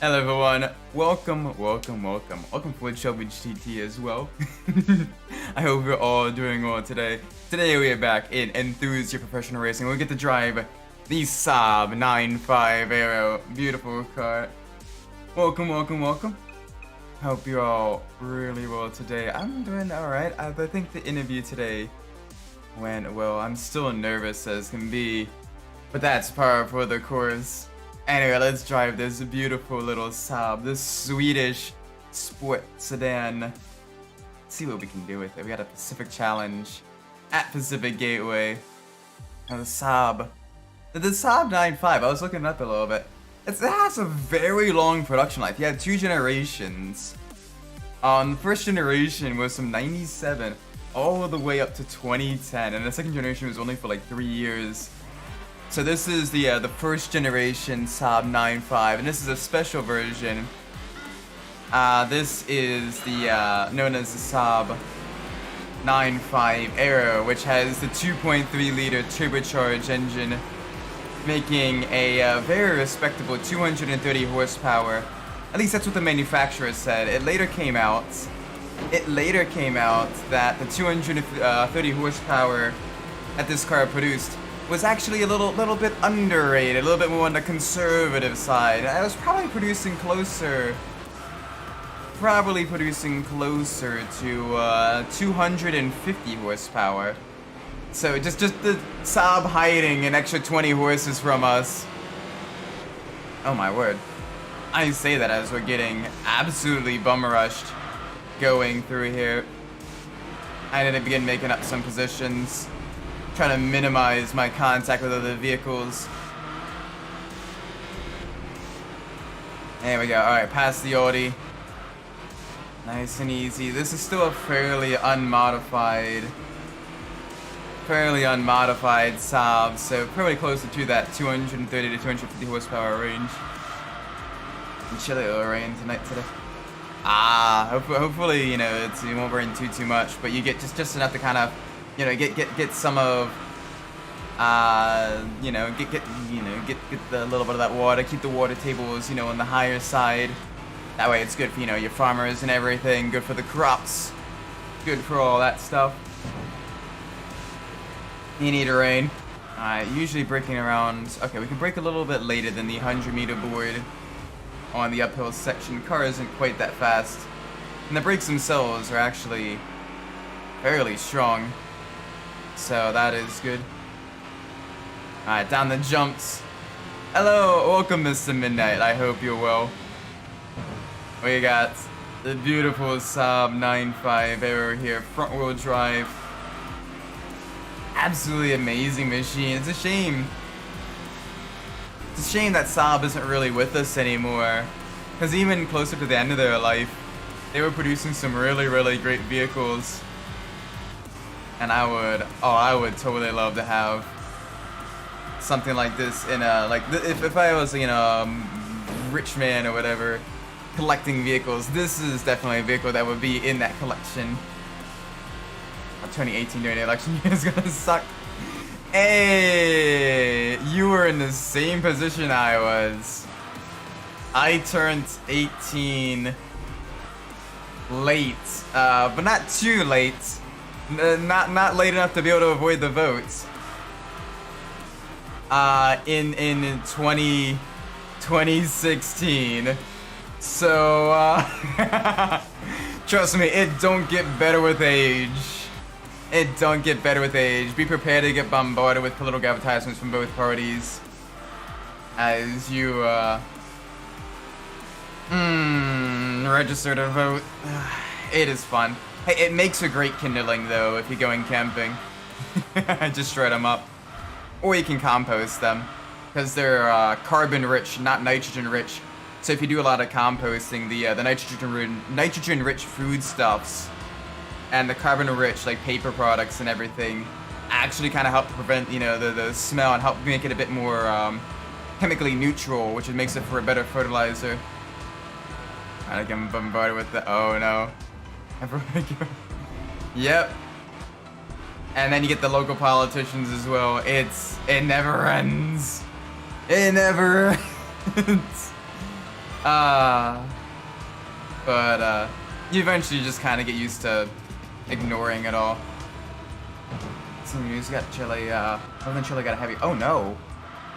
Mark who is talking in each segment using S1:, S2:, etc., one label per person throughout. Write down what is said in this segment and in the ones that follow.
S1: Hello everyone, welcome for Shelby GT as well. I hope you're all doing well today. Today we are back in Enthusia Professional Racing. We get to drive the Saab 9.5 Aero, beautiful car. Welcome. Hope you're all really well today. I'm doing alright. I think the interview today went well. I'm still nervous as can be, but that's par for the course. Anyway, let's drive this beautiful little Saab, this Swedish sport sedan. Let's see what we can do with it. We got a Pacific Challenge at Pacific Gateway. Now the Saab 9.5, I was looking up a little bit. It has a very long production life. You have two generations. The first generation was from 97 all the way up to 2010, and the second generation was only for like 3 years. So this is the first generation Saab 9.5, and this is a special version. This is the known as the Saab 9.5 Aero, which has the 2.3 liter turbocharged engine, making a very respectable 230 horsepower. At least that's what the manufacturer said. It later came out that the 230 horsepower that this car produced was actually a little bit underrated, a little bit more on the conservative side. I was probably producing closer to 250 horsepower. So just the Saab hiding an extra 20 horses from us. Oh my word. I say that as we're getting absolutely bum rushed going through here. I need to begin making up some positions, trying to minimize my contact with other vehicles. There we go. Alright, past the Audi. Nice and easy. This is still a fairly unmodified Saab, so probably closer to that 230 to 250 horsepower range. And chilly it'll rain today. Hopefully, it won't rain too much, but you get just enough to kind of, get some of, get the little bit of that water, keep the water tables, on the higher side. That way it's good for, your farmers and everything, good for the crops, good for all that stuff. You need rain. Usually braking around, okay, we can brake a little bit later than the 100-meter board on the uphill section. Car isn't quite that fast. And the brakes themselves are actually fairly strong. So that is good. Alright, down the jumps. Hello, welcome Mr. Midnight. I hope you're well. We got the beautiful Saab 9.5 Aero here, front wheel drive. Absolutely amazing machine. It's a shame that Saab isn't really with us anymore, because even closer to the end of their life, they were producing some really great vehicles. And I would totally love to have something like this in a, if I was, rich man or whatever, collecting vehicles, this is definitely a vehicle that would be in that collection. 2018 during the election year is gonna suck. Hey, you were in the same position I was. I turned 18 late, but not too late. Not late enough to be able to avoid the votes. In 2016. So, trust me, it don't get better with age. It don't get better with age. Be prepared to get bombarded with political advertisements from both parties as you register to vote. It is fun. Hey, it makes a great kindling though if you're going camping. Just shred them up, or you can compost them because they're carbon rich, not nitrogen rich. So if you do a lot of composting, the nitrogen rich foodstuffs and the carbon-rich, paper products and everything, actually kind of help prevent, the smell and help make it a bit more chemically neutral, which makes it for a better fertilizer. I get bombarded with the, oh no. Yep. And then you get the local politicians as well. It never ends. It never ends. Uh, but you eventually just kind of get used to ignoring it all. Some news got chilly. Other than chilly, got a heavy. Oh no!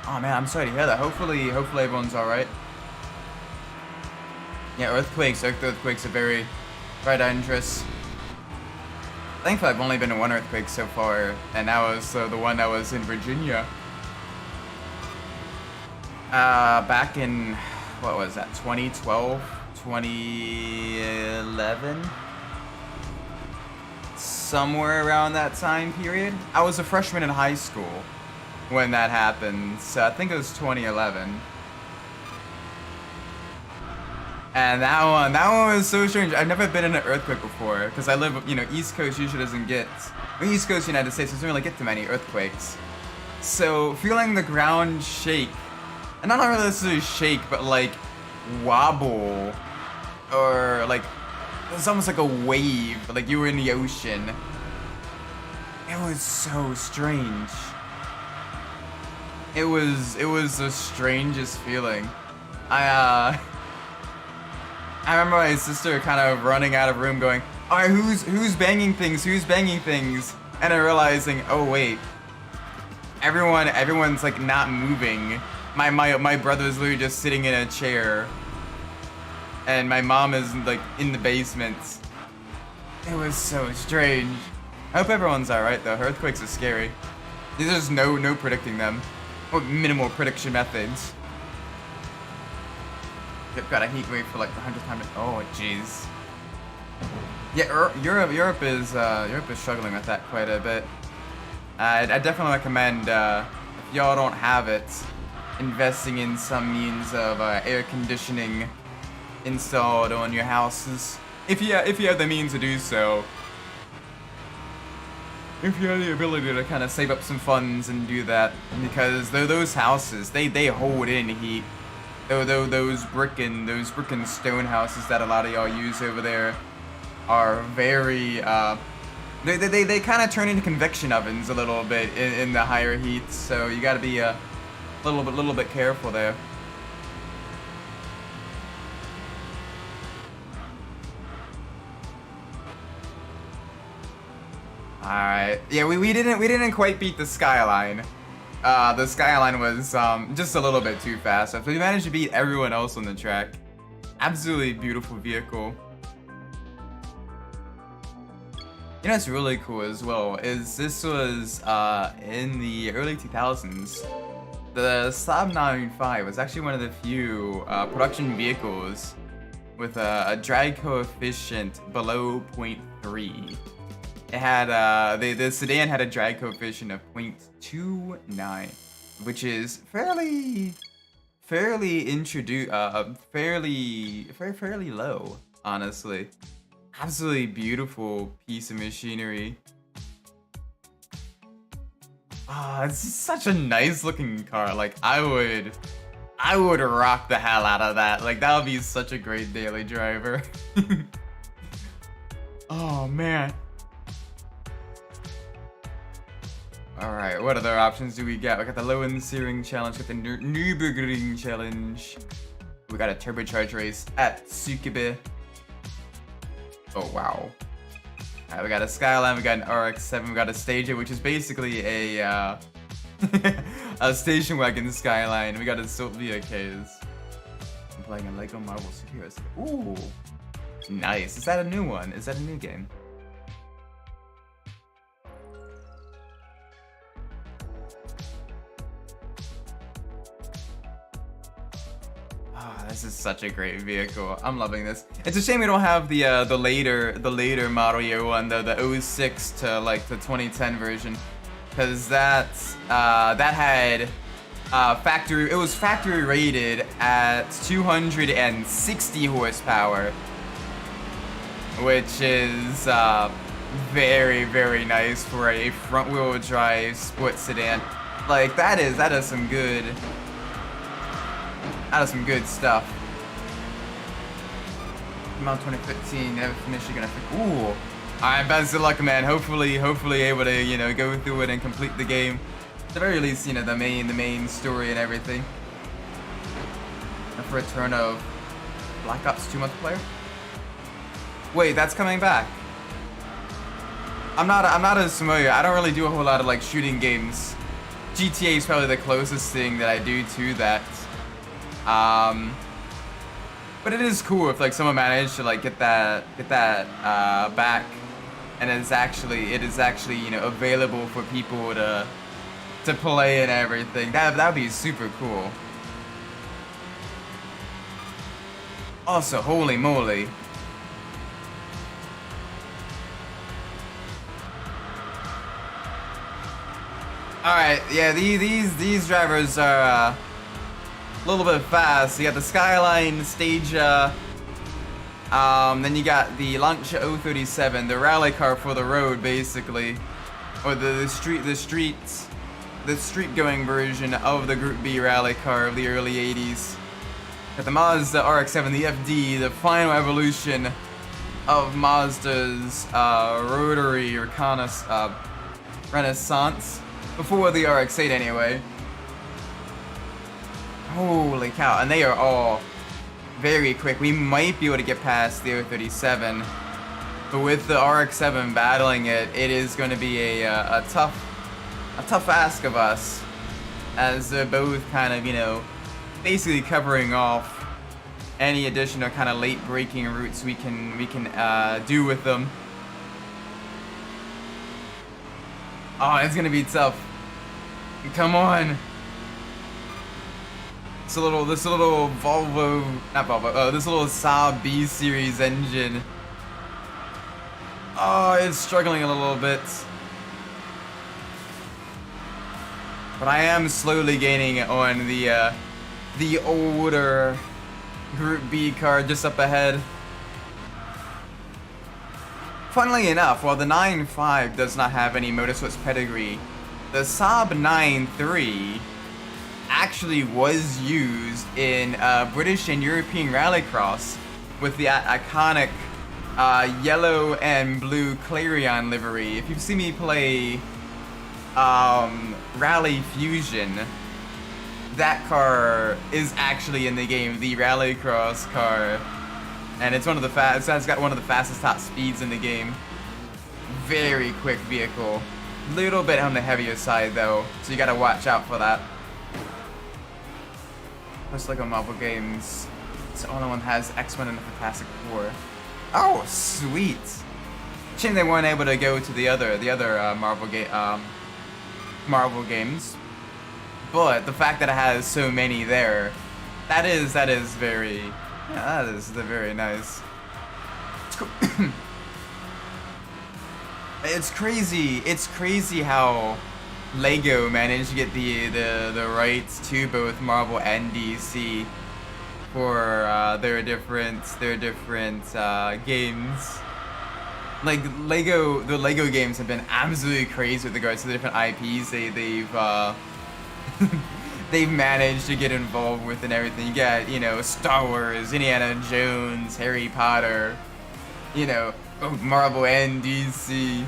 S1: Oh man, I'm sorry to hear that. Hopefully everyone's all right. Yeah, earthquakes are very dangerous. Thankfully, I've only been in one earthquake so far, and that was the one that was in Virginia. Back in, what was that, 2012, 2011? Somewhere around that time period. I was a freshman in high school when that happened, so I think it was 2011. And that one was so strange. I've never been in an earthquake before, because I live, East Coast usually doesn't get, East Coast United States doesn't really get too many earthquakes. So feeling the ground shake, and not really necessarily shake, but like wobble, or like, it's almost like a wave, like you were in the ocean. It was so strange. It was the strangest feeling. I remember my sister kind of running out of room going, alright, who's banging things, and then realizing, oh wait, everyone's like not moving. My brother's literally just sitting in a chair, and my mom is like in the basement. It was so strange. I hope everyone's alright though. Earthquakes are scary. There's just no predicting them, or minimal prediction methods. Yep, got a heat wave for like the 100th time. Oh, jeez. Yeah, Europe is struggling with that quite a bit. I definitely recommend, if y'all don't have it, investing in some means of air conditioning installed on your houses. If you have the means to do so. If you have the ability to kind of save up some funds and do that, because those houses, they hold in heat. Those brick and stone houses that a lot of y'all use over there are very they kind of turn into convection ovens a little bit in the higher heat, so you got to be a little bit careful there. All right, yeah, we didn't quite beat the skyline. The skyline was just a little bit too fast, so we managed to beat everyone else on the track. Absolutely beautiful vehicle. You know what's really cool as well is this was in the early 2000s. The Saab-otage was actually one of the few production vehicles with a drag coefficient below 0.3. It had the sedan had a drag coefficient of 0.29, which is fairly low, honestly. Absolutely beautiful piece of machinery. Ah, it's such a nice looking car. Like I would rock the hell out of that. Like that would be such a great daily driver. Oh man. Alright, what other options do we got? We got the low end searing challenge, got the Nürburgring challenge. We got a turbocharge race at Sukebe. Oh wow. Alright, we got a Skyline, we got an RX-7, we got a Stager, which is basically a a station wagon Skyline. We got a Sylvia case. I'm playing a Lego Marvel Superheroes. Ooh, nice. Is that a new one? Is that a new game? This is such a great vehicle. I'm loving this. It's a shame we don't have the later model year one, the 06 to like the 2010 version, because that had it was factory rated at 260 horsepower, which is very nice for a front wheel drive sports sedan. Like that is some good. Out of some good stuff. Come on, 2015, never finish, you're gonna think, ooh. Alright, best of luck, man. Hopefully able to, go through it and complete the game. At the very least, the main story and everything. And for a turn of Black Ops 2 multiplayer? Wait, that's coming back. I'm not as familiar. I don't really do a whole lot of like shooting games. GTA is probably the closest thing that I do to that. But it is cool if like someone managed to like get that back, and it is actually you know available for people to play and everything. That'd be super cool. Also, holy moly. Alright, yeah, these drivers are a little bit fast. You got the Skyline, Stagia, then you got the Lancia 037, the rally car for the road, basically, or the street going version of the Group B rally car of the early 80s. Got the Mazda RX-7, the FD, the final evolution of Mazda's rotary Renaissance. Before the RX-8 anyway. Holy cow, and they are all very quick. We might be able to get past the 037, but with the RX-7 battling it, it is going to be a tough ask of us, as they're both kind of, you know, basically covering off any additional kind of late braking routes we can do with them. Oh, it's gonna be tough. Come on. This little Volvo, not Volvo, this little Saab B series engine. Oh, it's struggling a little bit. But I am slowly gaining on the older Group B car just up ahead. Funnily enough, while the 9.5 does not have any motorsports pedigree, the Saab 9.3 actually was used in British and European rallycross with the iconic yellow and blue Clarion livery. If you've seen me play Rally Fusion, that car is actually in the game, the rallycross car. And it's one of the it's got one of the fastest top speeds in the game. Very quick vehicle. Little bit on the heavier side though, so you gotta watch out for that. Looks like on Marvel Games, it's the only one that has X-Men and the Fantastic Four. Oh, sweet! Shame they weren't able to go to the other Marvel games. But the fact that it has so many there, that is very. Yeah, that is very nice. It's cool. It's crazy how Lego managed to get the rights to both Marvel and DC for their different games. Like the Lego games have been absolutely crazy with regards to the different IPs they've managed to get involved with and everything. You got, you know, Star Wars, Indiana Jones, Harry Potter, you know, both Marvel and DC.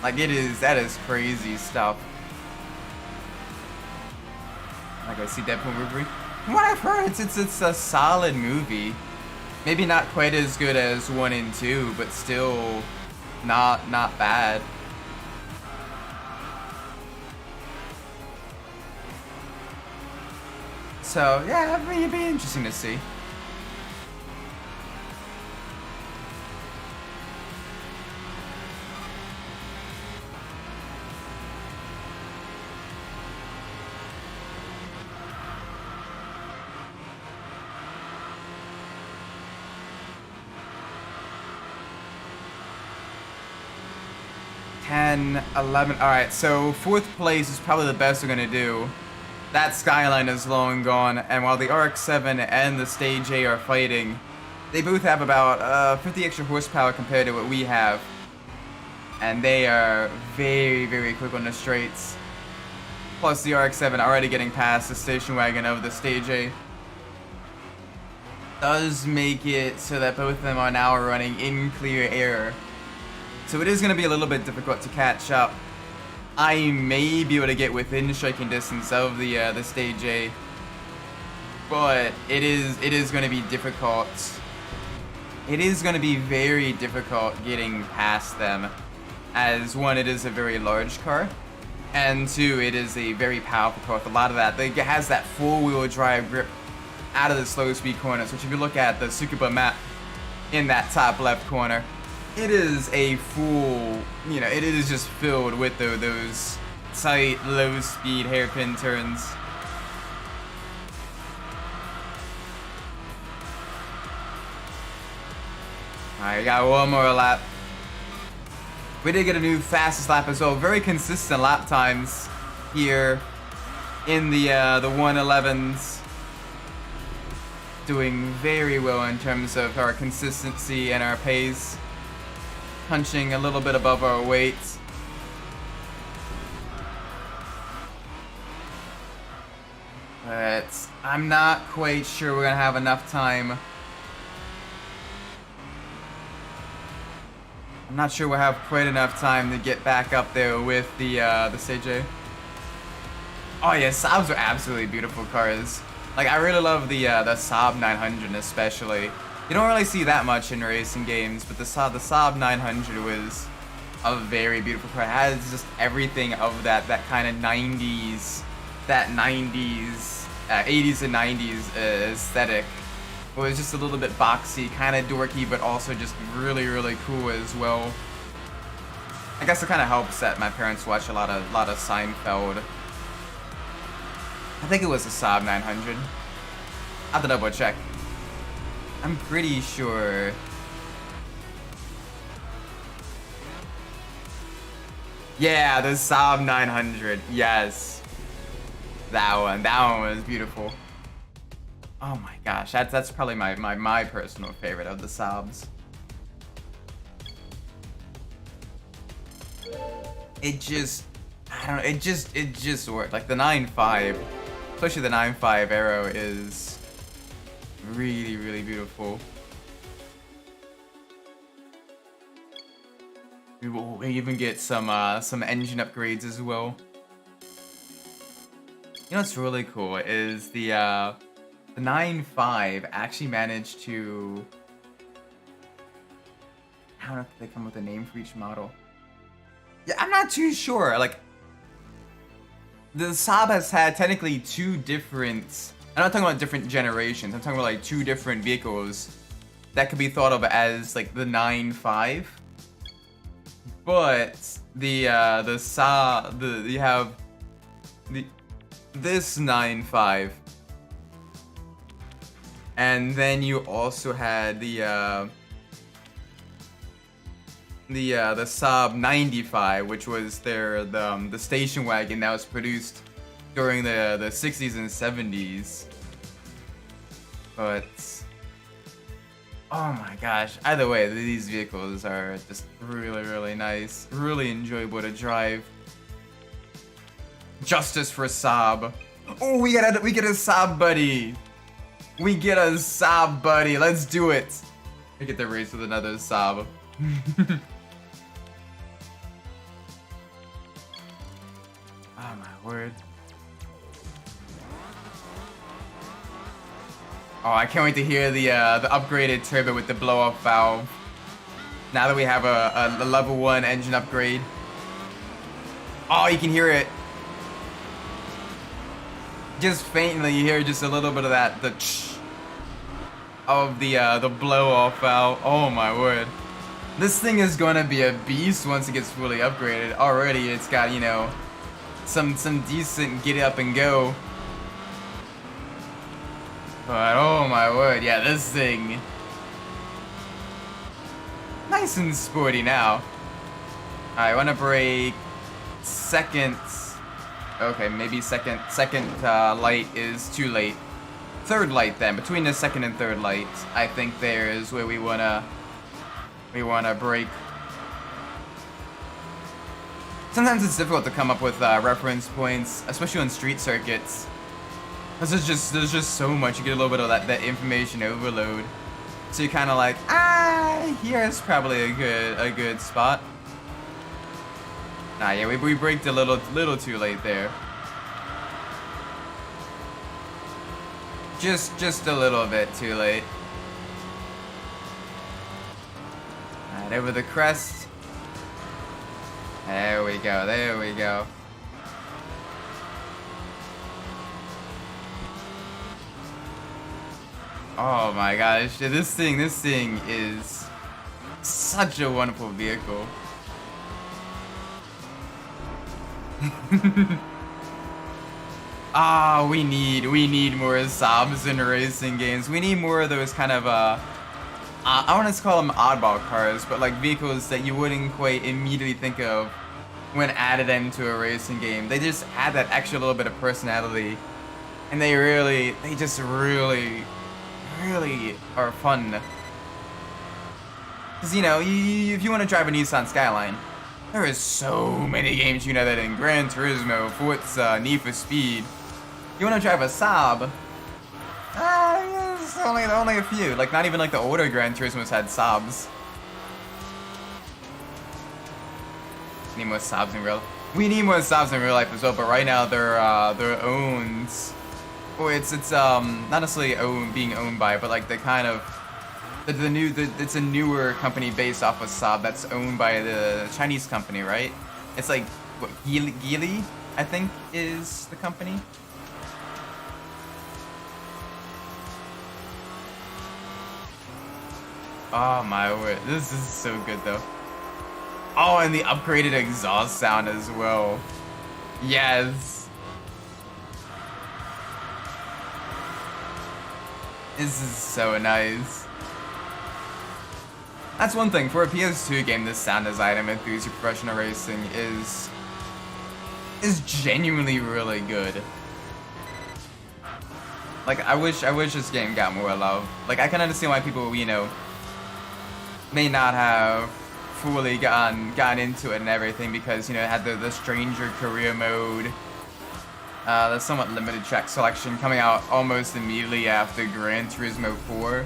S1: Like that is crazy stuff. Like I see Deadpool movie. From what I've heard, it's a solid movie. Maybe not quite as good as 1 and 2, but still not bad. So, yeah, it'd be interesting to see. $10, $11. Alright, so 4th place is probably the best we're gonna do. That Skyline is long gone, and while the RX-7 and the Stage A are fighting, they both have about 50 extra horsepower compared to what we have. And they are very, very quick on the straights. Plus the RX-7 already getting past the station wagon of the Stage A. Does make it so that both of them are now running in clear air. So it is going to be a little bit difficult to catch up. I may be able to get within striking distance of the Stage A. but it is going to be difficult. It is going to be very difficult getting past them, as one, it is a very large car, and two, it is a very powerful car with a lot of that. It has that four-wheel drive grip out of the slow speed corners, which if you look at the Tsukuba map in that top left corner, it is a full, you know, it is just filled with those tight, low speed hairpin turns. Alright, got one more lap. We did get a new fastest lap as well. Very consistent lap times here in the 111s. Doing very well in terms of our consistency and our pace. Punching a little bit above our weight. But I'm not quite sure we're gonna have enough time. I'm not sure we'll have quite enough time to get back up there with the CJ. Oh yeah, Saabs are absolutely beautiful cars. Like, I really love the Saab 900 especially. You don't really see that much in racing games, but the Saab 900 was a very beautiful car. It has just everything of that kind of 90s, that 90s, 80s and 90s aesthetic. It was just a little bit boxy, kind of dorky, but also just really, really cool as well. I guess it kind of helps that my parents watch a lot of Seinfeld. I think it was a Saab 900. I'll have to double check. I'm pretty sure. Yeah, the Saab 900. Yes. That one was beautiful. Oh my gosh, that's probably my personal favorite of the Saabs. It just, I don't know, it just worked. Like the 9.5, especially the 9.5 Aero is really, really beautiful. We will even get some engine upgrades as well. You know what's really cool is the 9.5 actually managed to, I don't know if they come with a name for each model. Yeah, I'm not too sure. Like, the Saab has had technically two different, I'm not talking about different generations, I'm talking about like two different vehicles that could be thought of as like the 9.5. But the Saab, you have this 9.5. And then you also had the Saab 95, which was the station wagon that was produced during the 60s and 70s. But oh my gosh! Either way, these vehicles are just really, really nice, really enjoyable to drive. Justice for Saab! Oh, we get a Saab buddy. We get a Saab buddy. Let's do it. We get the race with another Saab. Oh my word. Oh, I can't wait to hear the upgraded turbo with the blow-off valve. Now that we have a level 1 engine upgrade. Oh, you can hear it. Just faintly, you hear just a little bit of that, the of the blow-off valve. Oh my word. This thing is gonna be a beast once it gets fully upgraded. Already, it's got, you know, some decent get up and go. But oh my word, yeah, this thing, nice and sporty now. I want to brake second. Okay, maybe second light is too late. Third light then, between the second and third light, I think there is where we wanna brake. Sometimes it's difficult to come up with reference points, especially on street circuits. There's just so much. You get a little bit of that information overload. So you're kind of like, here's probably a good spot. Nah, yeah, we braked a little too late there. Just a little bit too late. Alright, over the crest. There we go, there we go. Oh my gosh, this thing is such a wonderful vehicle. Ah, we need more Saabs in racing games. We need more of those kind of I want to call them oddball cars, but like vehicles that you wouldn't quite immediately think of when added into a racing game. They just add that extra little bit of personality, and they just really are fun. Because, you know, if you want to drive a Nissan Skyline, there is so many games you know that in Gran Turismo, Forza, Need for Speed. You want to drive a Saab? There's only a few. Like, not even like the older Gran Turismos had Saabs. Need more Saabs in real. We need more Saabs in real life as well. But right now they're owned. Or it's not necessarily being owned by, but like the kind of it's a newer company based off of Saab that's owned by the Chinese company, right? It's like what, Geely, I think, is the company. Oh my word, this is so good though. Oh, and the upgraded exhaust sound as well. Yes. This is so nice. That's one thing, for a PS2 game, this sound design of Enthusia Professional Racing is genuinely really good. Like, I wish this game got more love. Like, I can understand why people, you know, may not have fully gotten into it and everything, because, you know, it had the Stranger career mode, the somewhat limited track selection coming out almost immediately after Gran Turismo 4.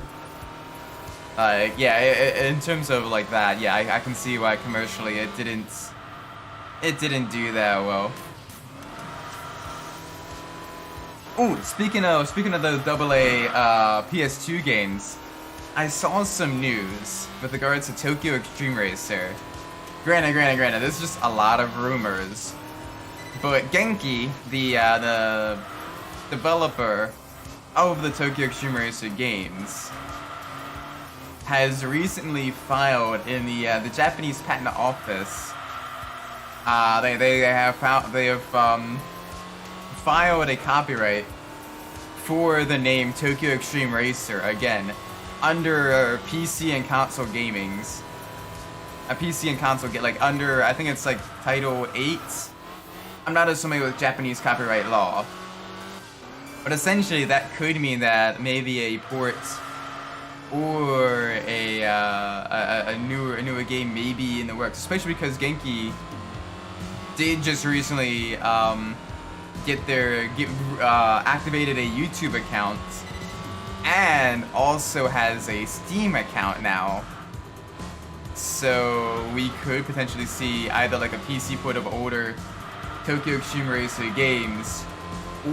S1: Yeah, in terms of like that, yeah, I can see why commercially it didn't do that well. Oh, speaking of those AA PS2 games, I saw some news with regards to Tokyo Extreme Racer. Granted, there's just a lot of rumors, but Genki, the developer of the Tokyo Extreme Racer games, has recently filed in the Japanese Patent Office. They have filed a copyright for the name Tokyo Extreme Racer again under PC and console gamings. A PC and console like under, I think it's like Title 8. I'm not as familiar with Japanese copyright law, but essentially that could mean that maybe a port or a newer game may be in the works, especially because Genki did just recently activated a YouTube account and also has a Steam account now. So we could potentially see either like a PC port of older Tokyo Extreme Racer games,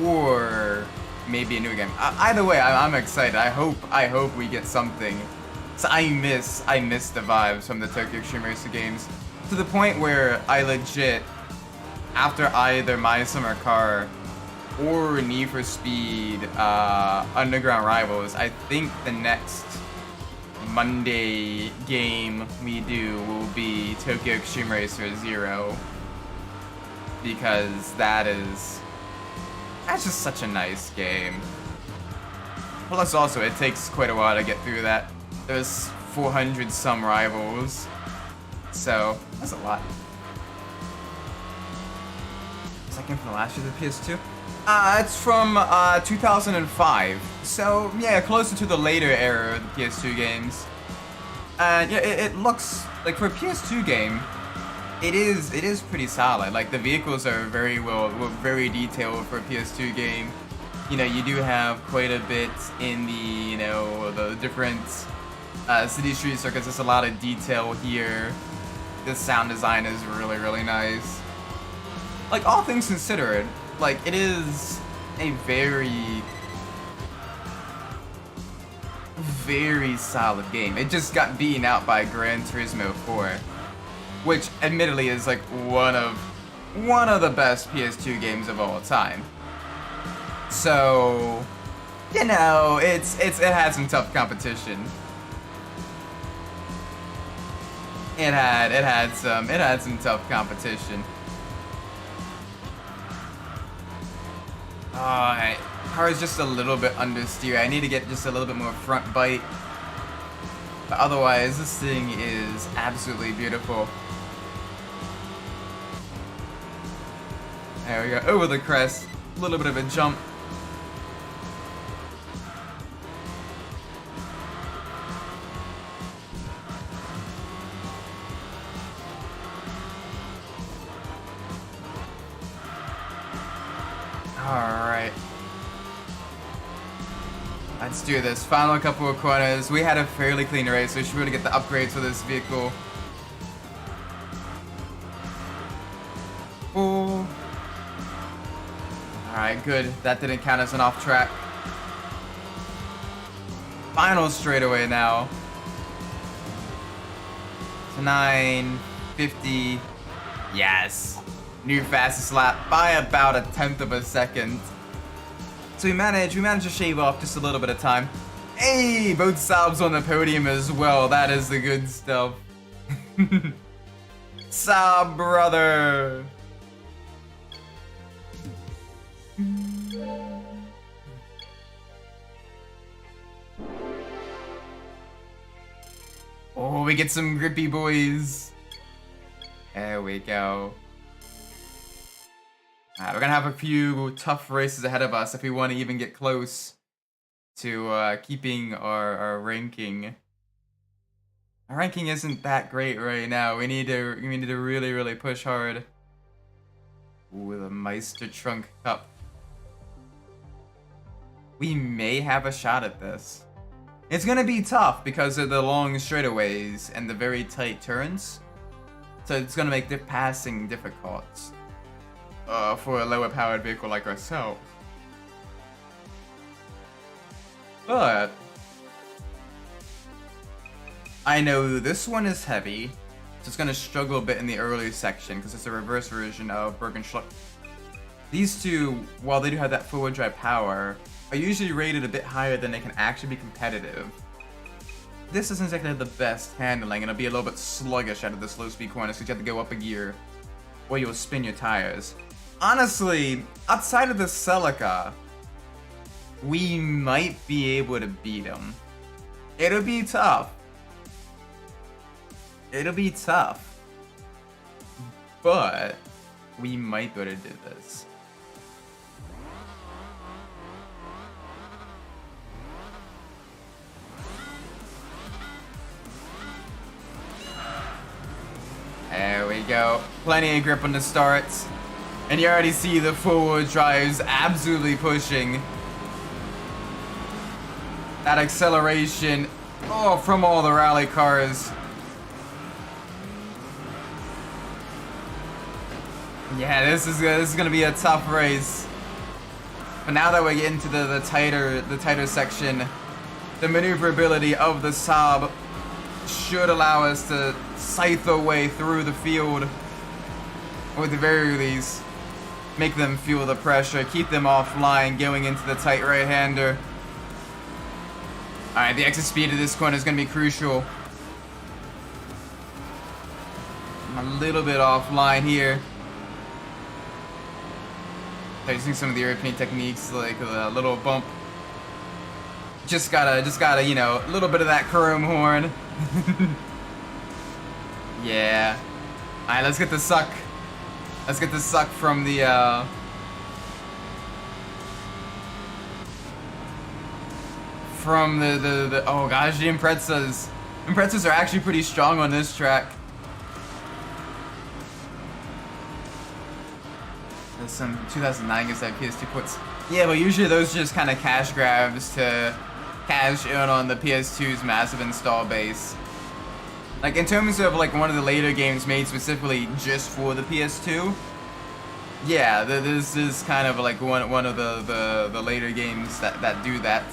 S1: or maybe a new game. Either way, I'm excited. I hope we get something. So I miss the vibes from the Tokyo Extreme Racer games, to the point where I legit, after either My Summer Car or Need for Speed Underground Rivals, I think the next Monday game we do will be Tokyo Extreme Racer 0, because that's just such a nice game. Plus also, it takes quite a while to get through that. There's 400 some rivals, so that's a lot. Second from the last year of the PS2? It's from 2005, so yeah, closer to the later era of the PS2 games. And yeah, it looks like, for a PS2 game, it is pretty solid. Like, the vehicles are very detailed for a PS2 game. You know, you do have quite a bit in the, you know, the different city street circuits. There's a lot of detail here. The sound design is really nice. Like, all things considered, like, it is a very very solid game. It just got beaten out by Gran Turismo 4, which admittedly is like one of the best PS2 games of all time. So, you know, it had some tough competition. It had some tough competition. Alright, car is just a little bit understeer. I need to get just a little bit more front bite. But otherwise, this thing is absolutely beautiful. There we go, over the crest, a little bit of a jump. Alright. Let's do this. Final couple of corners. We had a fairly clean race, so we should be able to get the upgrades for this vehicle. Oh. Alright, good. That didn't count as an off track. Final straightaway now. To 950. Yes. New fastest lap by about 1/10 of a second. So we managed to shave off just a little bit of time. Hey, both Saabs on the podium as well. That is the good stuff. Saab brother. Oh, we get some grippy boys. There we go. Alright, we're gonna have a few tough races ahead of us if we want to even get close to keeping our ranking. Our ranking isn't that great right now. We need to really push hard. Ooh, the Meister Trunk Cup. We may have a shot at this. It's gonna be tough because of the long straightaways and the very tight turns. So it's gonna make the passing difficult. For a lower powered vehicle like ourselves. But I know this one is heavy, so it's gonna struggle a bit in the early section because it's a reverse version of Bergenschluck. These two, while they do have that forward drive power, are usually rated a bit higher than they can actually be competitive. This isn't exactly the best handling, and it'll be a little bit sluggish out of the slow speed corners because you have to go up a gear, or you'll spin your tires. Honestly, outside of the Celica, we might be able to beat him. It'll be tough. It'll be tough. But we might be able to do this. There we go. Plenty of grip on the starts. And you already see the forward drives absolutely pushing. That acceleration, oh, from all the rally cars. Yeah, this is gonna be a tough race. But now that we get into the tighter section, the maneuverability of the Saab should allow us to scythe our way through the field, or at the very least, make them feel the pressure, keep them offline going into the tight right-hander. Alright, the exit speed of this corner is going to be crucial. I'm a little bit offline here. I'm using some of the European techniques, like a little bump. Just gotta, you know, a little bit of that chrome horn. Yeah. Alright, let's get the suck. Let's get the suck from the, oh gosh, the Imprezas. Imprezas are actually pretty strong on this track. There's some 2009 gets that PS2 puts. Yeah, but usually those are just kind of cash grabs to cash in on the PS2's massive install base. Like, in terms of, like, one of the later games made specifically just for the PS2, yeah, this is kind of, like, one of the later games that do that.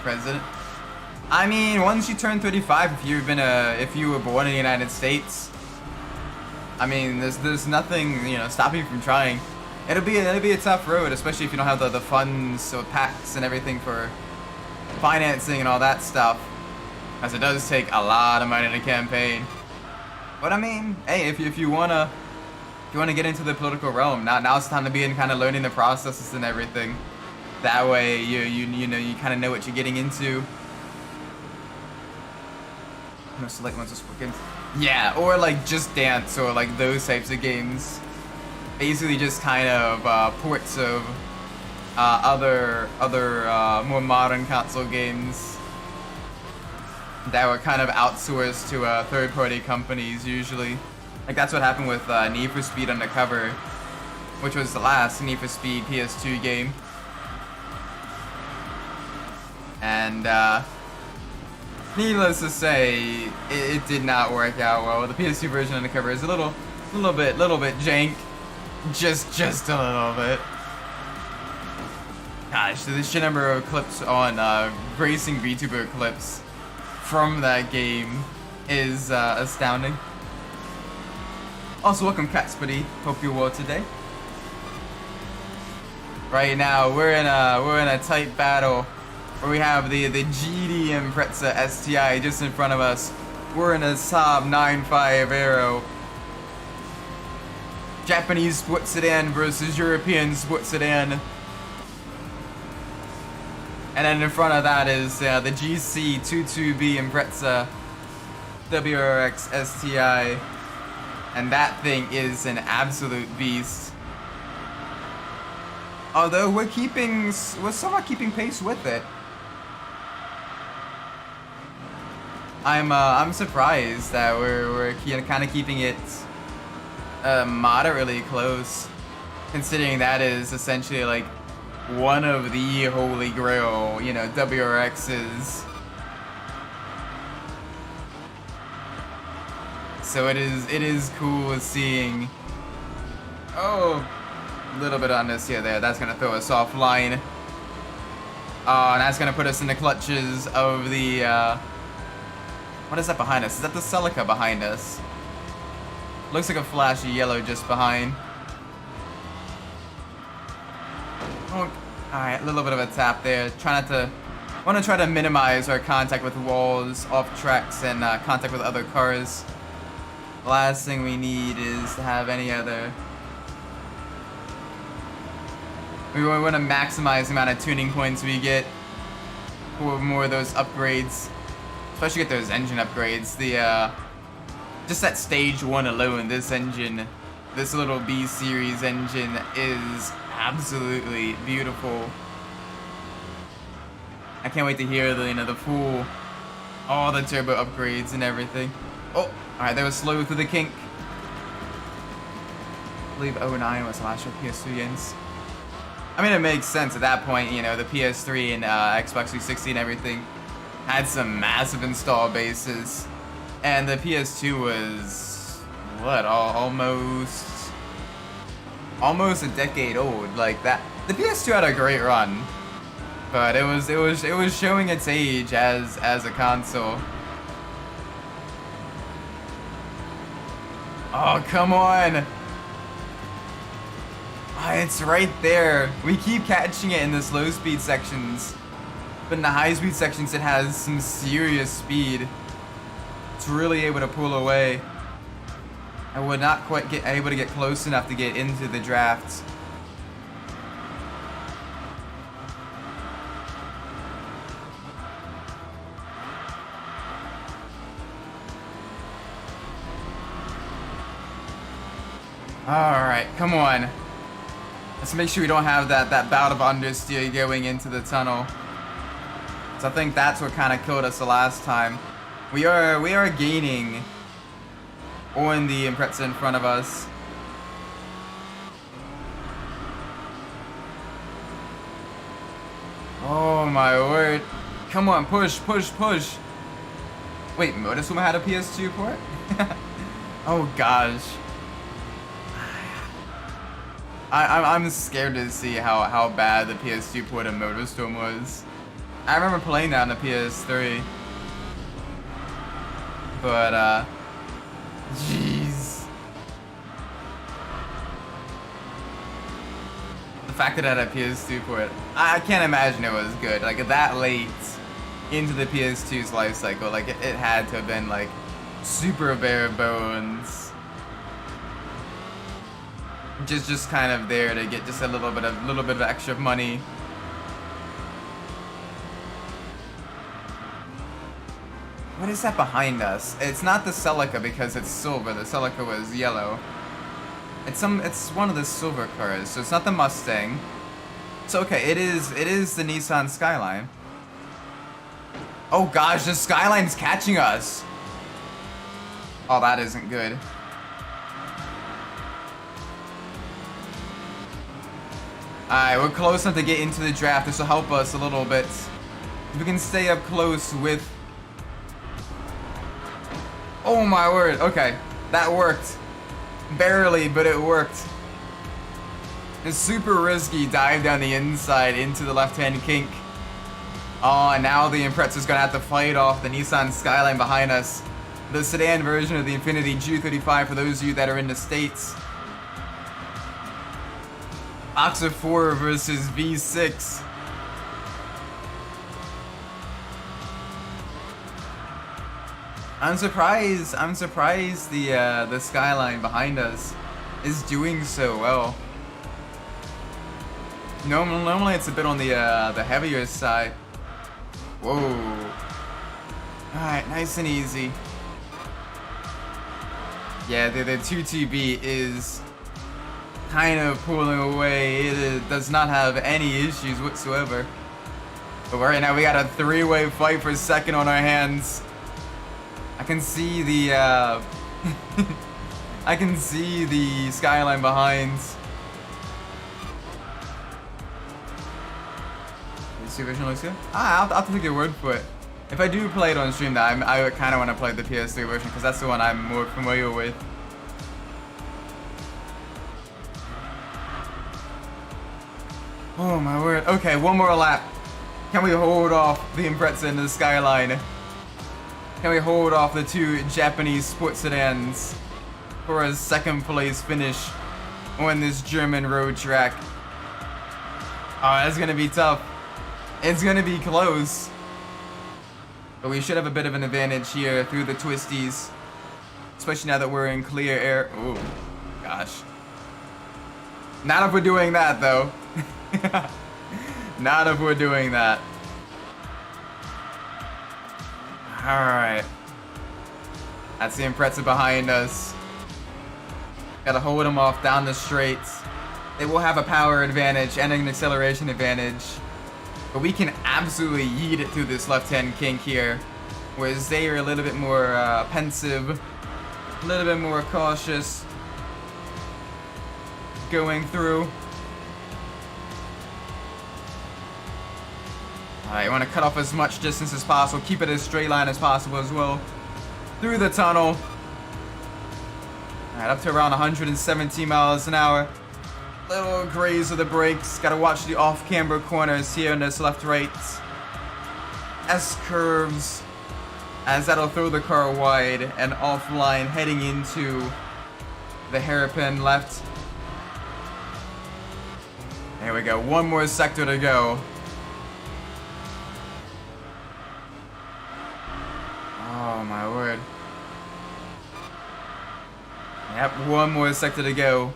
S1: president. I mean, once you turn 35, if you were born in the United States, I mean, there's nothing, you know, stopping you from trying. It'll be a tough road, especially if you don't have the funds or PACs and everything for financing and all that stuff, as it does take a lot of money to campaign. But I mean, hey, if you wanna get into the political realm, now's the time to be in, kind of learning the processes and everything. That way, you know, you kind of know what you're getting into. No, select ones just working. Yeah, or like Just Dance or like those types of games. Basically, just kind of ports of other more modern console games that were kind of outsourced to third-party companies usually. Like that's what happened with Need for Speed Undercover, which was the last Need for Speed PS2 game. And needless to say, it did not work out well. The PS2 version of Undercover is a little bit jank, just a little bit. Gosh, the sheer number of clips on racing VTuber clips from that game is astounding. Also, welcome Catspuddy. Hope you're well today. Right now, we're in a tight battle where we have the GD Impreza STI just in front of us. We're in a Saab-otage Aero. Japanese sports sedan versus European sports sedan. And then in front of that is the GC22B Impreza WRX STI. And that thing is an absolute beast. Although we're somewhat keeping pace with it. I'm surprised that we're kind of keeping it moderately close, considering that is essentially like one of the holy grail, you know, WRXs. So it is cool seeing. Oh, a little bit on this here there. That's gonna throw us offline. And that's gonna put us in the clutches of the. What is that behind us? Is that the Celica behind us? Looks like a flashy yellow just behind. Oh, alright, a little bit of a tap there. Want to try to minimize our contact with walls, off tracks, and contact with other cars. The last thing we need is to have any other. We want to maximize the amount of tuning points we get for more of those upgrades. Especially get those engine upgrades. Just that stage 1 alone, this engine, this little B series engine is absolutely beautiful. I can't wait to hear the full, all the turbo upgrades and everything. Oh, alright, that was slow through the kink. I believe 09 was the last year PS3 ends. I mean, it makes sense at that point, you know, the PS3 and Xbox 360 and everything had some massive install bases. And the PS2 was, what, almost a decade old, like that. The PS2 had a great run, but it was showing its age as a console. Oh, come on. It's right there. We keep catching it in the slow speed sections, but in the high speed sections it has some serious speed. It's really able to pull away. I would not quite get able to get close enough to get into the draft. Alright, come on. Let's make sure we don't have that bout of understeer going into the tunnel. So I think that's what kind of killed us the last time. We are gaining on the Impreza in front of us. Oh my word. Come on, push. Wait, Motorsport had a PS2 port? Oh gosh. I'm scared to see how bad the PS2 port of Motorstorm was. I remember playing that on the PS3. But, jeez. The fact that it had a PS2 port, I can't imagine it was good. Like, that late into the PS2's life cycle, like, it had to have been, like, super bare bones. Just kind of there to get just a little bit of extra money. What is that behind us? It's not the Celica because it's silver. The Celica was yellow. It's one of the silver cars, so it's not the Mustang. So okay, it is the Nissan Skyline. Oh gosh, the Skyline's catching us. Oh, that isn't good. Alright, we're close enough to get into the draft. This will help us a little bit. If we can stay up close with... Oh my word, okay. That worked. Barely, but it worked. A super risky dive down the inside into the left-hand kink. Oh, and now the Impreza's gonna have to fight off the Nissan Skyline behind us. The sedan version of the Infiniti G35 for those of you that are in the States. Oxa 4 versus V6. I'm surprised the Skyline behind us is doing so well. Normally it's a bit on the heavier side. Whoa. Alright, nice and easy. Yeah, the 2TB is kind of pulling away. It does not have any issues whatsoever. But right now we got a three-way fight for second on our hands. I can see the I can see the Skyline behind. The version looks good. I'll have to take your word for it. If I do play it on stream, I kind of want to play the PS3 version because that's the one I'm more familiar with. Oh my word. Okay, one more lap. Can we hold off the Impreza and the Skyline? Can we hold off the two Japanese sports sedans for a second place finish on this German road track? Oh, that's gonna be tough. It's gonna be close. But we should have a bit of an advantage here through the twisties. Especially now that we're in clear air. Oh, gosh. Not if we're doing that, though. Not if we're doing that. Alright. That's the Impreza behind us. Gotta hold them off down the straights. They will have a power advantage and an acceleration advantage. But we can absolutely yeet it through this left-hand kink here. Whereas they are a little bit more pensive. A little bit more cautious. Going through. Alright, you want to cut off as much distance as possible. Keep it as straight line as possible as well. Through the tunnel. Alright, up to around 117 miles an hour. Little graze of the brakes. Gotta watch the off-camber corners here in this left-right. S-curves. As that'll throw the car wide and offline heading into the hairpin left. There we go. One more sector to go. Oh my word. Yep, one more sector to go.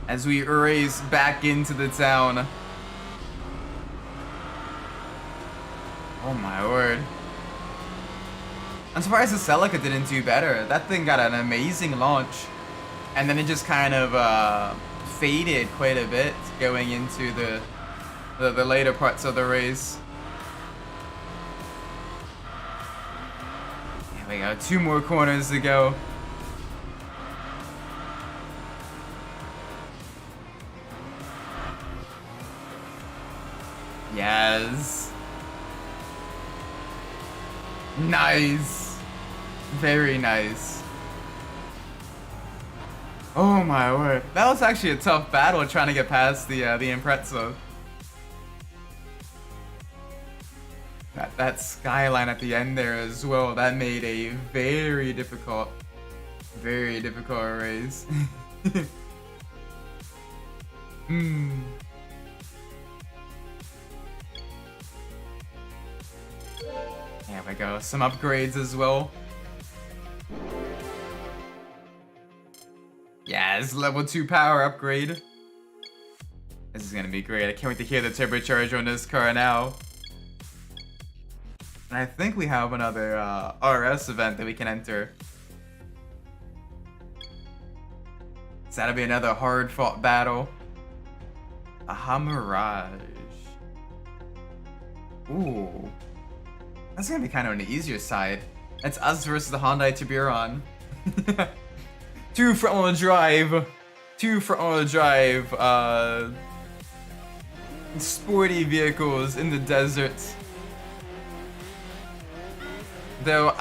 S1: As we race back into the town. Oh my word. I'm surprised the Celica didn't do better. That thing got an amazing launch. And then it just kind of faded quite a bit going into the later parts of the race. There we go, two more corners to go. Yes. Nice. Very nice. Oh my word. That was actually a tough battle trying to get past the Impreza. that skyline at the end there as well. That made a very difficult race. There we go. Some upgrades as well. Yes, level 2 power upgrade. This is gonna be great. I can't wait to hear the turbocharger on this car now. And I think we have another RS event that we can enter. So that'll be another hard-fought battle. A Mirage. Ooh. That's gonna be kind of on the easier side. It's us versus the Hyundai Tiburon. Two front-wheel drive, sporty vehicles in the desert. Though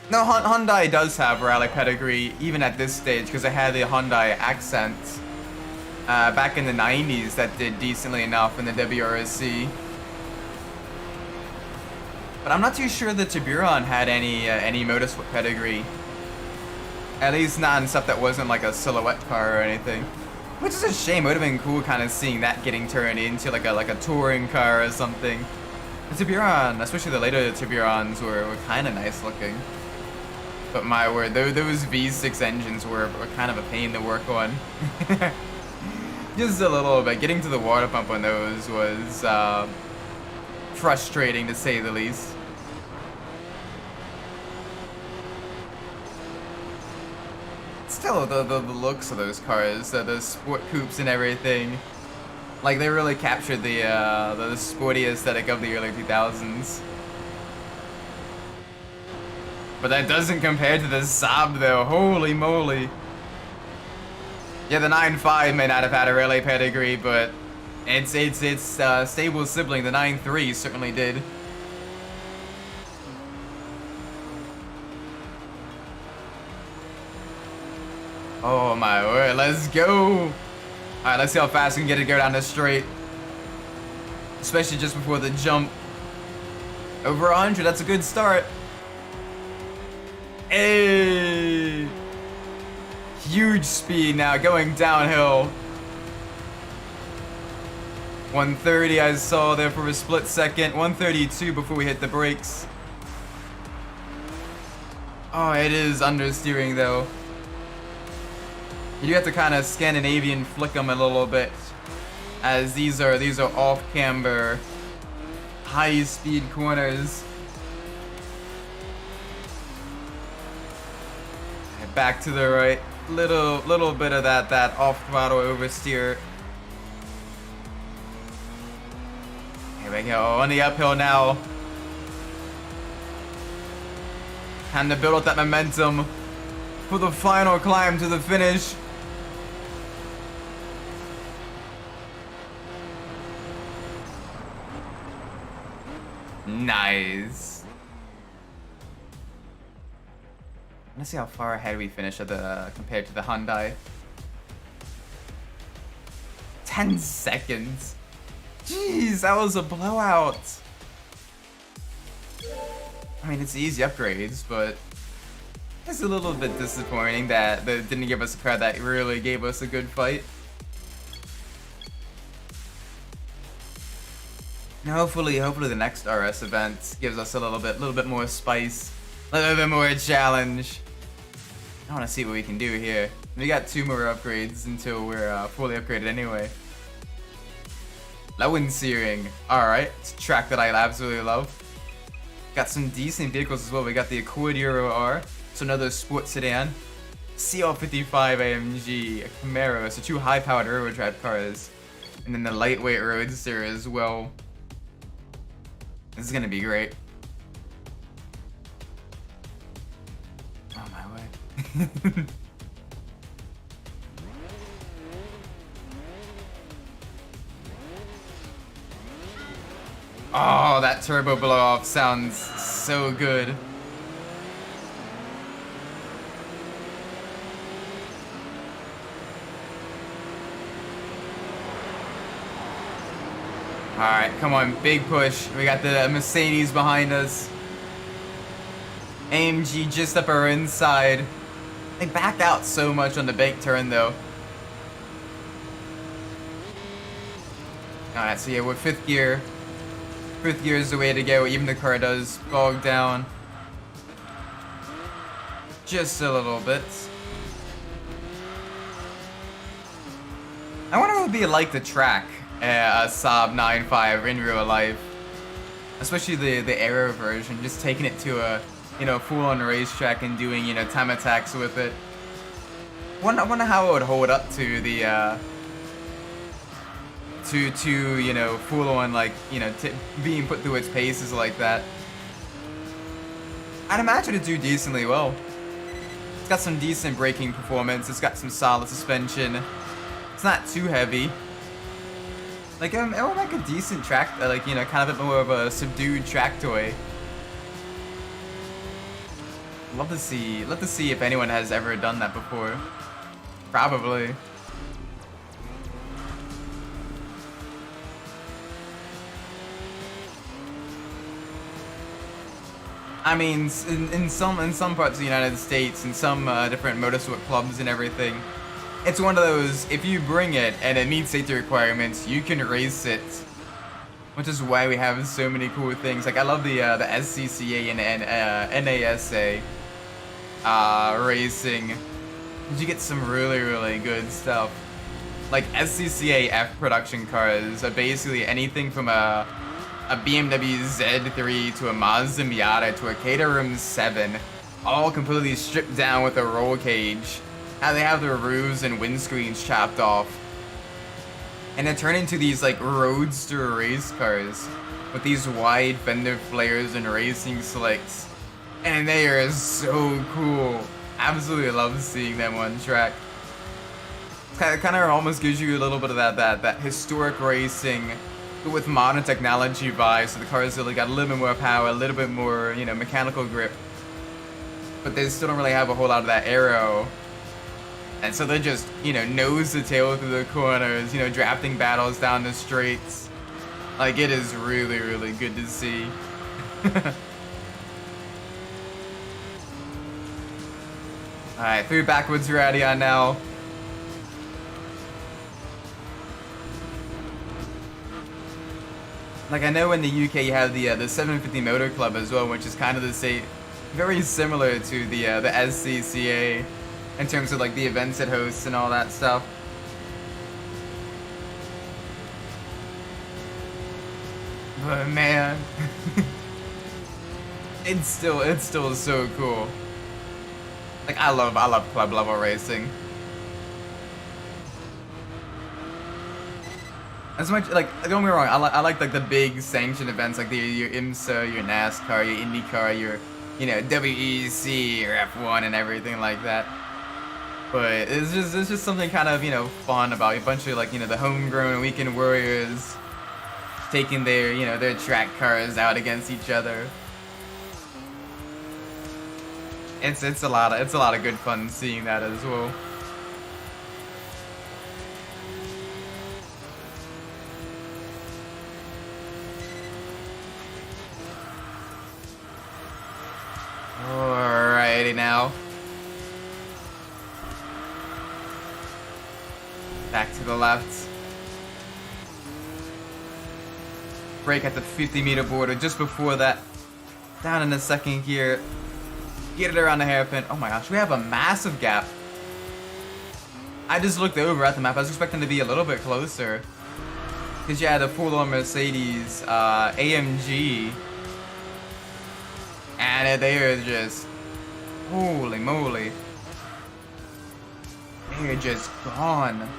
S1: no, Hyundai does have rally pedigree even at this stage because they had the Hyundai Accent back in the 90s that did decently enough in the WRC. But I'm not too sure the Tiburon had any motorsport pedigree. At least not in stuff that wasn't like a silhouette car or anything. Which is a shame. It would have been cool kind of seeing that getting turned into like a touring car or something. The Tiburon, especially the later Tiburons, were kind of nice looking. But my word, those V6 engines were kind of a pain to work on. Just a little bit. Getting to the water pump on those was frustrating to say the least. Still, the looks of those cars, the sport coupes and everything, like they really captured the sporty aesthetic of the early 2000s. But that doesn't compare to the Saab though, holy moly. Yeah, the 9.5 may not have had a rally pedigree, but its stable sibling, the 9.3, certainly did. Oh my word, let's go! Alright, let's see how fast we can get it to go down this straight. Especially just before the jump. Over 100, that's a good start. Hey! Huge speed now, going downhill. 130 I saw there for a split second. 132 before we hit the brakes. Oh, it is understeering though. You do have to kind of Scandinavian flick them a little bit, as these are off-camber, high-speed corners. Back to the right, little bit of that off-throttle oversteer. Here we go, on the uphill now. Time to build up that momentum for the final climb to the finish. Nice. Let's see how far ahead we finish compared to the Hyundai. 10 seconds. Jeez, that was a blowout. I mean, it's easy upgrades, but it's a little bit disappointing that they didn't give us a car that really gave us a good fight. Now hopefully the next RS event gives us a little bit more spice, a little bit more challenge. I want to see what we can do here. We got 2 more upgrades until we're fully upgraded anyway. Low end searing. Alright, it's a track that I absolutely love. Got some decent vehicles as well. We got the Accord Euro R, so another sports sedan. CL55 AMG, a Camaro, so 2 high-powered rear-wheel drive cars. And then the lightweight Roadster as well. This is gonna be great. Oh my way. Oh, that turbo blow off sounds so good. Alright, come on, big push. We got the Mercedes behind us. AMG just up our inside. They back out so much on the bank turn though. Alright, so yeah, we're fifth gear. Fifth gear is the way to go, even the car does bog down. Just a little bit. I wonder what it would be like to track a Saab 9.5 in real life. Especially the aero version, just taking it to a, you know, full-on racetrack and doing, you know, time attacks with it. Wonder how it would hold up to the, to you know, full-on, like, you know, being put through its paces like that. I'd imagine it'd do decently well. It's got some decent braking performance, it's got some solid suspension. It's not too heavy. Like, it will make a decent track, like, you know, kind of a bit more of a subdued track toy. Love to see if anyone has ever done that before. Probably. I mean, in some parts of the United States, in some different motorsport clubs and everything, it's one of those, if you bring it and it meets safety requirements, you can race it. Which is why we have so many cool things. Like, I love the SCCA and NASA racing. You get some really good stuff. Like, SCCA F production cars are basically anything from a BMW Z3 to a Mazda Miata to a Caterham 7, all completely stripped down with a roll cage. How they have their roofs and windscreens chopped off. And they turn into these like roadster race cars with these wide fender flares and racing slicks. And they are so cool. Absolutely love seeing them on track. It kind of almost gives you a little bit of that historic racing with modern technology vibes. So the cars really got a little bit more power, a little bit more, you know, mechanical grip. But they still don't really have a whole lot of that aero. And so they're just, you know, nose to tail through the corners, you know, drafting battles down the straights. Like, it is really good to see. Alright, 3 backwards ready on now. Like, I know in the UK you have the 750 Motor Club as well, which is kind of the same, very similar to the SCCA. In terms of like the events it hosts and all that stuff. But man, it's still so cool. Like, I love club level racing. As much, like, don't get me wrong, I like the big sanctioned events like your IMSA, your NASCAR, your IndyCar, your, you know, WEC or F1 and everything like that. But it's just something kind of, you know, fun about a bunch of, like, you know, the homegrown weekend warriors taking their, you know, their track cars out against each other. It's a lot of good fun seeing that as well. Alrighty now. Back to the left. Brake at the 50-meter border just before that. Down in the second gear. Get it around the hairpin. Oh my gosh, we have a massive gap. I just looked over at the map. I was expecting to be a little bit closer. Because you had a full-on Mercedes AMG. And they are just... holy moly. They are just gone.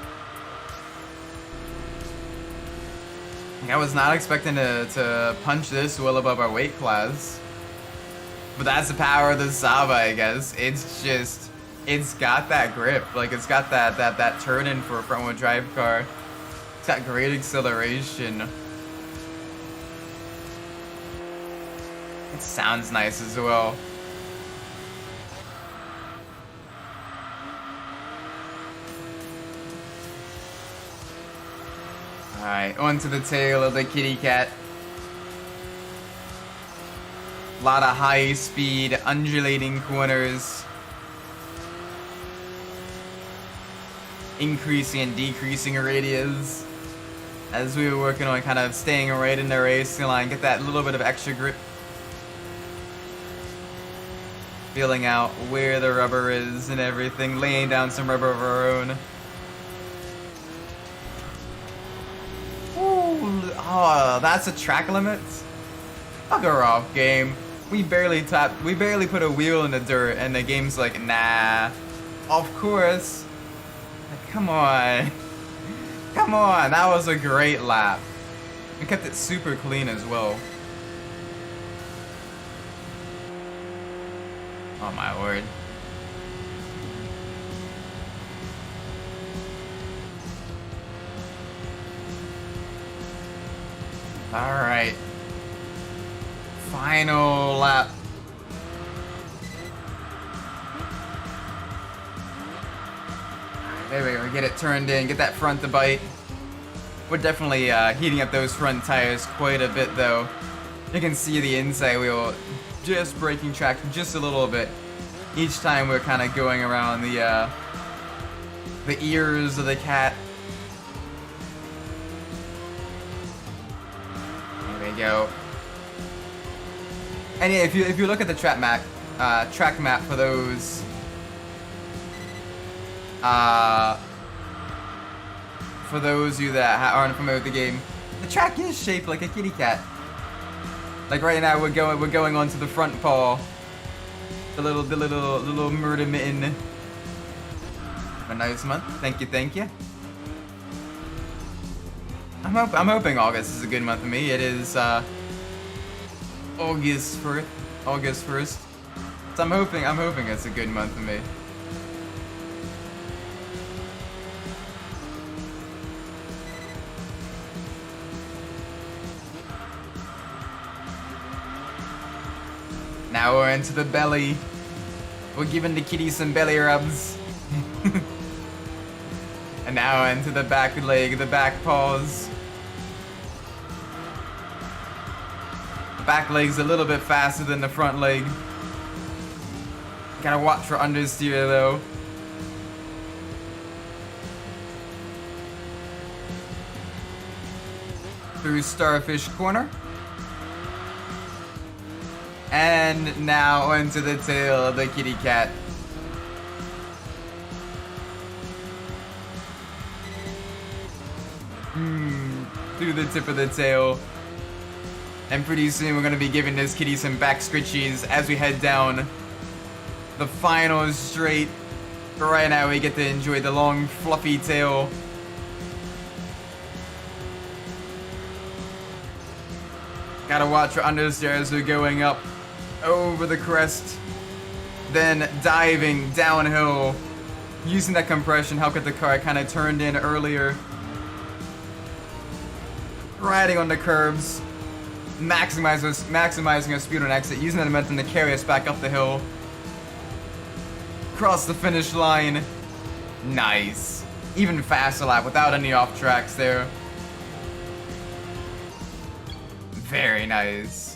S1: I was not expecting to punch this well above our weight class. But that's the power of the Saab, I guess. It's just, it's got that grip. Like, it's got that turn-in for a front-wheel drive car. It's got great acceleration. It sounds nice as well. Alright, onto the tail of the kitty cat. A lot of high speed, undulating corners. Increasing and decreasing radius. As we were working on kind of staying right in the racing line, get that little bit of extra grip. Feeling out where the rubber is and everything, laying down some rubber of our own. Ooh, oh, that's a track limit? Bugger off, game. We barely put a wheel in the dirt and the game's like, nah. Of course. Like, come on. Come on, that was a great lap. We kept it super clean as well. Oh my word. Alright. Final lap. There we go, get it turned in, get that front to bite. We're definitely heating up those front tires quite a bit though. You can see the inside wheel just breaking track just a little bit. Each time we're kind of going around the ears of the cat. There we go. And yeah, if you look at the track map for those of you that aren't familiar with the game, the track is shaped like a kitty cat. Like right now, we're going onto the front paw, the little murder mitten. Have a nice month. Thank you. I'm hoping August is a good month for me. It is August 1st. So I'm hoping it's a good month for me. Now we're into the belly. We're giving the kitty some belly rubs. And now into the back leg, the back paws. The back leg's a little bit faster than the front leg. Gotta watch for understeer though. Through Starfish Corner. And now onto the tail of the kitty cat. Through the tip of the tail. And pretty soon we're gonna be giving this kitty some back scritchies as we head down the final straight. But right now we get to enjoy the long fluffy tail. Gotta watch for understeer as we're going up over the crest, then diving downhill, using that compression, help get the car kind of turned in earlier, riding on the curbs, maximizing our speed on exit, using that momentum to carry us back up the hill, cross the finish line, nice, even faster lap without any off tracks there, very nice.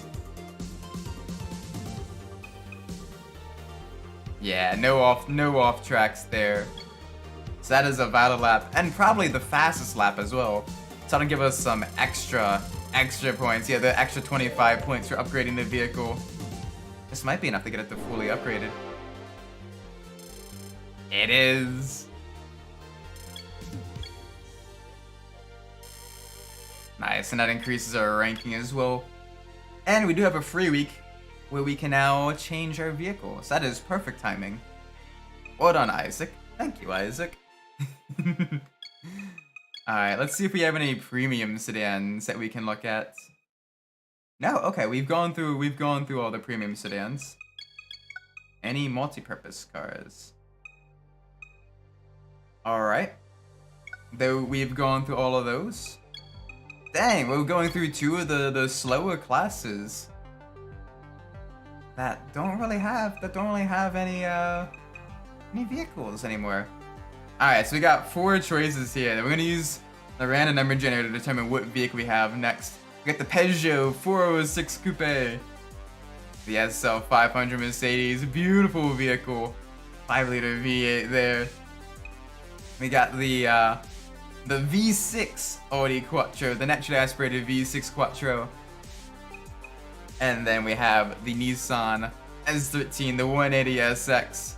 S1: Yeah, no off tracks there. So that is a valid lap, and probably the fastest lap as well. So that'll give us some extra points. Yeah, the extra 25 points for upgrading the vehicle. This might be enough to get it to fully upgraded. It is. Nice, and that increases our ranking as well. And we do have a free week where we can now change our vehicle. So that is perfect timing. Well done, Isaac. Thank you, Isaac. Alright, let's see if we have any premium sedans that we can look at. No, okay, we've gone through all the premium sedans. Any multi-purpose cars? Alright. Though we've gone through all of those. Dang, we're going through two of the slower classes. That don't really have any vehicles anymore. Alright, so we got 4 choices here. We're gonna use The random number generator to determine what vehicle we have next. We got the Peugeot 406 Coupe. The SL 500 Mercedes, beautiful vehicle. 5-liter V8 there. We got the V6 Audi Quattro, the naturally aspirated V6 Quattro. And then we have the Nissan S13, the 180SX.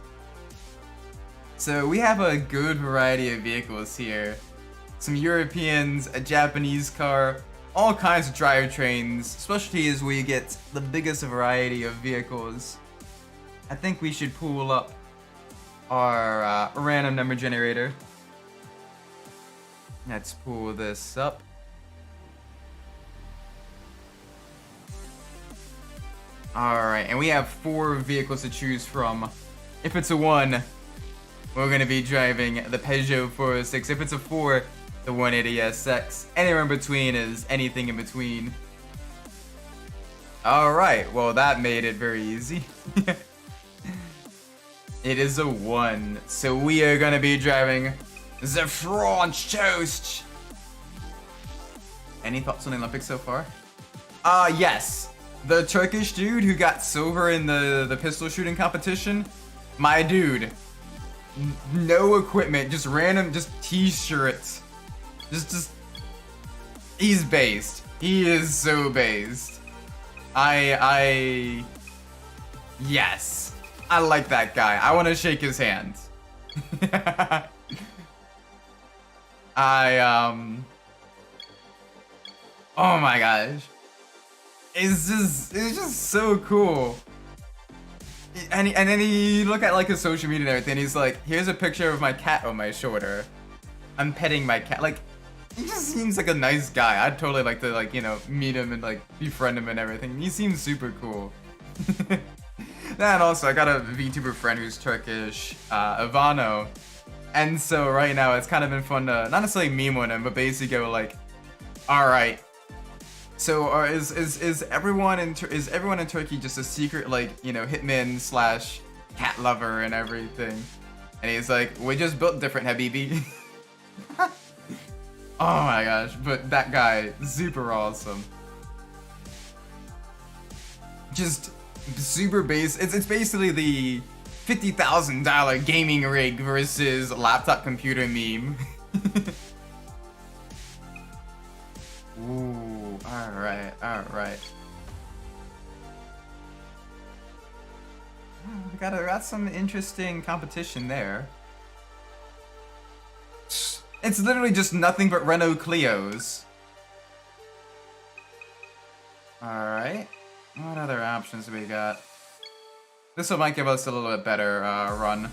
S1: So we have a good variety of vehicles here. Some Europeans, a Japanese car, all kinds of drivetrains. Specialty is where you get the biggest variety of vehicles. I think we should pull up our random number generator. Let's pull this up. Alright, and we have 4 vehicles to choose from. If it's a 1, we're going to be driving the Peugeot 406. If it's a 4, the 180SX. Anywhere in between is anything in between. Alright, well that made it very easy. It is a 1, so we are going to be driving the French toast. Any thoughts on the Olympics so far? Yes. The Turkish dude who got silver in the pistol shooting competition. My dude. No equipment, just random, just t-shirts. Just he's based. He is so based. Yes. I like that guy. I want to shake his hand. Oh my gosh. It's just so cool. And then you look at like his social media and everything, he's like, here's a picture of my cat on my shoulder. I'm petting my cat. Like, he just seems like a nice guy. I'd totally like to, like, you know, meet him and like befriend him and everything. He seems super cool. And also, I got a VTuber friend who's Turkish, Ivano. And so right now it's kind of been fun to not necessarily meme on him, but basically go like, all right. So is everyone in Turkey just a secret, like, you know, hitman slash cat lover and everything? And he's like, we just built different, Habibi. Oh my gosh, but that guy, super awesome. Just super base. It's basically the $50,000 gaming rig versus laptop computer meme. Ooh, alright. We got some interesting competition there. It's literally just nothing but Renault Clios. Alright. What other options do we got? This one might give us a little bit better run.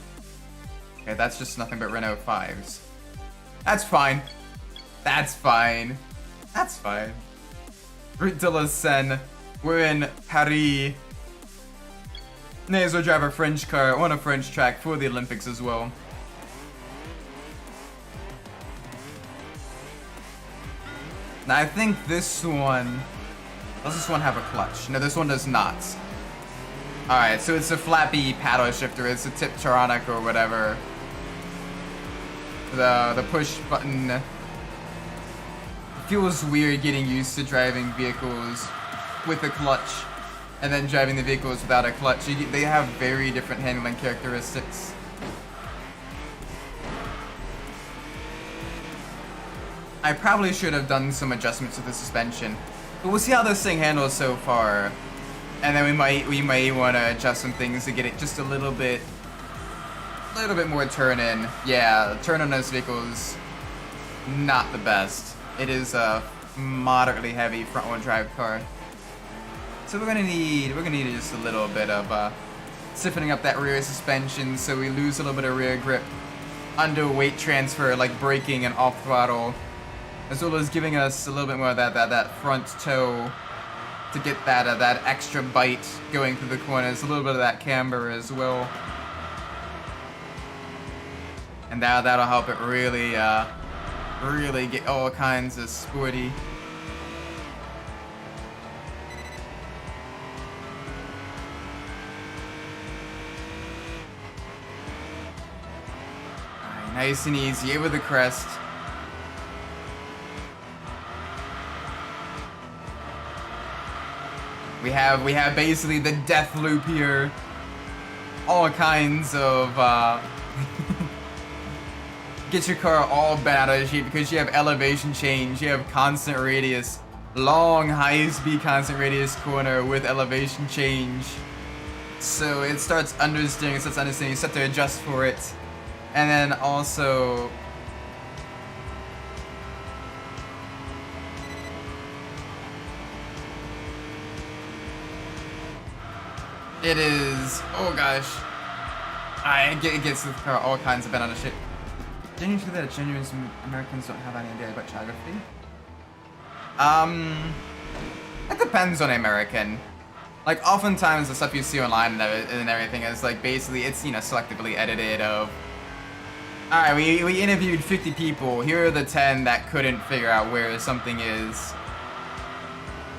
S1: Okay, that's just nothing but Renault 5s. That's fine. That's fine. That's fine. Route de la Seine. We're in Paris. Nays will drive a French car on a French track for the Olympics as well. Now I think this one... Does this one have a clutch? No, this one does not. Alright, so it's a flappy paddle shifter. It's a Tiptronic or whatever. The push button. It feels weird getting used to driving vehicles with a clutch and then driving the vehicles without a clutch. They have very different handling characteristics. I probably should have done some adjustments to the suspension, but we'll see how this thing handles so far, and then we might want to adjust some things to get it just a little bit more turn in. Yeah, turn on those vehicles, not the best. It is a moderately heavy front-wheel drive car, so we're gonna need just a little bit of stiffening up that rear suspension so we lose a little bit of rear grip under weight transfer, like braking and off throttle, as well as giving us a little bit more of that front toe to get that extra bite going through the corners, a little bit of that camber as well, and that'll help it really get all kinds of sporty. Alright, nice and easy over the crest. We have basically the death loop here. All kinds of get your car all bent out of shape because you have elevation change, you have constant radius, long high-speed constant radius corner with elevation change. So it starts understeering, you start to adjust for it. And then also it is, oh gosh, it gets the car all kinds of bent out of shape. Didn't you think that genuine Americans don't have any idea about geography? It depends on American. Like, oftentimes the stuff you see online and everything is like, basically, it's, you know, selectively edited of, alright, we interviewed 50 people, here are the 10 that couldn't figure out where something is.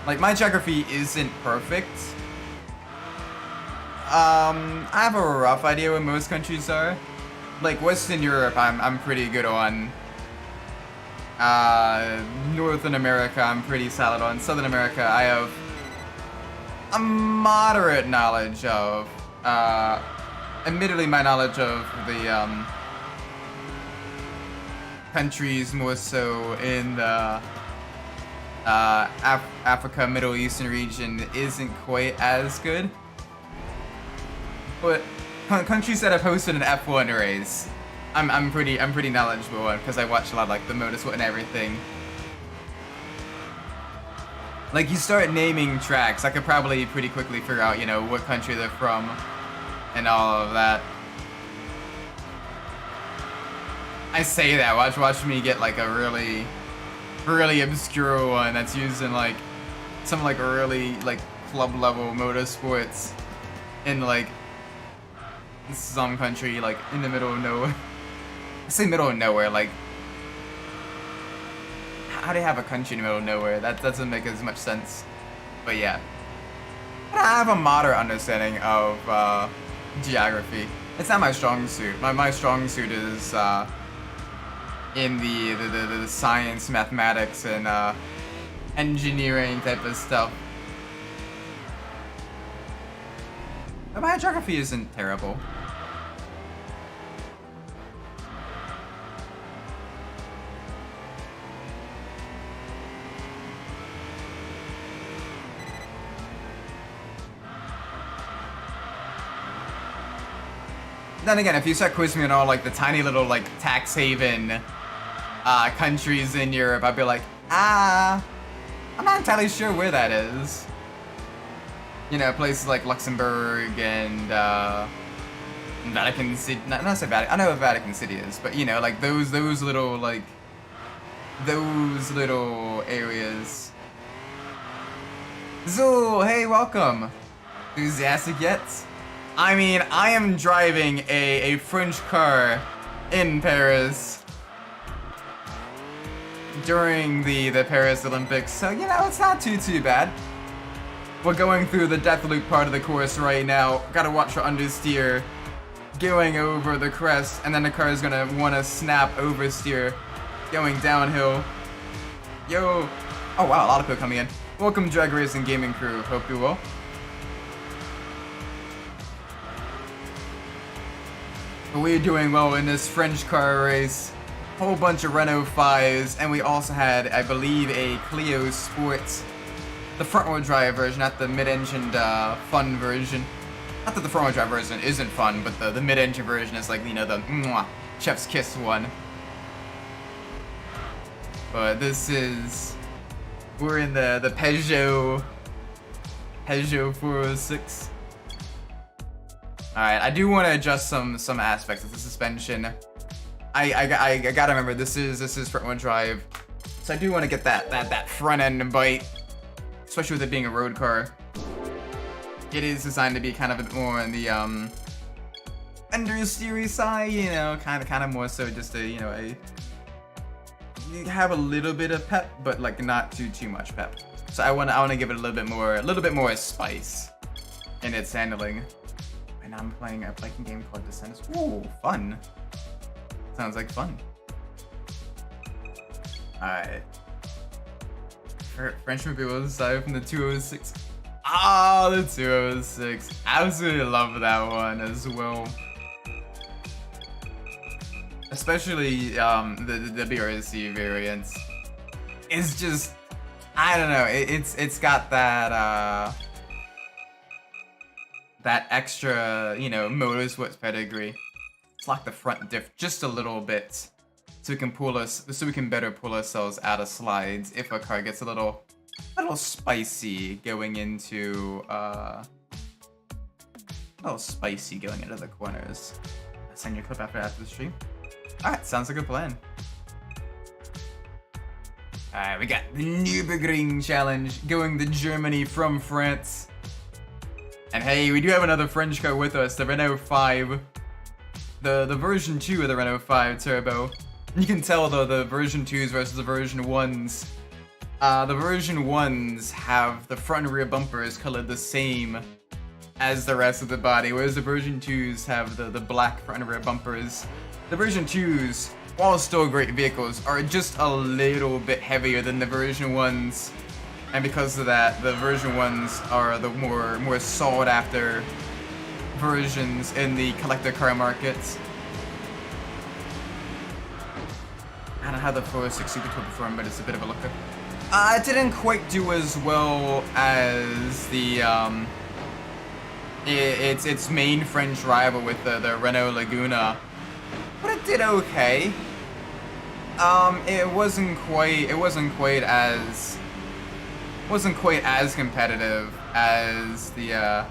S1: Like, my geography isn't perfect. I have a rough idea where most countries are. Like, Western Europe, I'm pretty good on. Northern America, I'm pretty solid on. Southern America, I have a moderate knowledge of. Admittedly, my knowledge of the countries more so in the Africa, Middle Eastern region isn't quite as good. But countries that have hosted an F1 race, I'm pretty knowledgeable on because I watch a lot of, like, the motorsport and everything. Like, you start naming tracks, I could probably pretty quickly figure out, you know, what country they're from and all of that. I say that, watch me get like a really obscure one that's used in like some like really like club level motorsports in like some country like in the middle of nowhere. I say middle of nowhere, like how do you have a country in the middle of nowhere? That doesn't make as much sense. But yeah, I have a moderate understanding of geography. It's not my strong suit. My strong suit is in the science, mathematics, and engineering type of stuff. But my geography isn't terrible. Then again, if you start quizzing me on all like the tiny little like tax haven countries in Europe, I'd be like, I'm not entirely sure where that is. You know, places like Luxembourg and Vatican City. Not say Vatican. I know what Vatican City is, but you know, like those little areas. Zul, hey, welcome. Enthusiastic yet? I mean, I am driving a French car in Paris during the Paris Olympics, so you know, it's not too bad. We're going through the death loop part of the course right now. Gotta watch for understeer, going over the crest, and then the car is gonna wanna snap oversteer, going downhill. Yo! Oh wow, a lot of people coming in. Welcome, Drag Racing Gaming Crew. Hope you're well. But we're doing well in this French car race. Whole bunch of Renault 5s, and we also had, I believe, a Clio Sport. The front-wheel drive version, not the mid-engined fun version. Not that the front-wheel drive version isn't fun, but the mid-engine version is like, you know, the mwah, chef's kiss one. But this is... we're in the Peugeot 406. Alright, I do want to adjust some aspects of the suspension. I gotta remember, this is front-wheel drive. So I do want to get that front-end bite. Especially with it being a road car. It is designed to be kind of a bit more on the understeery side, you know, kind of more so just a, you know, you have a little bit of pep, but like not too much pep. So I want to give it a little bit more spice in its handling. And I'm playing a biking game called Descendants. Ooh, fun. Sounds like fun. Alright. French movie was aside from the 206. Oh, the 206. Absolutely love that one as well. Especially the BRC variants. It's just, I don't know. It's got that that extra, you know, motorsports pedigree. Let's lock the front diff just a little bit, so we can better pull ourselves out of slides if our car gets a little spicy going into the corners. I'll send you a clip after the stream. Alright, sounds like a plan. Alright, we got the Nürburgring challenge going to Germany from France. And hey, we do have another French car with us, the Renault 5. The version 2 of the Renault 5 Turbo. You can tell though the version 2s versus the version 1s. The version 1s have the front and rear bumpers colored the same as the rest of the body, whereas the version 2s have the black front and rear bumpers. The version 2s, while still great vehicles, are just a little bit heavier than the version 1s. And because of that, the version 1s are the more sought after versions in the collector car markets. I don't know how the 406 Super Tour performed, but it's a bit of a looker. It didn't quite do as well as the its main French rival with the Renault Laguna, but it did okay. It wasn't quite as competitive as the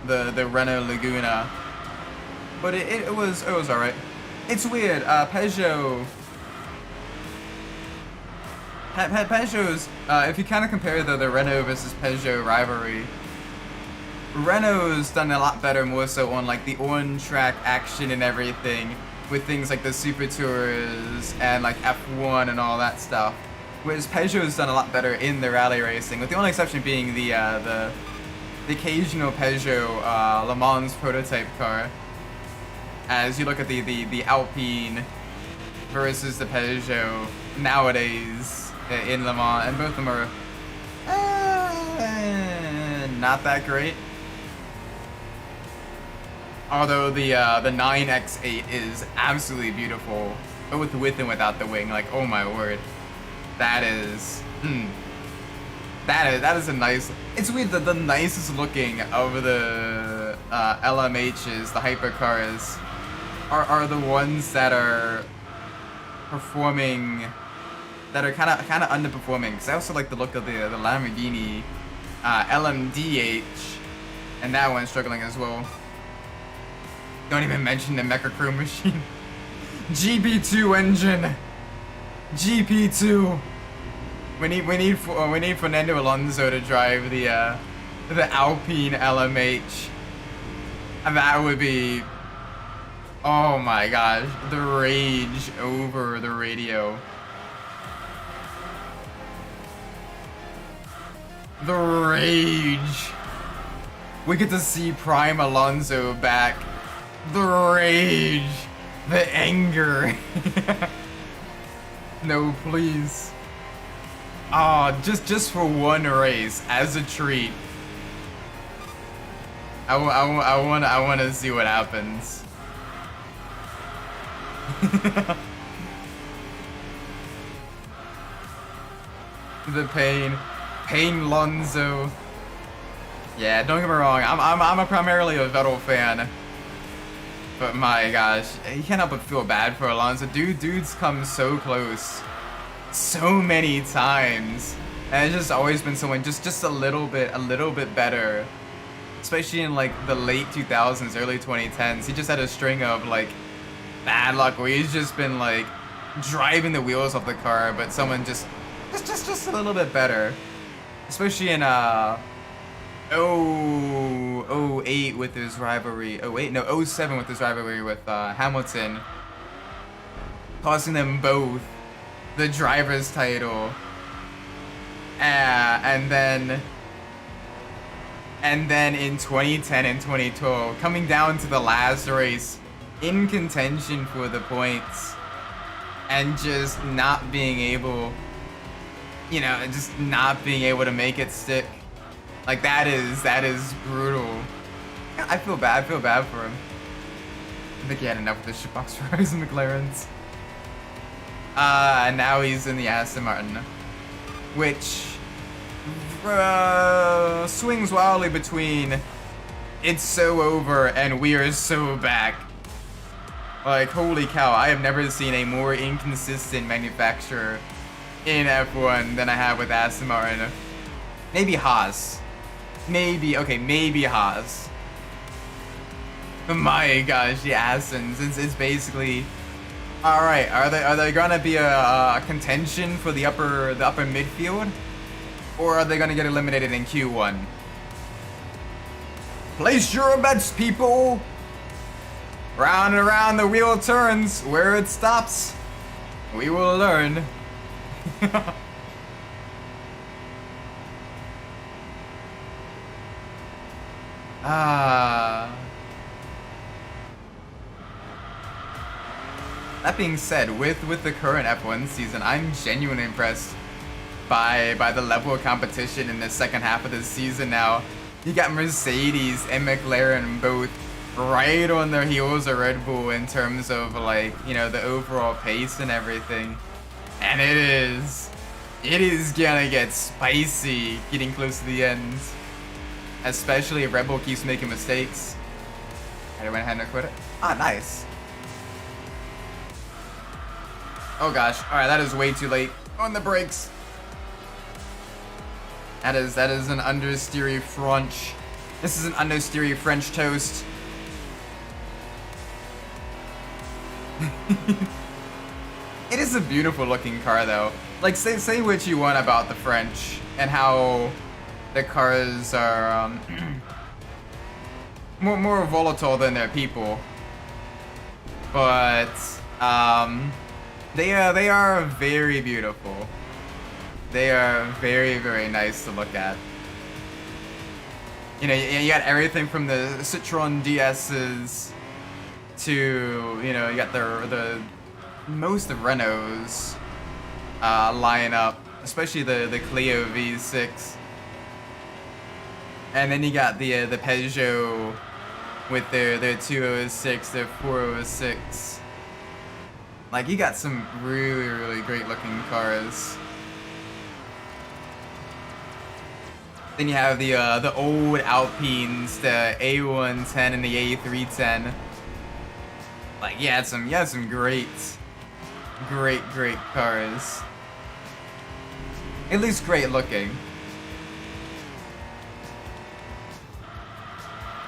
S1: Renault Laguna, but it was alright. It's weird. Peugeot's, if you kind of compare the Renault versus Peugeot rivalry, Renault's done a lot better, more so on like the on-track action and everything, with things like the Super Tours and like F1 and all that stuff. Whereas Peugeot's done a lot better in the rally racing, with the only exception being the occasional Peugeot Le Mans prototype car. As you look at the Alpine versus the Peugeot nowadays in Le Mans, and both of them are not that great. Although the 9X8 is absolutely beautiful, both with and without the wing. Like, oh my word, that is a nice. It's weird that the nicest looking of the LMHs, the hypercars, are the ones that are performing, that are kind of underperforming. Because I also like the look of the Lamborghini LMDH, and that one's struggling as well. Don't even mention the Mecha Chrome machine. GP2 engine. GP2. We need Fernando Alonso to drive the Alpine LMH, and that would be, oh my gosh, the rage over the radio. The rage. We get to see Prime Alonso back. The rage. The anger. No, please. Oh, just for one race, as a treat. I want to see what happens. The Pain Lonzo. Yeah, don't get me wrong. I'm primarily a Vettel fan, but my gosh, you can't help but feel bad for Alonso. Dude's come so close, so many times, and it's just always been someone just a little bit better. Especially in like the late 2000s, early 2010s, he just had a string of like bad luck where he's just been like driving the wheels off the car, but someone just a little bit better. Especially in 08 with his rivalry. 07 with his rivalry with Hamilton, costing them both the driver's title. And then in 2010 and 2012, coming down to the last race in contention for the points, and just not being able, just not being able to make it stick. Like that is brutal. I feel bad for him. I think he had enough with the shitbox for his McLarens. And now he's in the Aston Martin, which swings wildly between it's so over and we are so back. Like, holy cow, I have never seen a more inconsistent manufacturer in F1 than I have with Aston Martin. Maybe Haas. Maybe Haas. But my gosh, the Astons, it's basically... Alright, are they gonna be a contention for the upper midfield? Or are they gonna get eliminated in Q1? Place your bets, people! Round and around the wheel turns, where it stops, we will learn. That being said, with the current F1 season, I'm genuinely impressed by the level of competition in the second half of the season now. You got Mercedes and McLaren both right on their heels of Red Bull in terms of, like, you know, the overall pace and everything. And it is gonna get spicy getting close to the end. Especially if Red Bull keeps making mistakes. I went ahead and quit it. Ah, nice. Oh gosh, alright, that is way too late. On the brakes. That is an understeery French. This is an understeery French toast. It is a beautiful looking car though. Like, say what you want about the French and how the cars are more volatile than their people. But they are very beautiful. They are very, very nice to look at. You know, you got everything from the Citroen DS's to, you know, you got the most of Renault's line up, especially the Clio V6. And then you got the Peugeot with their 206, their 406. Like, you got some really, really great looking cars. Then you have the old Alpines, the A110 and the A310. Like, you had some great cars. At least great looking.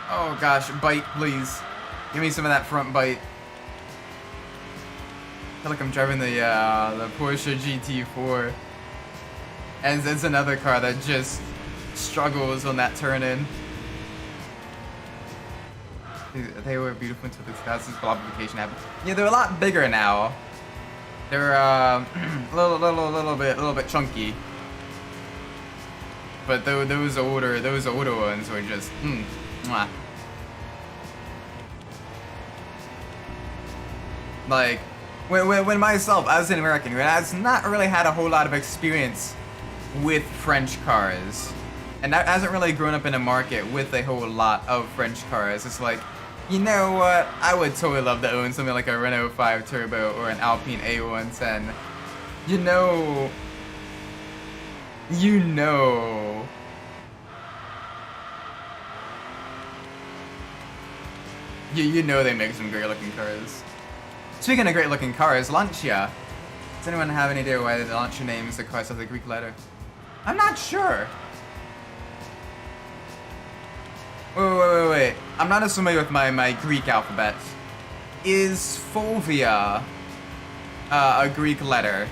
S1: Oh gosh, bite, please. Give me some of that front bite. I feel like I'm driving the Porsche GT4. And it's another car that just struggles on that turn in. They were beautiful until this Gauss's globalification happened. Yeah, they're a lot bigger now. They're a little bit chunky. But those older ones were just mwah. Like, when myself, as an American who has not really had a whole lot of experience with French cars, and that hasn't really grown up in a market with a whole lot of French cars, it's like, you know what, I would totally love to own something like a Renault 5 Turbo or an Alpine A110. You know, you know they make some great looking cars. Speaking of great looking cars, Lancia. Does anyone have any idea why the Lancia name is the car of the Greek letter? I'm not sure. Wait. I'm not as familiar with my Greek alphabet. Is Fulvia a Greek letter?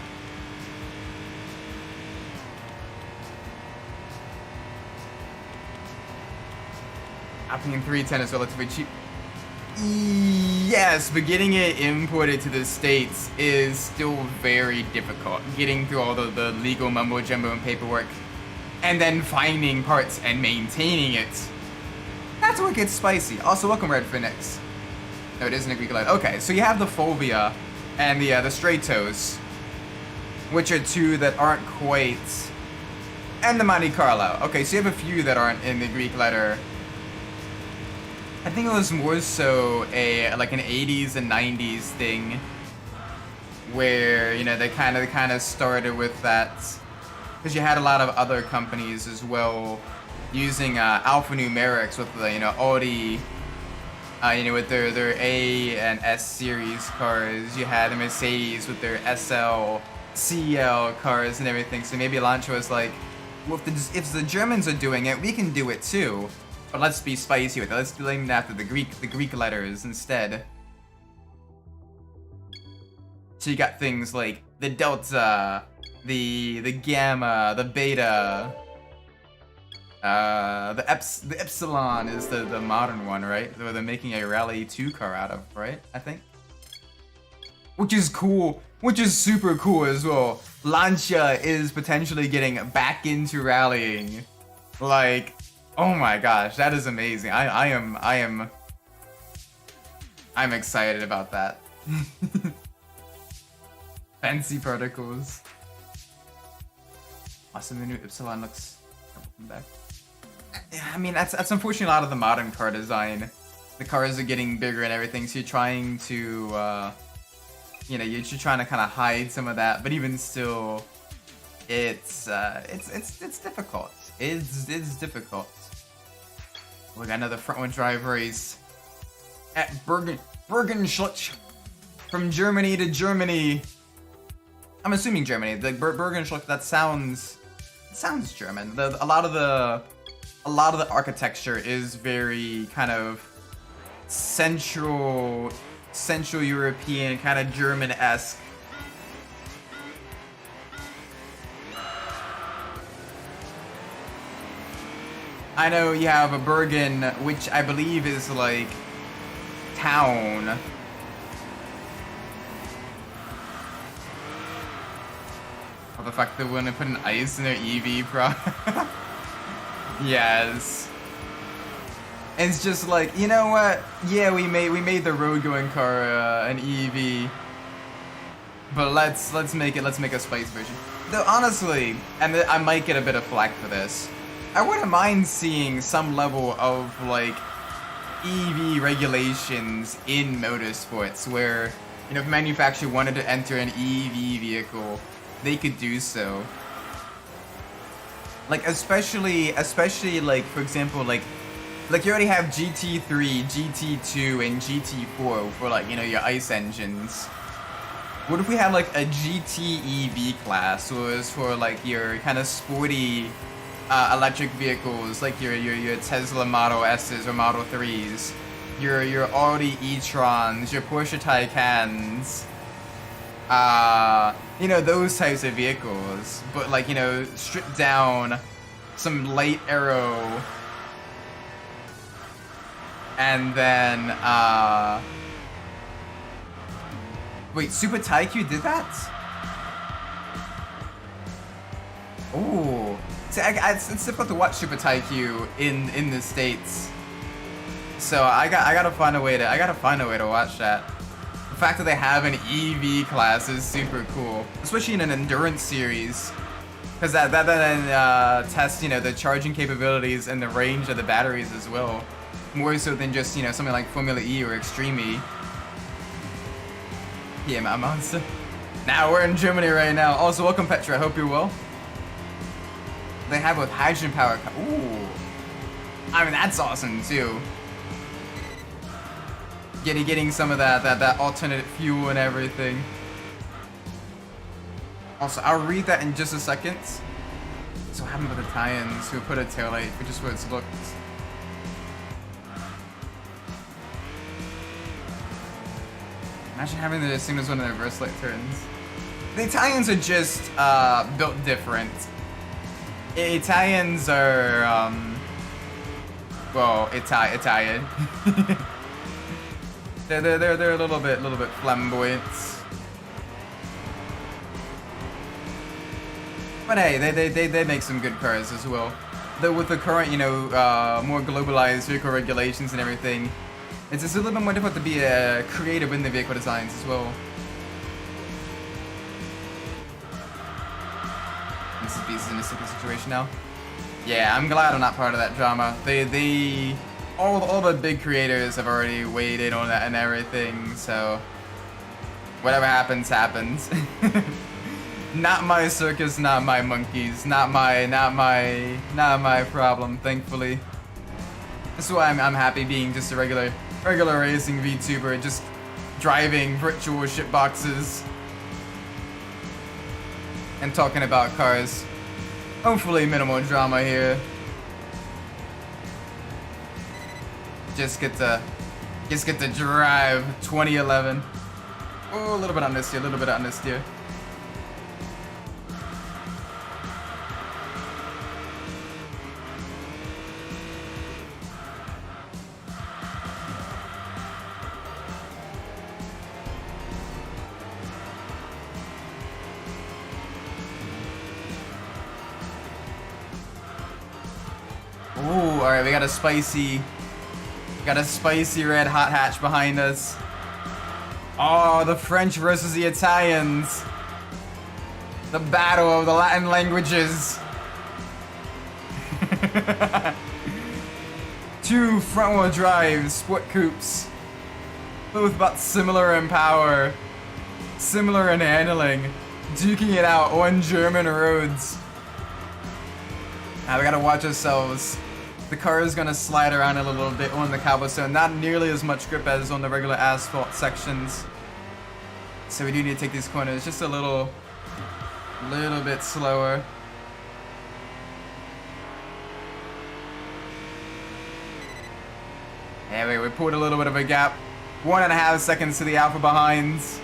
S1: Alpine 310 is relatively cheap. Yes, but getting it imported to the States is still very difficult. Getting through all the legal mumbo jumbo and paperwork, and then finding parts and maintaining it. That's what gets spicy. Also, welcome Red Phoenix. No, it isn't a Greek letter. Okay, so you have the Fulvia and the Stratos, which are two that aren't quite And the Monte Carlo. Okay, so you have a few that aren't in the Greek letter. I think it was more so like an 80s and 90s thing, where they kind of started with that, because you had a lot of other companies as well using alphanumerics with the Audi, with their A and S series cars. You had the Mercedes with their SL, CL cars and everything. So maybe Lancia was like, well, if the Germans are doing it, we can do it too. But let's be spicy with it. Let's name it after the Greek letters instead. So you got things like the Delta, the Gamma, the Beta, the Epsilon is the modern one, right? That they're making a Rally 2 car out of, right? I think. Which is cool. Which is super cool as well. Lancia is potentially getting back into rallying. Like, oh my gosh, that is amazing. I'm excited about that. Fancy particles. Awesome, the new Epsilon looks back. I mean, that's unfortunately a lot of the modern car design. The cars are getting bigger and everything, so you're trying to, you're trying to kind of hide some of that. But even still, it's difficult. It's difficult. We got another front-wheel drive race at Bergenschutz, from Germany to Germany. I'm assuming Germany. The Bergenschutz, that sounds German. A lot of the architecture is very kind of Central European, kind of German-esque. I know you have a Bergen, which I believe is like town. Oh, the fact that we're gonna put an ice in their EV Yes. And it's just like, you know what? Yeah, we made the road going car an EV. But let's make a spice version. Though honestly, and I might get a bit of flack for this, I wouldn't mind seeing some level of like EV regulations in motorsports where, if a manufacturer wanted to enter an EV vehicle, they could do so. Like especially like, for example, like you already have GT3, GT2, and GT4 for like, your ICE engines. What if we had like a GT EV class, so it was for like your kind of sporty electric vehicles, like your Tesla Model S's or Model 3s, your Audi e-trons, your Porsche Taycans, those types of vehicles, but like, stripped down, some light aero, and then, wait, Super Taikyu did that? Ooh. See, it's difficult to watch Super Taikyu in the States. So I gotta find a way to watch that. The fact that they have an EV class is super cool, especially in an endurance series, because that tests the charging capabilities and the range of the batteries as well, more so than just something like Formula E or Extreme E. Yeah, my monster. Now we're in Germany right now. Also, welcome Petra. I hope you're well. They have with hydrogen power. Ooh, I mean that's awesome too. Getting some of that alternate fuel and everything. Also, I'll read that in just a second. So what happened with the Italians who put a taillight for just what it's looked. Imagine having the same as one of the reverse light turns. The Italians are just built different. Italians are well, Italian. they're a little bit flamboyant. But hey, they make some good cars as well. Though with the current, more globalized vehicle regulations and everything, it's just a little bit more difficult to be creative in the vehicle designs as well. This beast is in a sticky situation now. Yeah, I'm glad I'm not part of that drama. All the big creators have already weighed in on that and everything, so whatever happens, happens. Not my circus, not my monkeys, not my problem, thankfully. This is why I'm happy being just a regular racing VTuber, just driving virtual shitboxes and talking about cars. Hopefully minimal drama here. Just get to drive 2011. Oh, a little bit on this here, a little bit on this here. Ooh, alright, we got a spicy red hot hatch behind us. Oh, the French versus the Italians. The battle of the Latin languages. Two front-wheel drive sport coupes. Both about similar in power. Similar in handling. Duking it out on German roads. Now we gotta watch ourselves. The car is gonna slide around a little bit on the cobblestone. Not nearly as much grip as on the regular asphalt sections. So we do need to take these corners just a little bit slower. Yeah, we pulled a little bit of a gap. 1.5 seconds to the Alpha behinds.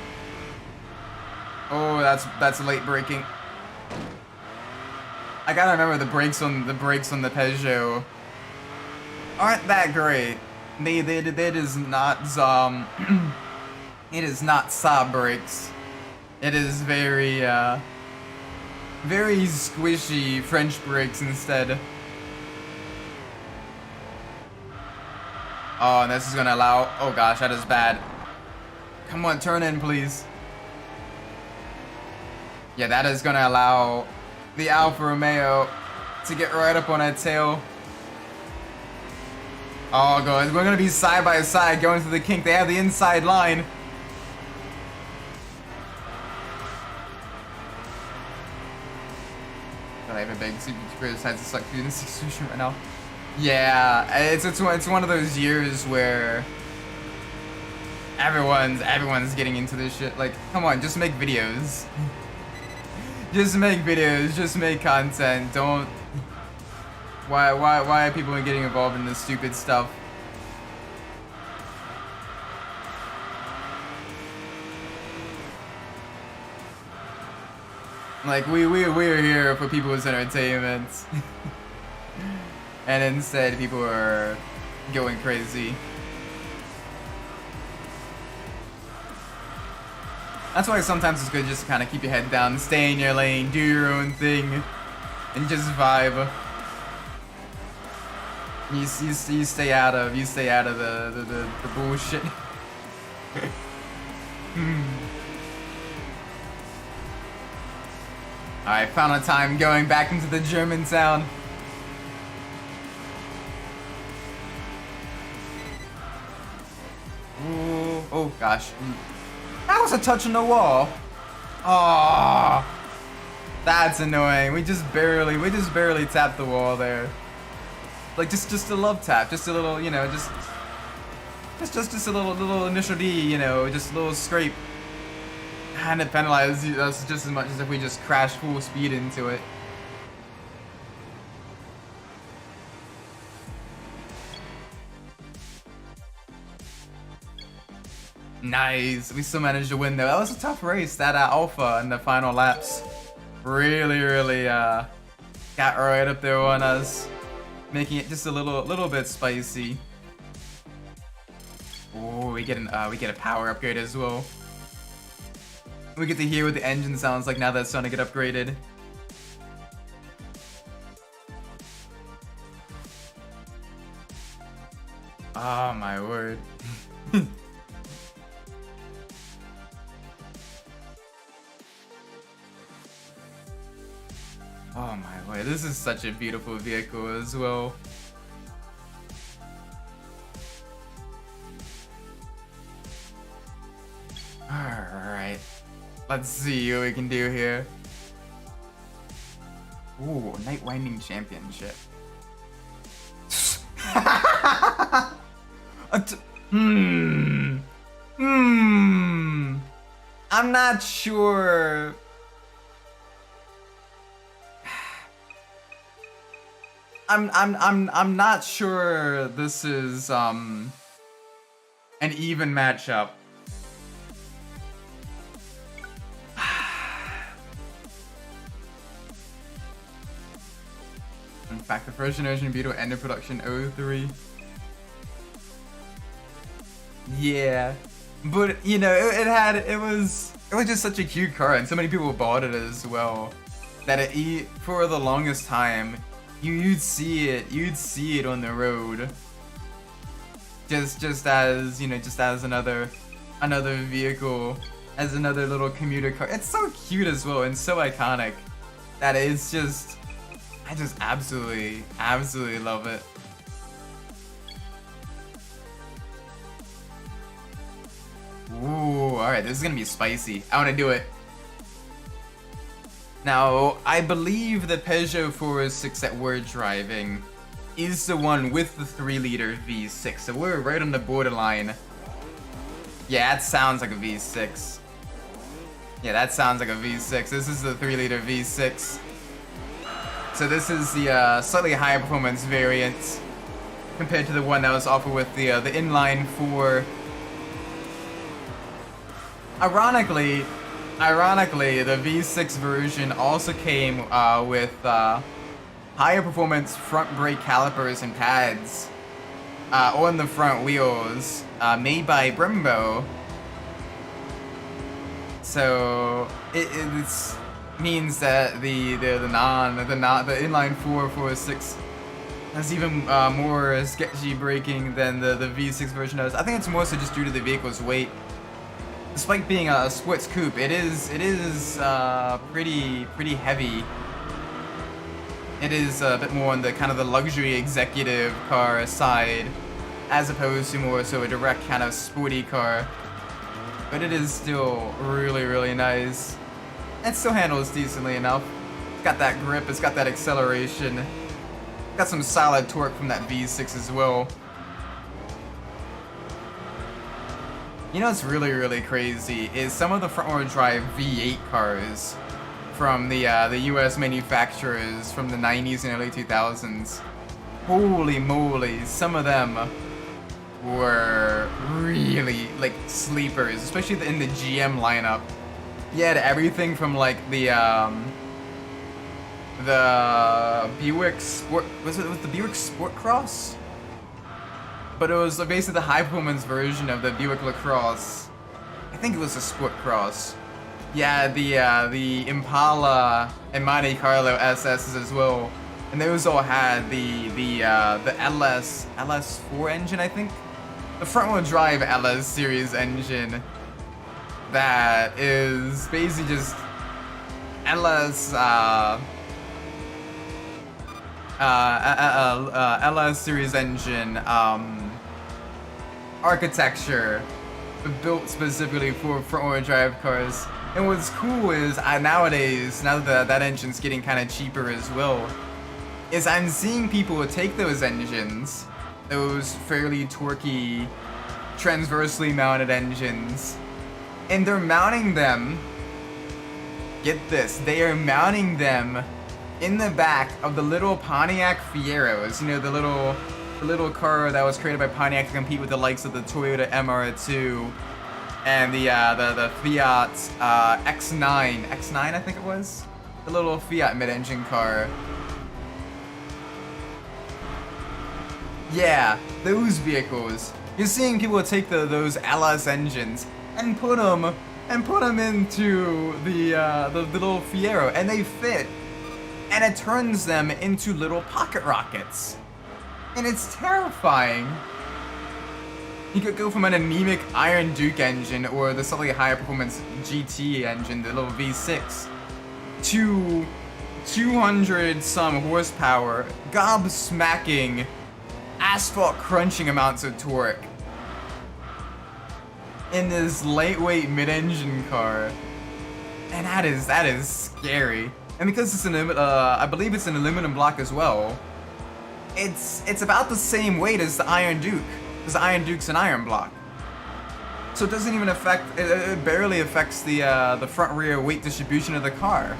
S1: Oh, that's late braking. I gotta remember the brakes on the Peugeot aren't that great. It is not it is not Saab brakes. It is very very squishy French brakes instead. Oh, and this is gonna allow. Oh gosh, that is bad. Come on, turn in, please. Yeah, that is gonna allow the Alfa Romeo to get right up on that tail. Oh, guys, we're gonna be side by side going through the kink. They have the inside line. I have a big super decides to suck through this situation right now. Yeah, it's one of those years where everyone's getting into this shit. Like, come on, just make videos. Just make videos, just make content. Don't. Why are people getting involved in this stupid stuff? Like we're here for people's entertainment. And instead people are going crazy. That's why sometimes it's good just to kind of keep your head down, stay in your lane, do your own thing, and just vibe. You stay out of the bullshit. Alright, final time going back into the German town. Ooh, oh gosh. That was a touch on the wall. Oh, that's annoying. We just barely tapped the wall there. Like just a love tap, just a little, you know, just a little initial D, you know, just a little scrape. And it penalized us just as much as if we just crashed full speed into it. Nice, we still managed to win though. That was a tough race, that Alpha in the final laps. Really got right up there on us. Making it just a little bit spicy. Oh, we get a power upgrade as well. We get to hear what the engine sounds like now that it's starting to get upgraded. Oh my word. Oh my word, this is such a beautiful vehicle as well. Alright, let's see what we can do here. Ooh, Night Winding Championship. I'm not sure. I'm not sure this is an even matchup. In fact, the first generation Beetle ended production 03. Yeah, but you know, it was just such a cute car, and so many people bought it as well. That for the longest time, you'd see it on the road. Just as you know, just as another vehicle, as another little commuter car. It's so cute as well, and so iconic that it's just, I just absolutely love it. Ooh, alright, this is gonna be spicy. I wanna do it. Now, I believe the Peugeot 406 that we're driving is the one with the 3-liter V6, so we're right on the borderline. Yeah, that sounds like a V6. Yeah, that sounds like a V6. This is the 3-liter V6. So this is the slightly higher performance variant compared to the one that was offered with the inline 4. Ironically, the V6 version also came with higher performance front brake calipers and pads on the front wheels, made by Brembo. So it means that the inline 446 has even more sketchy braking than the V6 version does. I think it's more so just due to the vehicle's weight. Despite being a sports coupe, it is pretty heavy. It is a bit more on the kind of the luxury executive car side, as opposed to more so a direct kind of sporty car. But it is still really nice. It still handles decently enough. It's got that grip, it's got that acceleration. Got some solid torque from that V6 as well. You know what's really crazy is some of the front-wheel drive V8 cars from the US manufacturers from the 90s and early 2000s. Holy moly, some of them were really like sleepers, especially in the GM lineup. You had everything from like the Buick Sport, was it the Buick Sport Cross? But it was basically the high-performance version of the Buick LaCrosse. I think it was a Sport Cross. Yeah, the Impala and Monte Carlo SSs as well, and those all had the LS4 engine, I think, the front-wheel drive LS series engine. That is basically just LS LS series engine architecture built specifically for front-wheel drive cars. And what's cool is nowadays, now that that engine's getting kind of cheaper as well, is I'm seeing people take those engines, those fairly torquey, transversely mounted engines, and they're mounting them, get this, they are mounting them in the back of the little Pontiac Fieros, you know, the little car that was created by Pontiac to compete with the likes of the Toyota MR2 and the Fiat X9 I think it was, the little Fiat mid-engine car. Yeah, those vehicles. You're seeing people take those LS engines and put them into the little Fiero, and they fit. And it turns them into little pocket rockets. And it's terrifying. You could go from an anemic Iron Duke engine or the slightly higher performance GT engine, the little V6, to 200 some horsepower, gobsmacking, asphalt crunching amounts of torque in this lightweight mid-engine car, and that is scary. And because it's I believe it's an aluminum block as well, it's about the same weight as the Iron Duke, because the Iron Duke's an iron block. So it doesn't even affect, it barely affects the front-rear weight distribution of the car.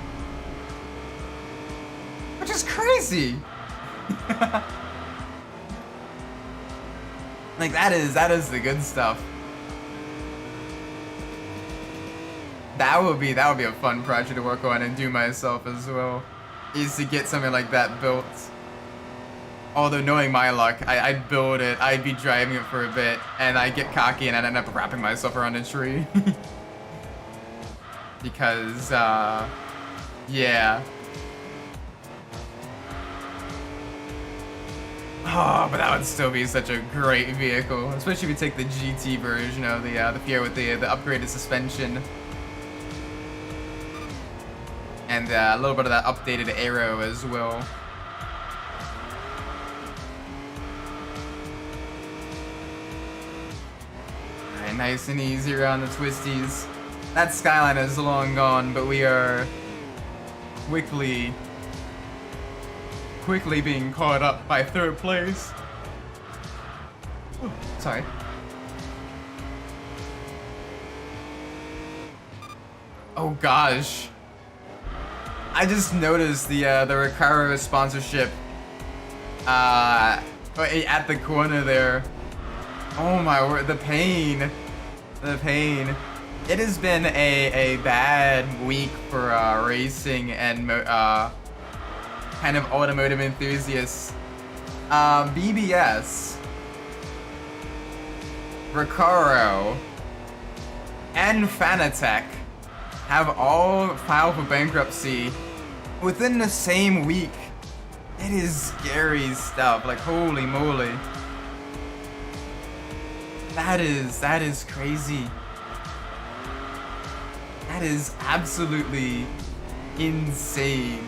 S1: Which is crazy! Like, that is the good stuff. That would be a fun project to work on and do myself as well, is to get something like that built. Although knowing my luck, I'd build it, I'd be driving it for a bit, and I'd get cocky and I'd end up wrapping myself around a tree. Because, yeah. Oh, but that would still be such a great vehicle, especially if you take the GT version of the Fiat with the upgraded suspension. And a little bit of that updated aero as well. Alright, nice and easy around the twisties. That skyline is long gone, but we are quickly being caught up by third place. Oh, sorry. Oh gosh. I just noticed the Recaro sponsorship at the corner there. Oh my word, the pain. The pain. It has been a bad week for racing and kind of automotive enthusiasts. BBS, Recaro, and Fanatec have all filed for bankruptcy within the same week. It is scary stuff, like holy moly. That is crazy. That is absolutely insane.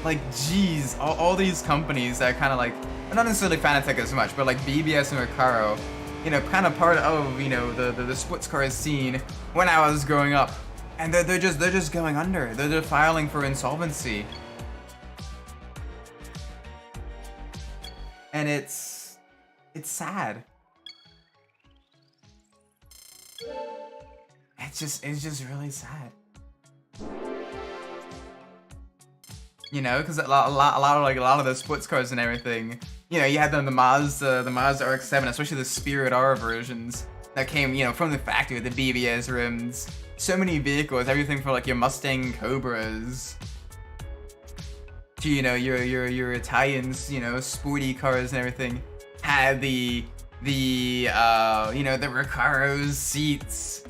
S1: Like, geez, all these companies that kind of like, not necessarily Fanatec as much, but like BBS and Recaro, you know, kind of part of, you know, the sports car scene when I was growing up, and they're just going under. They're filing for insolvency, and it's sad. It's just really sad. You know, because a lot of the sports cars and everything, you know, you had the Mazda RX-7, especially the Spirit R versions that came, you know, from the factory with the BBS rims. So many vehicles, everything from like your Mustang Cobras to, you know, your Italians, you know, sporty cars and everything, had the you know, the Recaro seats.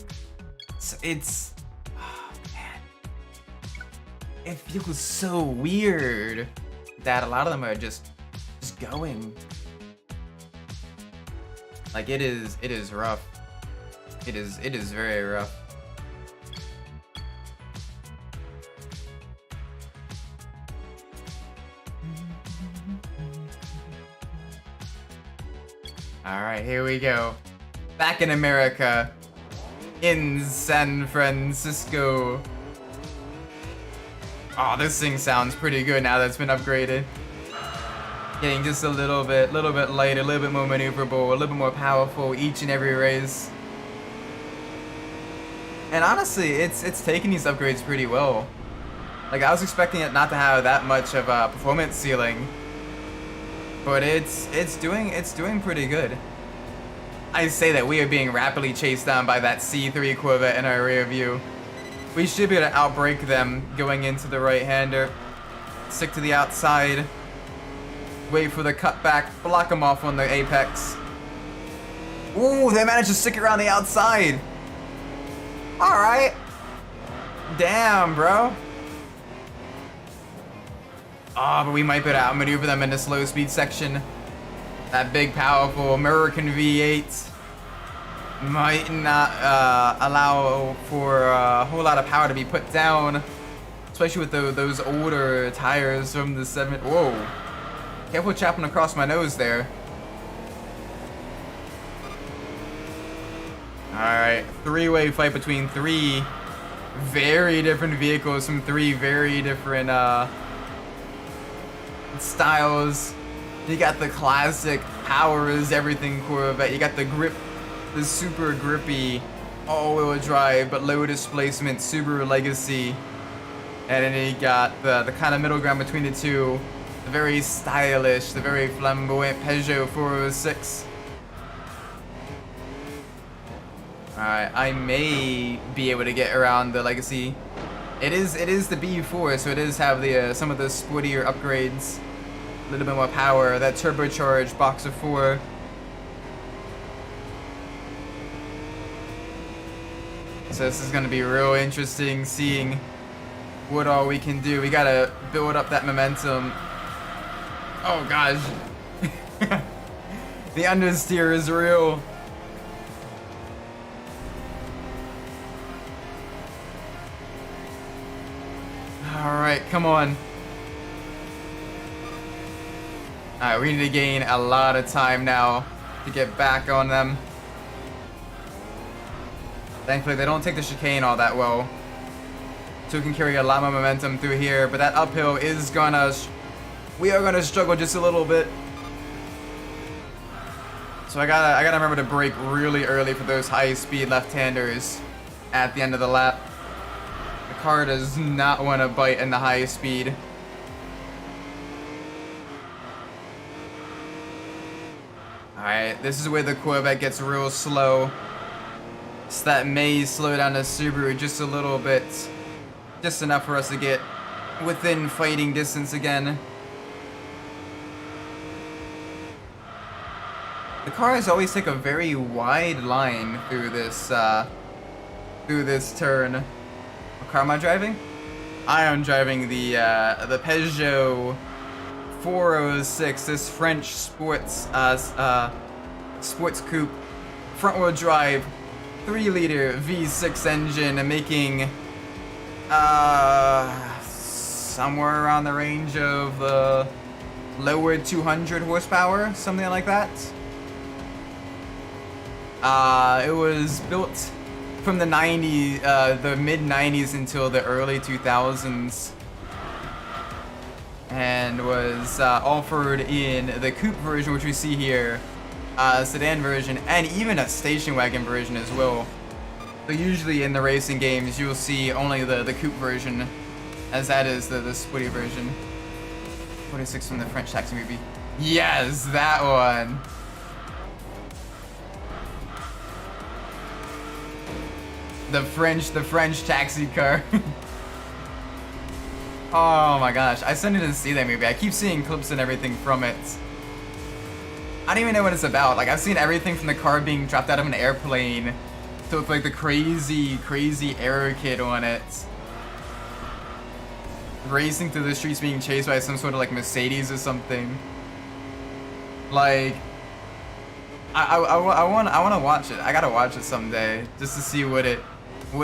S1: So it's, oh man, it feels so weird that a lot of them are just going. Like, it is rough. It is very rough. Alright, here we go. Back in America. In San Francisco. Oh, this thing sounds pretty good now that it's been upgraded. Getting just a little bit lighter, a little bit more maneuverable, a little bit more powerful each and every race. And honestly, it's taking these upgrades pretty well. Like, I was expecting it not to have that much of a performance ceiling, but it's doing pretty good. I say that we are being rapidly chased down by that C3 Corvette in our rear view. We should be able to outbrake them going into the right-hander. Stick to the outside. Wait for the cutback. Block them off on the apex. Ooh, they managed to stick around the outside. Alright. Damn, bro. Oh, but we might be able to outmaneuver them in the slow speed section. That big, powerful American V8 might not allow for a whole lot of power to be put down. especially with those older tires from the Whoa! Careful chapping across my nose there. All right, three-way fight between three very different vehicles from three very different styles. You got the classic power is everything Corvette. You got the grip, the super grippy all-wheel drive but low displacement Subaru Legacy, and then you got the kind of middle ground between the two, the very stylish, the very flamboyant Peugeot 406. Alright, I may be able to get around the Legacy. It is the B4, so it does have the some of the sportier upgrades. A little bit more power, that turbocharged box of 4. So this is going to be real interesting seeing what all we can do. We got to build up that momentum. Oh gosh. The understeer is real. Alright, come on. Alright, we need to gain a lot of time now to get back on them. Thankfully, they don't take the chicane all that well. So we can carry a lot more momentum through here, but that uphill is gonna... we are gonna struggle just a little bit. So I gotta remember to brake really early for those high-speed left-handers at the end of the lap. The car does not want to bite in the high speed. Alright, this is where the Corvette gets real slow. So that may slow down the Subaru just a little bit. Just enough for us to get within fighting distance again. The cars always take a very wide line through this turn. What car am I driving? I am driving the Peugeot 406, this French sports coupe, front-wheel drive, 3-liter V6 engine, making somewhere around the range of lower 200 horsepower, something like that. It was built from the the mid-90s until the early 2000s, and was offered in the coupe version, which we see here, sedan version, and even a station wagon version as well. So usually in the racing games, you'll see only the coupe version, as that is the sporty version. 46 from the French Taxi movie. Yes, that one. The French taxi car. Oh my gosh, I still need to see that movie. I keep seeing clips and everything from it. I don't even know what it's about. Like, I've seen everything from the car being dropped out of an airplane to with like the crazy aero kit on it, racing through the streets being chased by some sort of like Mercedes or something. Like, I want to watch it. I gotta watch it someday just to see what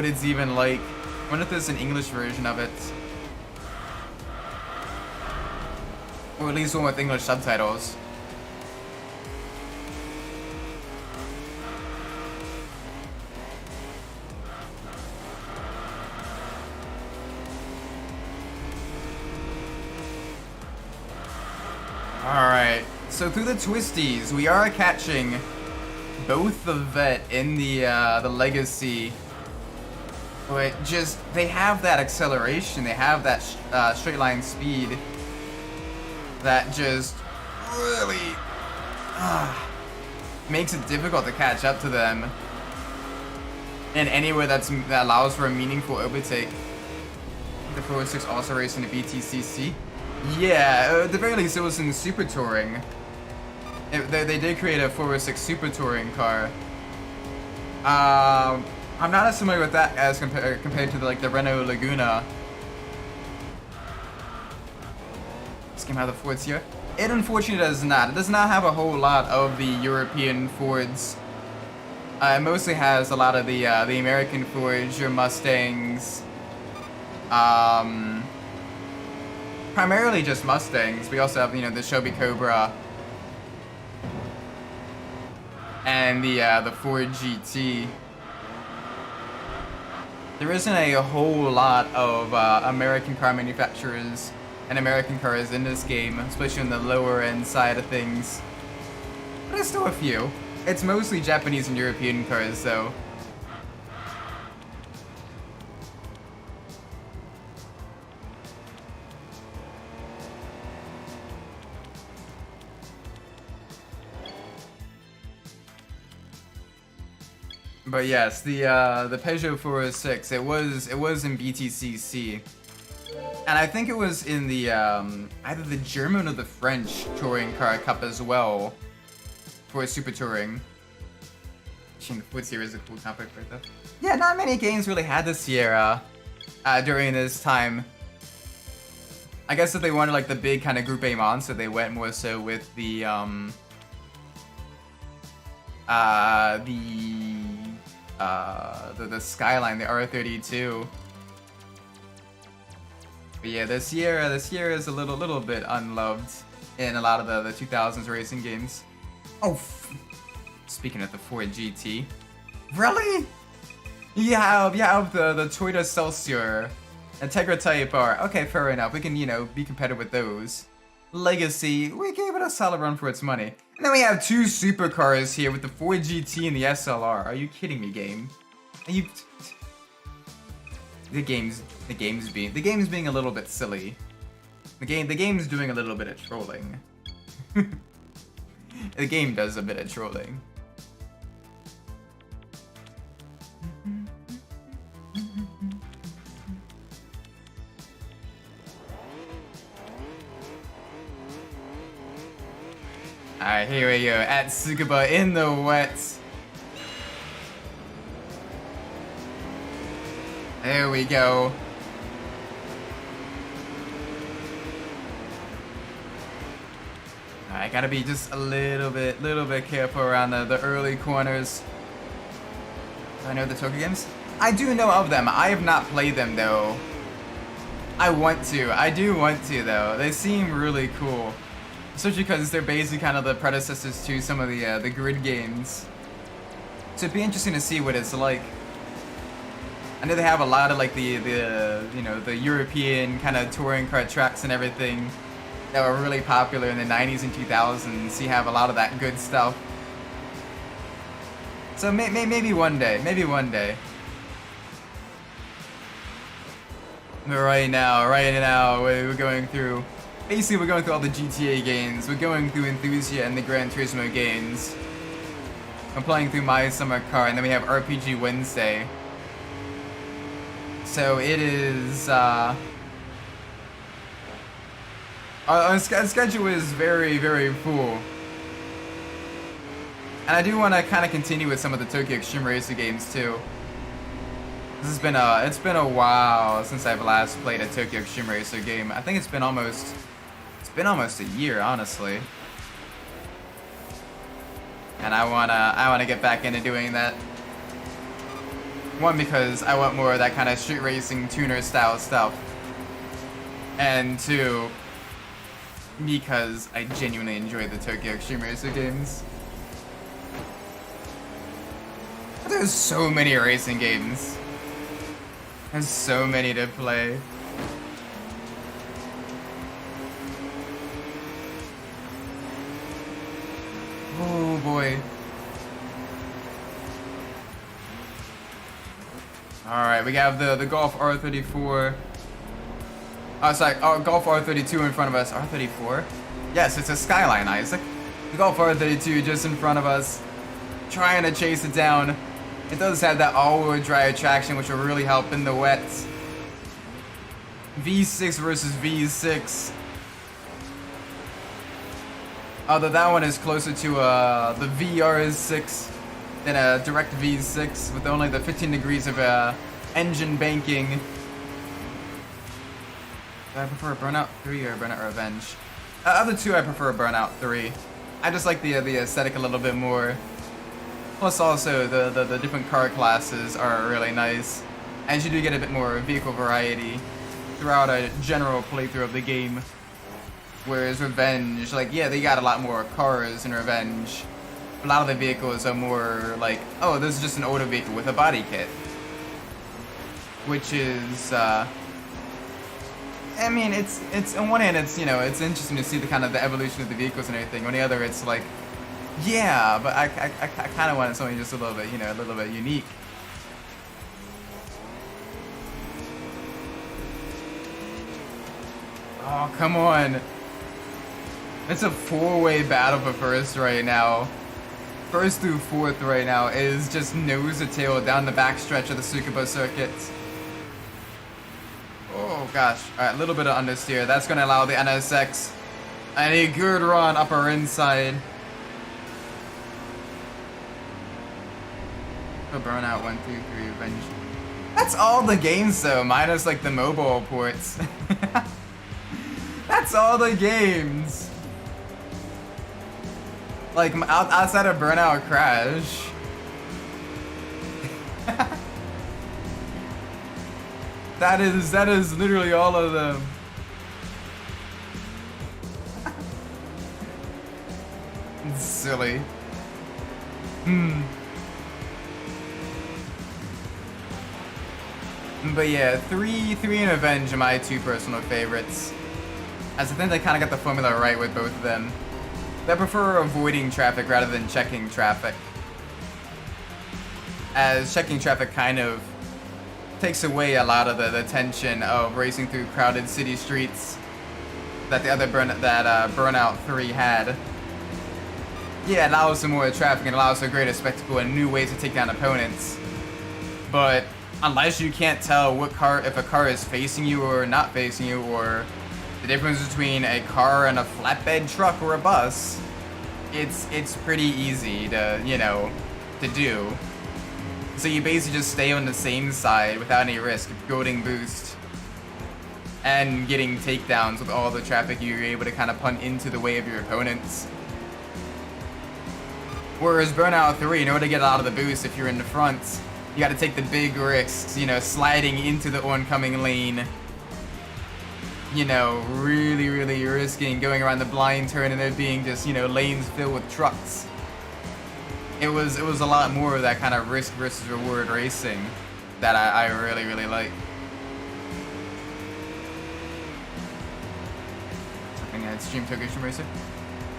S1: it's even like. I wonder if there's an English version of it, or at least one with English subtitles. Alright, so through the twisties, we are catching both the Vet and the Legacy. But just, they have that acceleration, they have that straight line speed that just really makes it difficult to catch up to them in anywhere that allows for a meaningful overtake. The 406 also racing the BTCC. Yeah, at the very least it was in Super Touring. They did create a 406 Super Touring car. I'm not as familiar with that as compared to the Renault Laguna. Let's get out of the Fords here. It unfortunately does not. It does not have a whole lot of the European Fords. It mostly has a lot of the American Fords, your Mustangs, Primarily just Mustangs. We also have, you know, the Shelby Cobra and the Ford GT. There isn't a whole lot of American car manufacturers and American cars in this game, especially on the lower end side of things. But there's still a few. It's mostly Japanese and European cars, though. But yes, the Peugeot 406, it was in BTCC, and I think it was in the either the German or the French Touring Car Cup as well for Super Touring. The Ford Sierra is a cool topic right there. Yeah, not many games really had the Sierra during this time. I guess if they wanted like the big kind of Group A monster, they went more so with the Skyline, the R32. But yeah, the Sierra is a little bit unloved in a lot of the 2000s racing games. Oh, speaking of the Ford GT, really? You have the Toyota Celsior, Integra Type R. Okay, fair enough. We can, you know, be competitive with those. Legacy, we gave it a solid run for its money. And then we have two supercars here with the Ford GT and the SLR. Are you kidding me, game? Are you? The game's being a little bit silly. The game's doing a little bit of trolling. The game does a bit of trolling. Alright, here we go. At Tsukuba in the wet. There we go. I gotta be just a little bit careful around the early corners. Do I know the Tokyo games? I do know of them. I have not played them though. I want to. I do want to though. They seem really cool. Especially because they're basically kind of the predecessors to some of the grid games. So it'd be interesting to see what it's like. I know they have a lot of like the you know, the European kind of touring car tracks and everything that were really popular in the 90s and 2000s. You have a lot of that good stuff. So maybe one day, But right now, we're going through. Basically, we're going through all the GTA games. We're going through Enthusia and the Gran Turismo games. I'm playing through My Summer Car, and then we have RPG Wednesday. So it is, our schedule is very, very full. And I do want to kind of continue with some of the Tokyo Extreme Racer games too. This has been it's been a while since I've last played a Tokyo Extreme Racer game. I think it's been almost a year, honestly. And I wanna get back into doing that. One, because I want more of that kind of street racing tuner style stuff. And two, because I genuinely enjoy the Tokyo Extreme Racer games. There's so many racing games. There's so many to play. Oh boy. Alright, we have the Golf R34. Oh, sorry, Golf R32 in front of us. R34? Yes, it's a Skyline, Isaac. The Golf R32 just in front of us. Trying to chase it down. It does have that all-wheel drive traction, which will really help in the wet. V6 versus V6. Although that one is closer to the VR6 than a direct V6 with only the 15 degrees of engine banking. Do I prefer Burnout 3 or Burnout Revenge? Of the two, I prefer Burnout 3. I just like the aesthetic a little bit more. Plus also the different car classes are really nice. And you do get a bit more vehicle variety throughout a general playthrough of the game. Whereas Revenge, like, yeah, they got a lot more cars in Revenge. A lot of the vehicles are more like, oh, this is just an older vehicle with a body kit. Which is, I mean, it's on one hand, it's, you know, it's interesting to see the kind of the evolution of the vehicles and everything. On the other, it's like, yeah, but I kind of wanted something just a little bit, you know, a little bit unique. Oh, come on. It's a four-way battle for first right now. First through fourth right now is just nose to tail down the backstretch of the Tsukuba circuit. Oh gosh, alright, a little bit of understeer. That's going to allow the NSX a good run up our inside. The burnout 1, 2, 3, Revenge. That's all the games though, minus like the mobile ports. That's all the games. Like, outside of Burnout Crash. That is literally all of them. It's silly. But yeah, 3 and Revenge are my two personal favorites. As I think they kind of got the formula right with both of them. I prefer avoiding traffic rather than checking traffic. As checking traffic kind of takes away a lot of the tension of racing through crowded city streets that the other Burnout 3 had. Yeah, it allows some more traffic and allows for greater spectacle and new ways to take down opponents. But unless you can't tell if a car is facing you or not facing you, or the difference between a car and a flatbed truck or a bus, it's pretty easy to, you know, to do. So you basically just stay on the same side without any risk of building boost and getting takedowns with all the traffic you're able to kind of punt into the way of your opponents. Whereas Burnout 3, in order to get out of the boost if you're in the front, you gotta take the big risks, you know, sliding into the oncoming lane. You know, really risking going around the blind turn and there being just, you know, lanes filled with trucks. It was a lot more of that kind of risk versus reward racing that I really like. Something I'd stream Tokyo Stream Racer?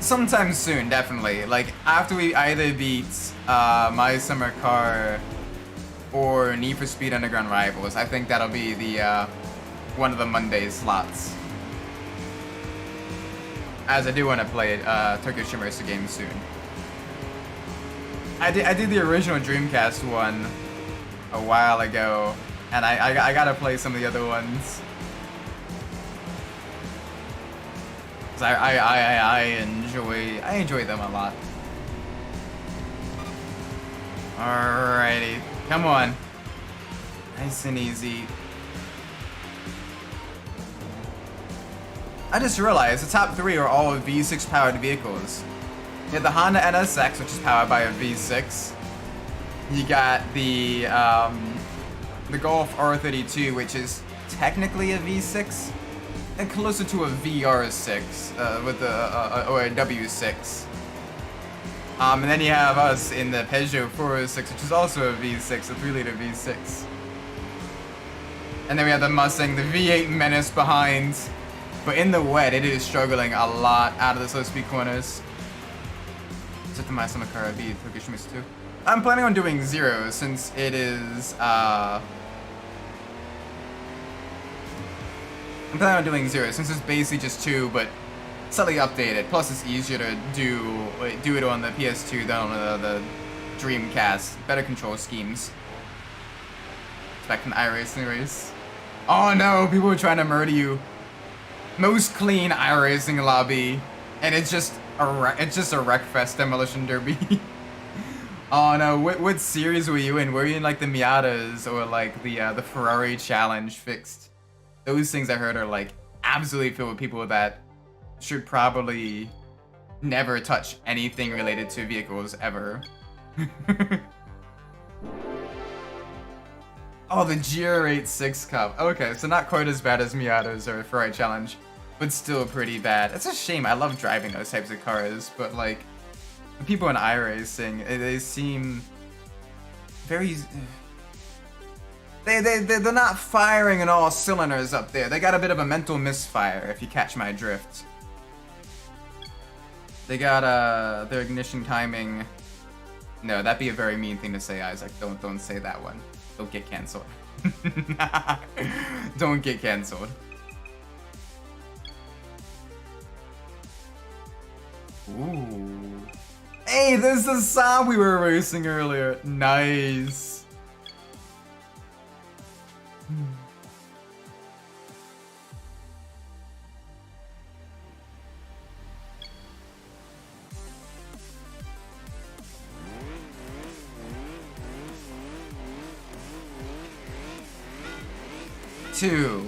S1: Sometime soon, definitely. Like, after we either beat My Summer Car or Need for Speed Underground Rivals, I think that'll be the one of the Monday slots. As I do want to play Tokyo Stream Racer game soon. I did the original Dreamcast one a while ago, and I gotta play some of the other ones. 'Cause I enjoy them a lot. Alrighty, come on, nice and easy. I just realized the top 3 are all V6 powered vehicles. You have the Honda NSX, which is powered by a V6. You got the Golf R32, which is technically a V6, and closer to a VR6 or a W6. And then you have us in the Peugeot 406, which is also a V6, a 3-liter V6. And then we have the Mustang, the V8 Menace behind. But in the wet, it is struggling a lot out of the slow speed corners. Except the My Summer Car B, Tokyo Stream Racer 2. I'm planning on doing 0 since it is, I'm planning on doing 0 since it's basically just 2, but slightly updated. Plus, it's easier to do it on the PS2 than on the Dreamcast. Better control schemes. Back from the iRacing race. Oh no, people are trying to murder you. Most clean iRacing lobby, and it's just a Wreckfest Demolition Derby. Oh no, what series were you in? Were you in like the Miatas or like the Ferrari Challenge fixed? Those things I heard are like absolutely filled with people that should probably never touch anything related to vehicles ever. Oh, the GR86 Cup. Okay, so not quite as bad as Miata's or Ferrari Challenge, but still pretty bad. It's a shame. I love driving those types of cars, but like, people in iRacing, they seem very... They're not firing in all cylinders up there. They got a bit of a mental misfire, if you catch my drift. They got their ignition timing. No, that'd be a very mean thing to say, Isaac. Don't say that one. Don't get cancelled. Don't get cancelled. Ooh. Hey, there's the Saab we were racing earlier. Nice. Two,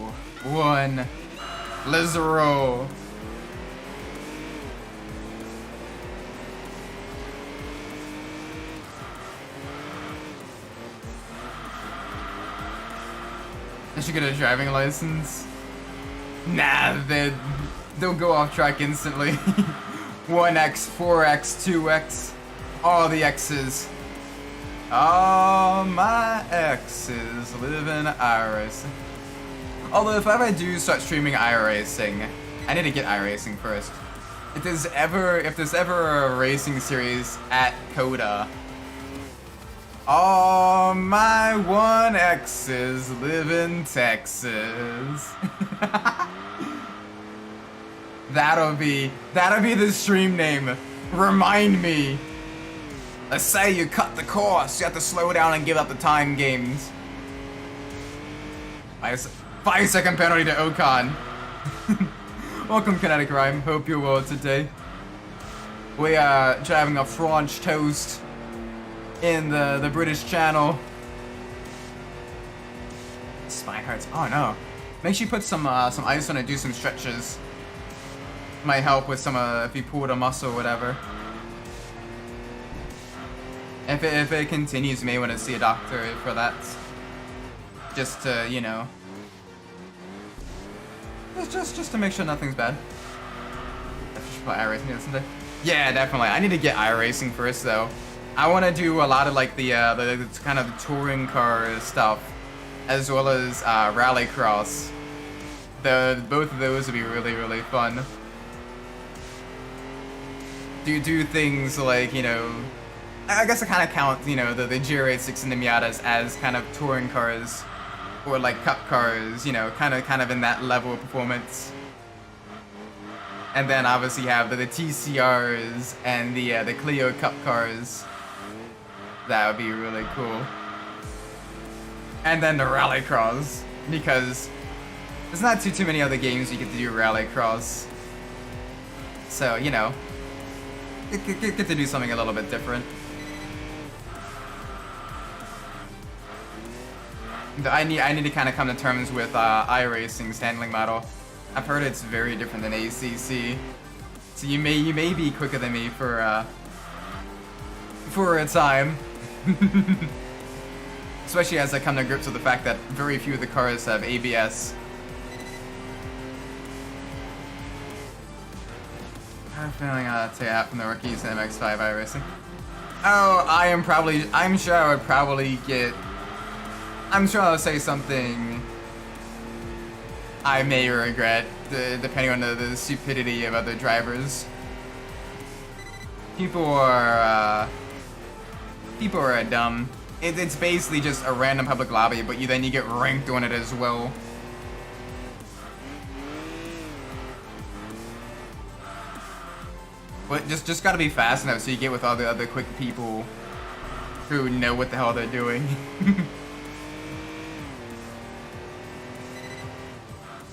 S1: one, let's roll. I should get a driving license. Nah, they'll go off track instantly. 1x, 4x, 2x, all the X's. All my X's live in iRacing. Although if ever I do start streaming iRacing, I need to get iRacing first. If there's ever a racing series at Coda, all my 1X's live in Texas. That'll be the stream name. Remind me. Let's say you cut the course, you have to slow down and give up the time games. 5-second penalty to Ocon. Welcome, Kinetic Rhyme. Hope you're well today. We are driving a French toast in the British Channel. Spine hurts. Oh no. Make sure you put some ice on it, do some stretches. Might help with some if you pulled a muscle or whatever. If it continues, you may want to see a doctor for that. Just to, you know. Just to make sure nothing's bad. I should play iRacing someday. Yeah, definitely. I need to get iRacing first though. I want to do a lot of like the kind of touring car stuff, as well as rallycross. Both of those would be really fun. Do things like, you know, I guess I kind of count, you know, the GR86 and the Miatas as kind of touring cars, or like cup cars, you know, kind of in that level of performance. And then obviously you have the TCRs and the Clio Cup cars. That would be really cool. And then the rallycross, because there's not too many other games you get to do rallycross. So, you know, get to do something a little bit different. I need to kind of come to terms with iRacing's handling model. I've heard it's very different than ACC, so you may be quicker than me for a time. Especially as I come to grips with the fact that very few of the cars have ABS. I have a feeling I'll take out from the rookies in MX-5 iRacing. Oh, I'm sure I would probably get... I'm sure I'll say something I may regret, depending on the stupidity of other drivers. People are dumb. It's basically just a random public lobby, but then you get ranked on it as well. But just gotta be fast enough so you get with all the other quick people who know what the hell they're doing.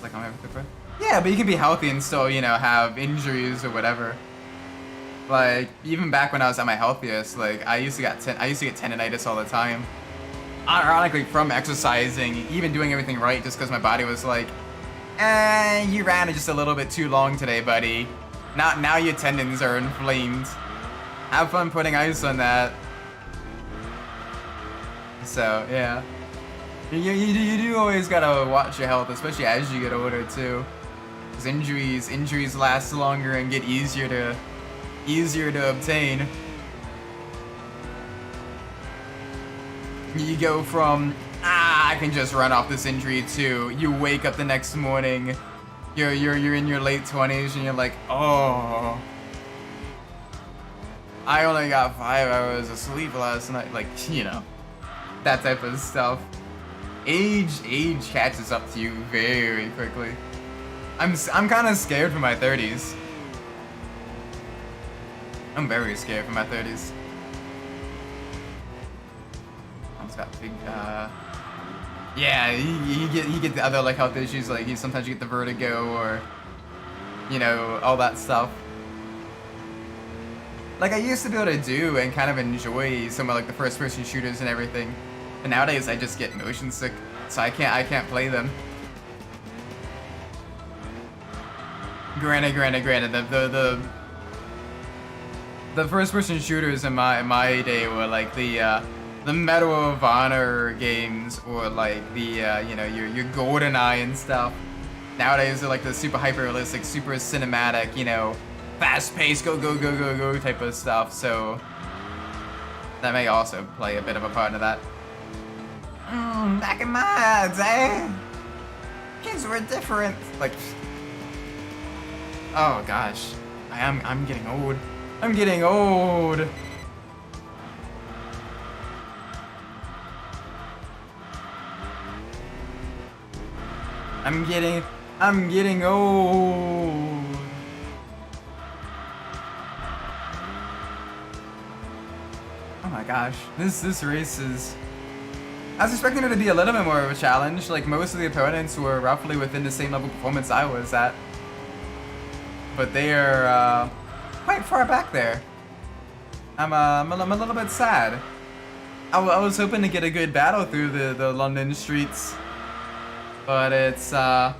S1: Like I'm having a quick. Yeah, but you can be healthy and still, you know, have injuries or whatever. Like, even back when I was at my healthiest, like, I used to get tendonitis all the time. Ironically, from exercising, even doing everything right, just because my body was like, you ran it just a little bit too long today, buddy. Now your tendons are inflamed. Have fun putting ice on that. So, yeah. You do always gotta watch your health, especially as you get older too. Because injuries last longer and get easier to obtain. You go from I can just run off this injury to you wake up the next morning, you're in your late 20s and you're like, oh, I only got 5 hours of sleep last night. Like, you know, that type of stuff. Age catches up to you very quickly. I'm kind of scared for my 30s. I'm very scared for my 30s. It's got big, yeah, you get the other like health issues, like sometimes you get the vertigo or, you know, all that stuff. Like I used to be able to do and kind of enjoy some of like the first-person shooters and everything, but nowadays I just get motion sick, so I can't play them. Granted, the first-person shooters in my day were like the Medal of Honor games, or like the you know, your GoldenEye and stuff. Nowadays they're like the super hyper realistic, super cinematic, you know, fast paced, go type of stuff. So that may also play a bit of a part of that. Back in my day, kids were different. Like, oh gosh, I'm getting old. I'm getting old. I'm getting old. Oh my gosh, this race is. I was expecting it to be a little bit more of a challenge. Like most of the opponents were roughly within the same level of performance I was at, but they are quite far back there. I'm a little bit sad. I was hoping to get a good battle through the London streets. But it's, nope.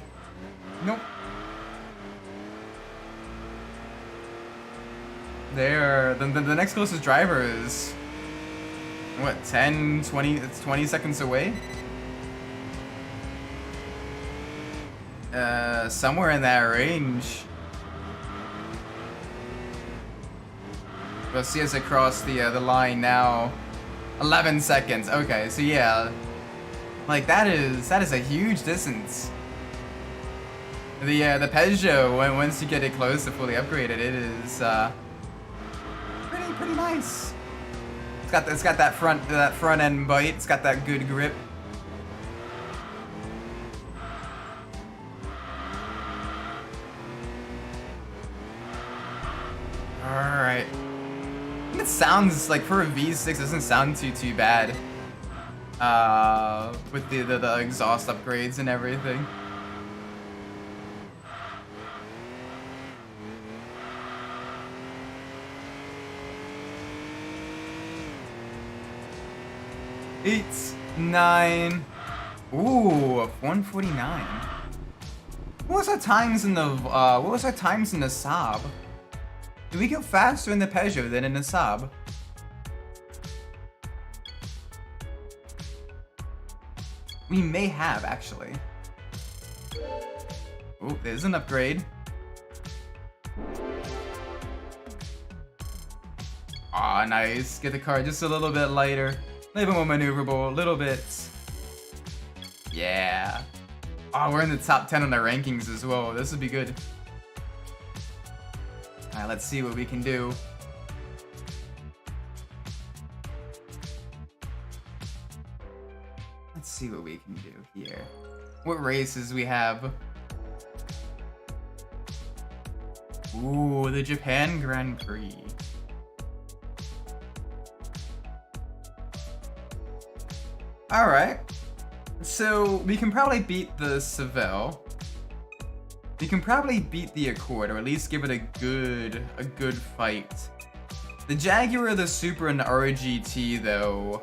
S1: The next closest driver is, what, 10, 20, it's 20 seconds away? Somewhere in that range. We'll see us across the line now. 11 seconds, okay, so yeah. Like that is a huge distance. The Peugeot, once you get it close to fully upgraded, it is pretty nice. It's got that front end bite. It's got that good grip. All right. It sounds like for a V6, it doesn't sound too bad. With the exhaust upgrades and everything. Eight, 9. Ooh, 149. What was our times in the Saab? Did we go faster in the Peugeot than in the Saab? We may have, actually. Oh, there's an upgrade. Aw, nice. Get the car just a little bit lighter. A little bit more maneuverable, a little bit. Yeah. Oh, we're in the top 10 on the rankings as well. This would be good. Alright, let's see what we can do. Let's see what we can do here. What races we have? Ooh, the Japan Grand Prix. Alright. So, we can probably beat the Seville. We can probably beat the Accord, or at least give it a good fight. The Jaguar, the Supra, and the RGT, though,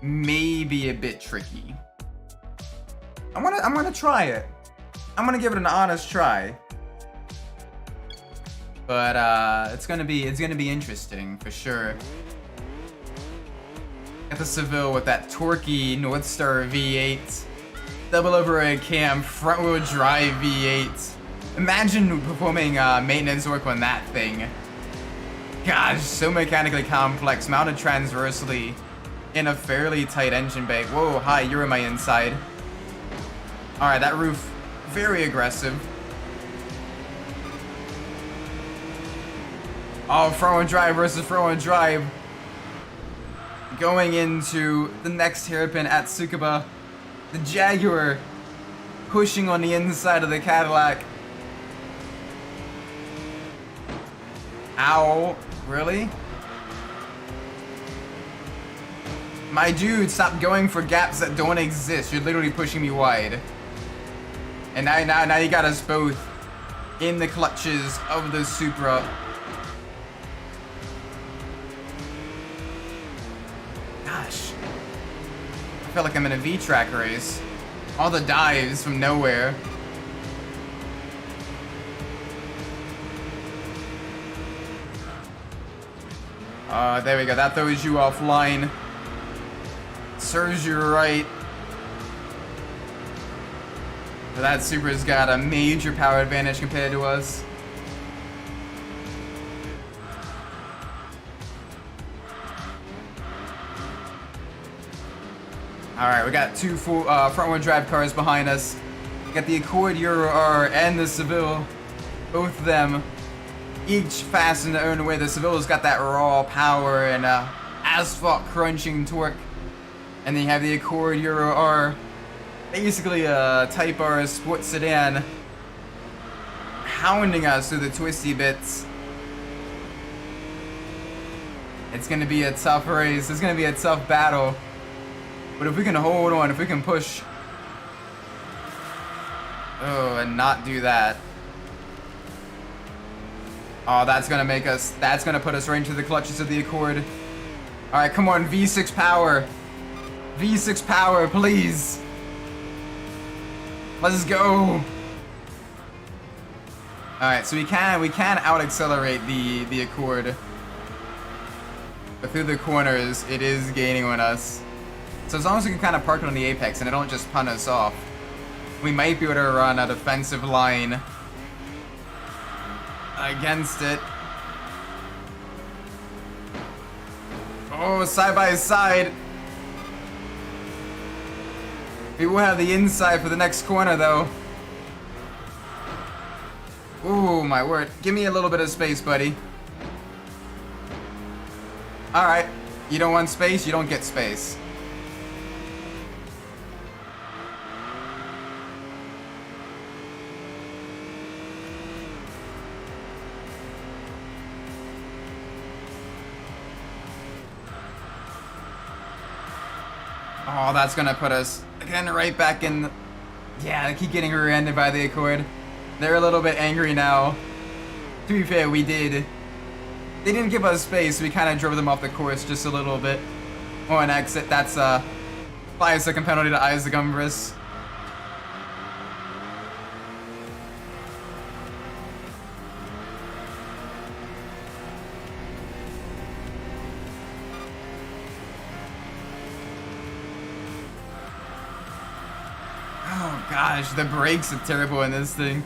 S1: may be a bit tricky. I'm gonna try it. I'm gonna give it an honest try. But it's gonna be interesting for sure. Got the Seville with that torquey North Star V8. Double overhead cam, front wheel drive V8. Imagine performing maintenance work on that thing. Gosh, so mechanically complex, mounted transversely in a fairly tight engine bay. Whoa, hi, you're in my inside. Alright, that roof, very aggressive. Oh, front wheel drive versus front wheel drive. Going into the next hairpin at Tsukuba. The Jaguar pushing on the inside of the Cadillac. Ow, really? My dude, stop going for gaps that don't exist. You're literally pushing me wide. And now you got us both in the clutches of the Supra. Gosh. I feel like I'm in a V-track race. All the dives from nowhere. There we go. That throws you offline. Serves you right. But that Supra's got a major power advantage compared to us. Alright, we got two full front-wheel drive cars behind us. We got the Accord Euro R and the Seville. Both of them, each fast in their own way. The Seville's got that raw power and asphalt crunching torque. And then you have the Accord Euro R, basically a Type R sports sedan, hounding us through the twisty bits. It's gonna be a tough race. It's gonna be a tough battle. But if we can hold on, if we can push, oh, and not do that. Oh, that's gonna make us, that's gonna put us right into the clutches of the Accord. All right, come on, V6 power. V6 power, please. Let's go. Alright, so we can out-accelerate the Accord. But through the corners, it is gaining on us. So as long as we can kind of park it on the apex and it don't just punt us off, we might be able to run a defensive line against it. Oh, side by side. We will have the inside for the next corner, though. Ooh, my word. Give me a little bit of space, buddy. Alright. You don't want space? You don't get space. Oh, that's gonna put us again right back in. Yeah, they keep getting rear-ended by the Accord. They're a little bit angry now. To be fair, we did. They didn't give us space. We kind of drove them off the course just a little bit. Oh, an exit. That's a 5-second penalty to Isaac Umbras. Oh gosh, the brakes are terrible in this thing.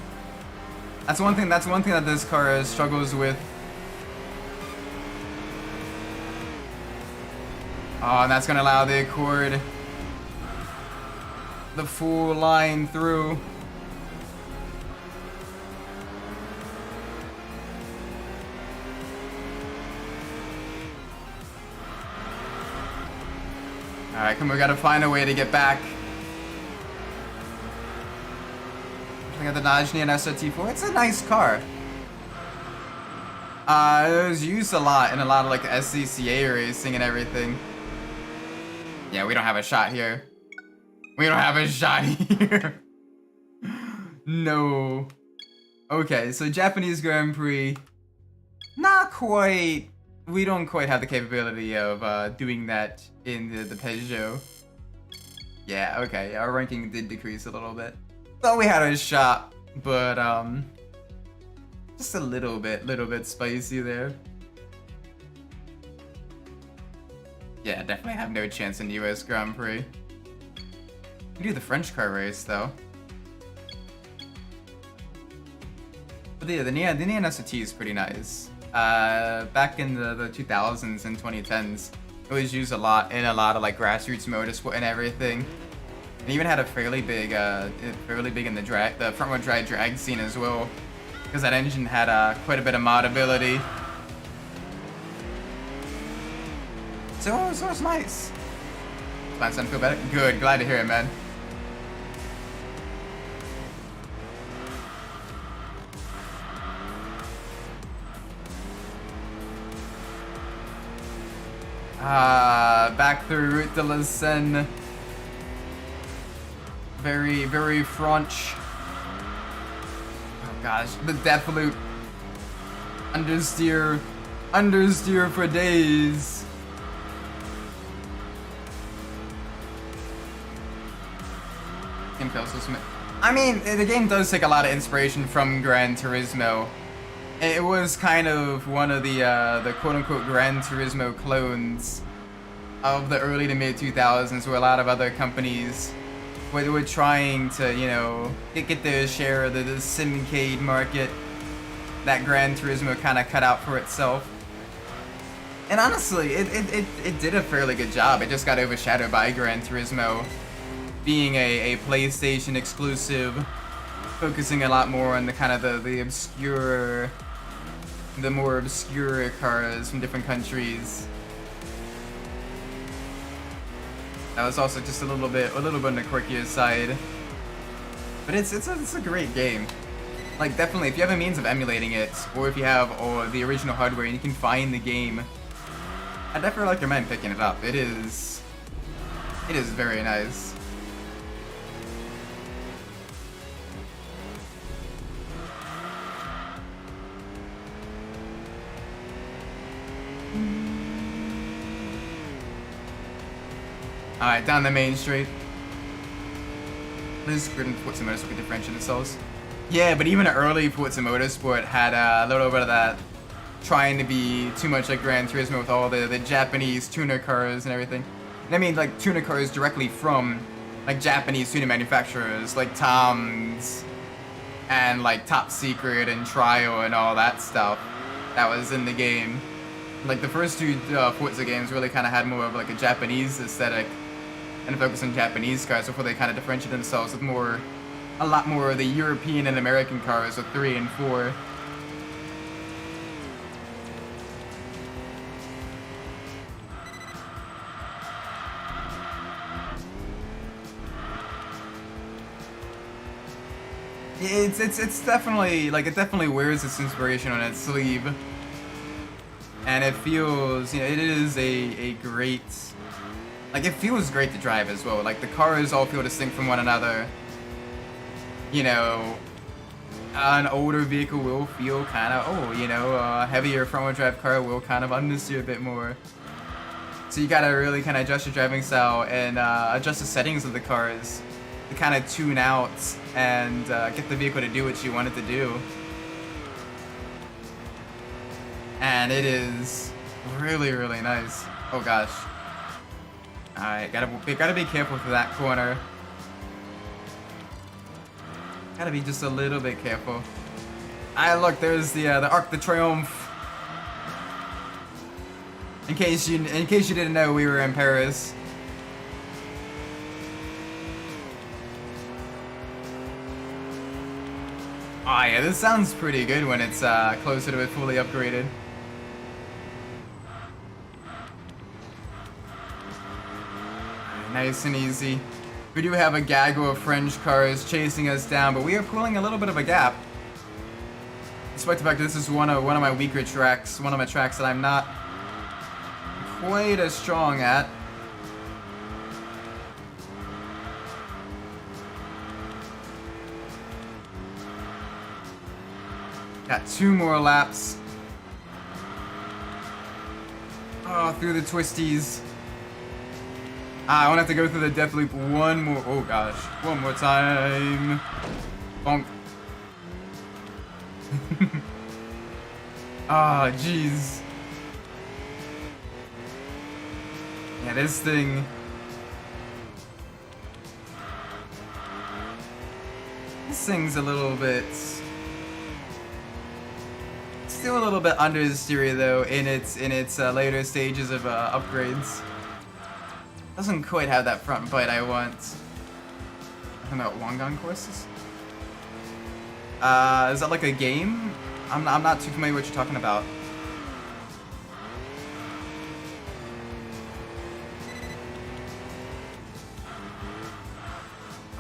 S1: That's one thing that this car struggles with. Oh, and that's gonna allow the Accord the full line through. Alright, come on, we gotta find a way to get back. I got the Dodge Neon SRT4. It's a nice car. It was used a lot in a lot of like SCCA racing and everything. Yeah, we don't have a shot here. We don't have a shot here. No. Okay, so Japanese Grand Prix. Not quite. We don't quite have the capability of doing that in the Peugeot. Yeah, okay. Our ranking did decrease a little bit. Thought we had a shot, but just a little bit spicy there. Yeah, definitely have no chance in the US Grand Prix. We do the French car race though. But yeah, the Neon SOT is pretty nice. Back in the 2000s and 2010s, it was used a lot in a lot of like grassroots motorsport and everything. And even had a fairly big in the front row drag scene as well, because that engine had quite a bit of modability. So it was nice. Glad son feel better. Good, glad to hear it, man. Back through Route de la Seine. Very, very French. Oh gosh, the death loop. Understeer for days. I mean, the game does take a lot of inspiration from Gran Turismo. It was kind of one of the quote-unquote Gran Turismo clones of the early to mid 2000s, where a lot of other companies were trying to, you know, get their share of the simcade market that Gran Turismo kind of cut out for itself. And honestly, it did a fairly good job. It just got overshadowed by Gran Turismo being a PlayStation exclusive, focusing a lot more on the kind of the more obscure cars from different countries. That was also just a little bit on the quirkier side, but it's a great game. Like, definitely, if you have a means of emulating it, or if you have the original hardware and you can find the game, I definitely recommend picking it up. It is very nice. Alright, down the main street. This good in Forza Motorsport differentiate themselves. Yeah, but even early Forza Motorsport had a little bit of that, trying to be too much like Gran Turismo with all the Japanese tuner cars and everything. And I mean, like, tuner cars directly from like Japanese tuner manufacturers like Tom's and like Top Secret and Trio and all that stuff that was in the game. Like, the first two Forza games really kind of had more of like a Japanese aesthetic and a focus on Japanese cars before they kind of differentiate themselves with a lot more of the European and American cars with 3 and 4. It's definitely, like, it definitely wears its inspiration on its sleeve. And it feels, you know, it is a great, like, it feels great to drive as well. Like, the cars all feel distinct from one another. You know, an older vehicle will feel kind of, a heavier front-wheel drive car will kind of understeer a bit more. So you gotta really kind of adjust your driving style and adjust the settings of the cars to kind of tune out and get the vehicle to do what you want it to do. And it is really, really nice. Oh gosh. Alright, gotta be careful for that corner. Gotta be just a little bit careful. Alright, look, there's the Arc de Triomphe. In case you didn't know, we were in Paris. Oh yeah, this sounds pretty good when it's closer to it fully upgraded. Nice and easy. We do have a gaggle of French cars chasing us down, but we are pulling a little bit of a gap. Despite the fact that this is one of my weaker tracks, one of my tracks that I'm not quite as strong at. Got 2 more laps. Oh, through the twisties. I want to have to go through the death loop one more. Oh gosh, one more time. Bonk. Ah, jeez. this thing. This thing's a little bit. Still a little bit under the stereo though in its later stages of upgrades. Doesn't quite have that front bite I want. Talking about Wangan courses? Is that like a game? I'm not too familiar with what you're talking about.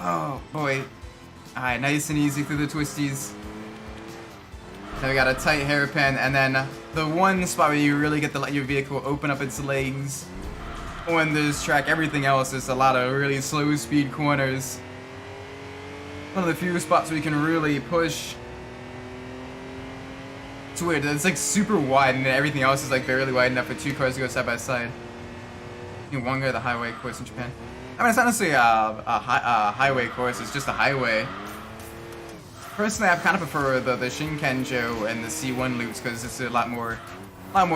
S1: Oh boy. Alright, nice and easy through the twisties. Then we got a tight hairpin, and then the one spot where you really get to let your vehicle open up its legs on this track. Everything else is a lot of really slow speed corners. One of the few spots where you can really push. It's weird, it's like super wide, and everything else is like barely wide enough for two cars to go side by side. You one go the highway course in Japan. I mean, it's not necessarily a highway course, it's just a highway. Personally, I kind of prefer the Shinkanjo and the C1 loops because it's a lot more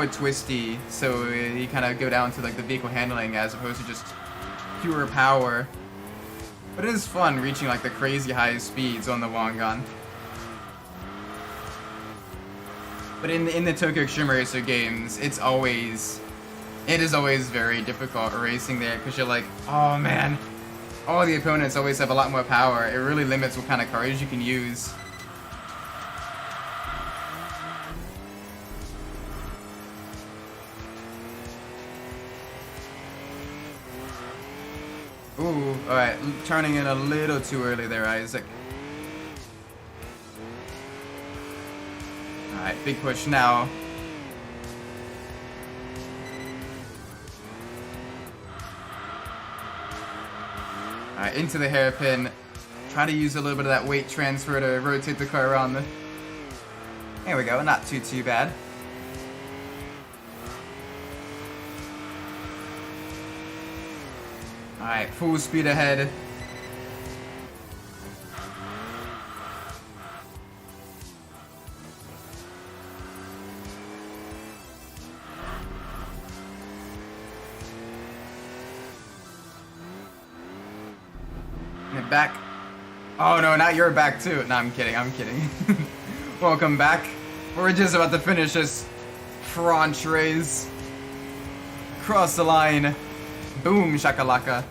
S1: twisty. So you kind of go down to like the vehicle handling as opposed to just pure power. But it is fun reaching like the crazy high speeds on the Wangan. But in the Tokyo Extreme Racer games, it is always very difficult racing there because you're like, oh man. All the opponents always have a lot more power. It really limits what kind of cars you can use. Ooh, alright, turning in a little too early there, Isaac. Alright, big push now. Alright, into the hairpin. Try to use a little bit of that weight transfer to rotate the car around the... There we go, not too bad. Alright, full speed ahead. Back. Oh no, not your back too. No, I'm kidding. Welcome back. We're just about to finish this French race. Cross the line. Boom, shakalaka.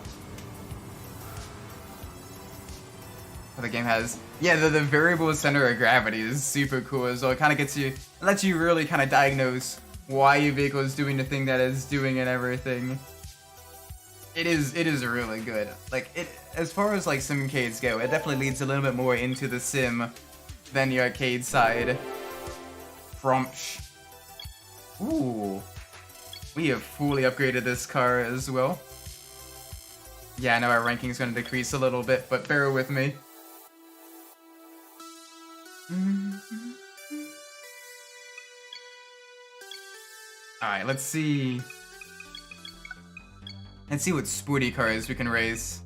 S1: The game has, yeah, the variable center of gravity is super cool as well. It kind of lets you really kind of diagnose why your vehicle is doing the thing that it's doing and everything. It is really good. Like, as far as like simcades go, it definitely leads a little bit more into the sim than the arcade side. Fromsh. Ooh. We have fully upgraded this car as well. Yeah, I know our ranking is going to decrease a little bit, but bear with me. Alright, let's see. Let's see what sporty cars we can race.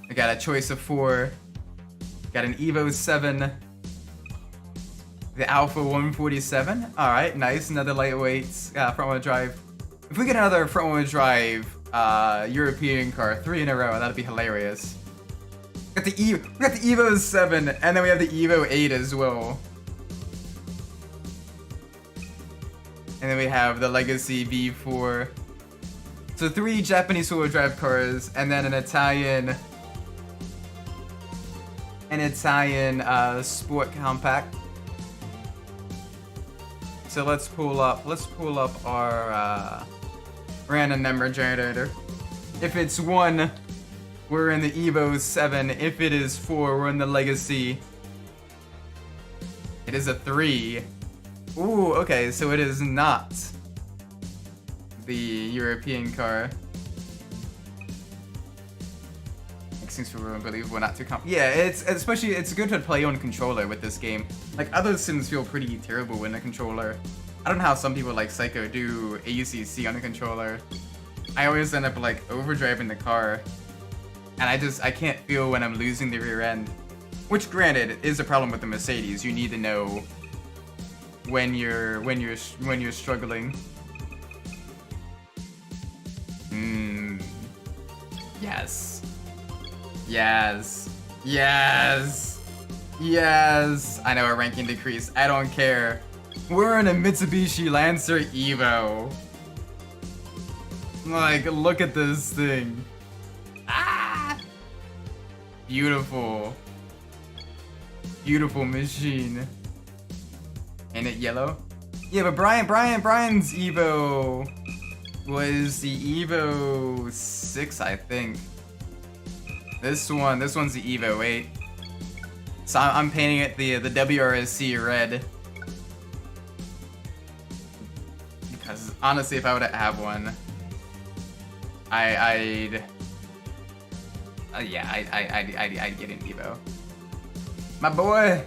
S1: We got a choice of 4. Got an Evo 7. The Alpha 147. Alright, nice. Another lightweight front-wheel drive. If we get another front-wheel drive European car, 3 in a row, that'd be we got the Evo 7, and then we have the Evo 8 as well. And then we have the Legacy V4. So 3 Japanese four-wheel drive cars, and then an Italian sport compact. So let's pull up our random number generator. If it's 1, we're in the Evo 7. If it is 4, we're in the Legacy. It is a 3. Ooh, okay, so it is not the European car. It seems unbelievable, not too yeah, it's good to play on controller with this game. Like, other sims feel pretty terrible in a controller. I don't know how some people like Psycho do AUCC on a controller. I always end up like overdriving the car, and I can't feel when I'm losing the rear end. Which, granted, is a problem with the Mercedes. You need to know when you're struggling. Yes. Yes. Yes. Yes. I know our ranking decreased. I don't care. We're in a Mitsubishi Lancer Evo. Like, look at this thing. Ah! Beautiful. Beautiful machine. Ain't it yellow? Yeah, but Brian's Evo was the Evo 6, I think. This one's the Evo 8. So I'm painting it the WRSC red. Because honestly, if I would have one, I'd get an Evo. My boy,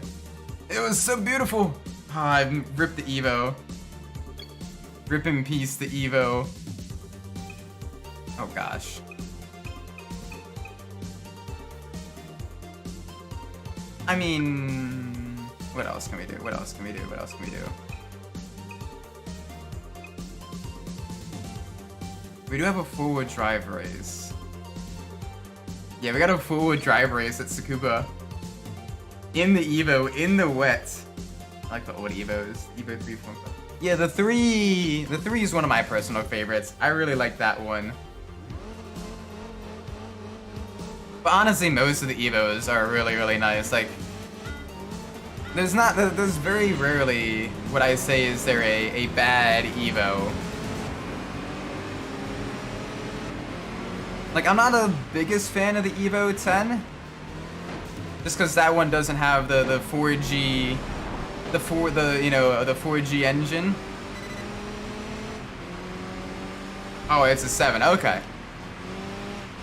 S1: it was so beautiful. Oh, I ripped the Evo. Rip in peace the Evo. Oh gosh. I mean, what else can we do? What else can we do? What else can we do? We do have a forward drive race. Yeah, we got a forward drive race at Tsukuba. In the Evo, in the wet. I like the old Evos. Evo 3.5. Yeah, the 3 is one of my personal favorites. I really like that one. But honestly, most of the Evos are really, really nice. Like, there's very rarely what I say is there a bad Evo. Like, I'm not the biggest fan of the Evo 10. Just because that one doesn't have the 4G, the 4G engine. Oh, it's a 7. Okay.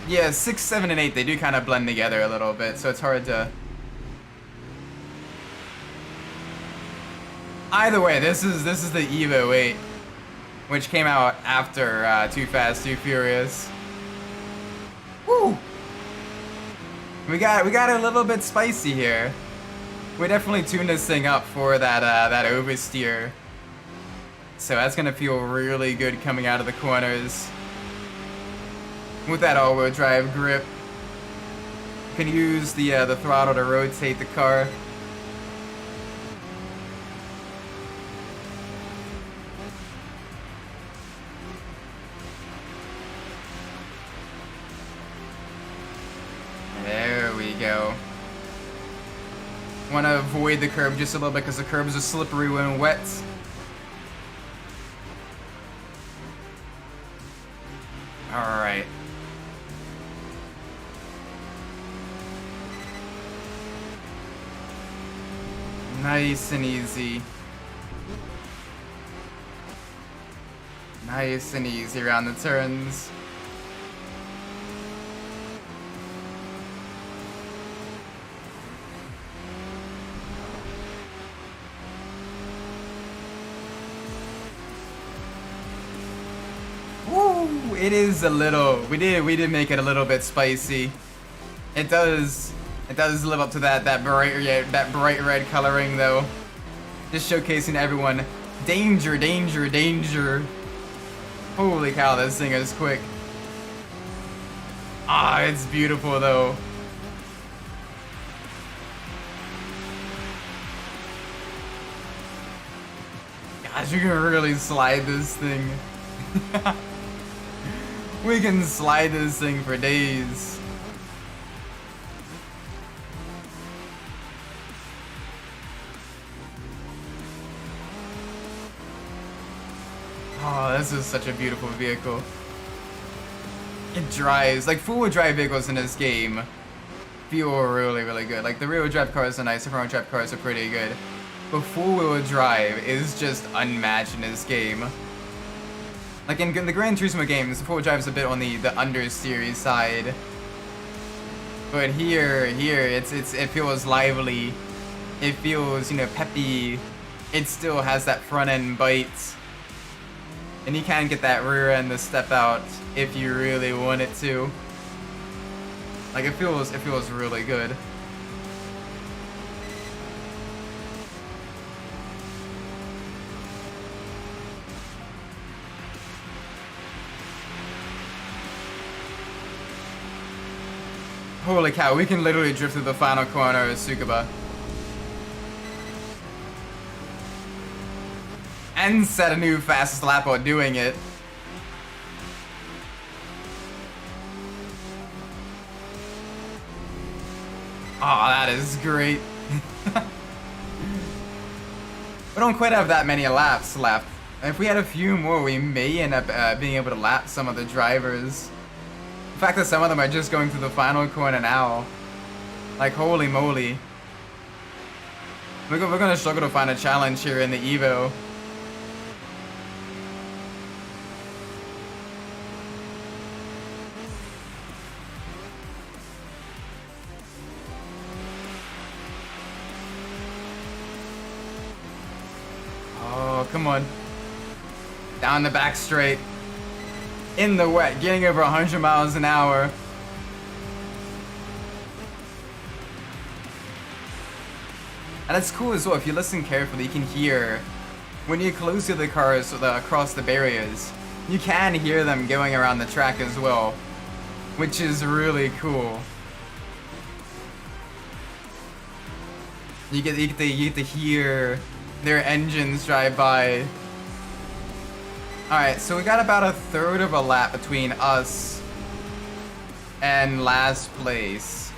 S1: Yeah, 6, 7, and 8, they do kind of blend together a little bit, so it's hard to... Either way, this is the Evo 8, which came out after Too Fast, Too Furious. Woo! We got a little bit spicy here. We definitely tuned this thing up for that oversteer. So that's gonna feel really good coming out of the corners. With that all-wheel drive grip. Can use the throttle to rotate the car. There we go. Want to avoid the curb just a little bit because the curbs are slippery when wet. Alright. Nice and easy. Nice and easy around the turns. Woo! It is a little. We did make it a little bit spicy. It does live up to that bright red coloring though. Just showcasing to everyone, danger, danger, danger. Holy cow, this thing is quick. Ah, it's beautiful though. Gosh, you can really slide this thing. We can slide this thing for days. Oh, this is such a beautiful vehicle. It drives, like four-wheel drive vehicles in this game feel really, really good. Like the rear-wheel drive cars are nice, the front-wheel drive cars are pretty good. But four-wheel drive is just unmatched in this game. Like in the Gran Turismo games, the four-wheel drive is a bit on the understeery side. But here, it feels lively. It feels, peppy. It still has that front-end bite. And you can get that rear end to step out if you really want it to. Like it feels really good. Holy cow, we can literally drift through the final corner of Tsukuba. And set a new fastest lap while doing it. Oh, that is great. We don't quite have that many laps left. If we had a few more, we may end up being able to lap some of the drivers. The fact that some of them are just going through the final corner now. Like, holy moly. We're gonna struggle to find a challenge here in the Evo. Oh, come on. Down the back straight. In the wet, getting over 100 miles an hour. And it's cool as well, if you listen carefully, you can hear, when you're close to the cars across the barriers, you can hear them going around the track as well, which is really cool. You get to hear their engines drive by. Alright, so we got about a third of a lap between us and last place.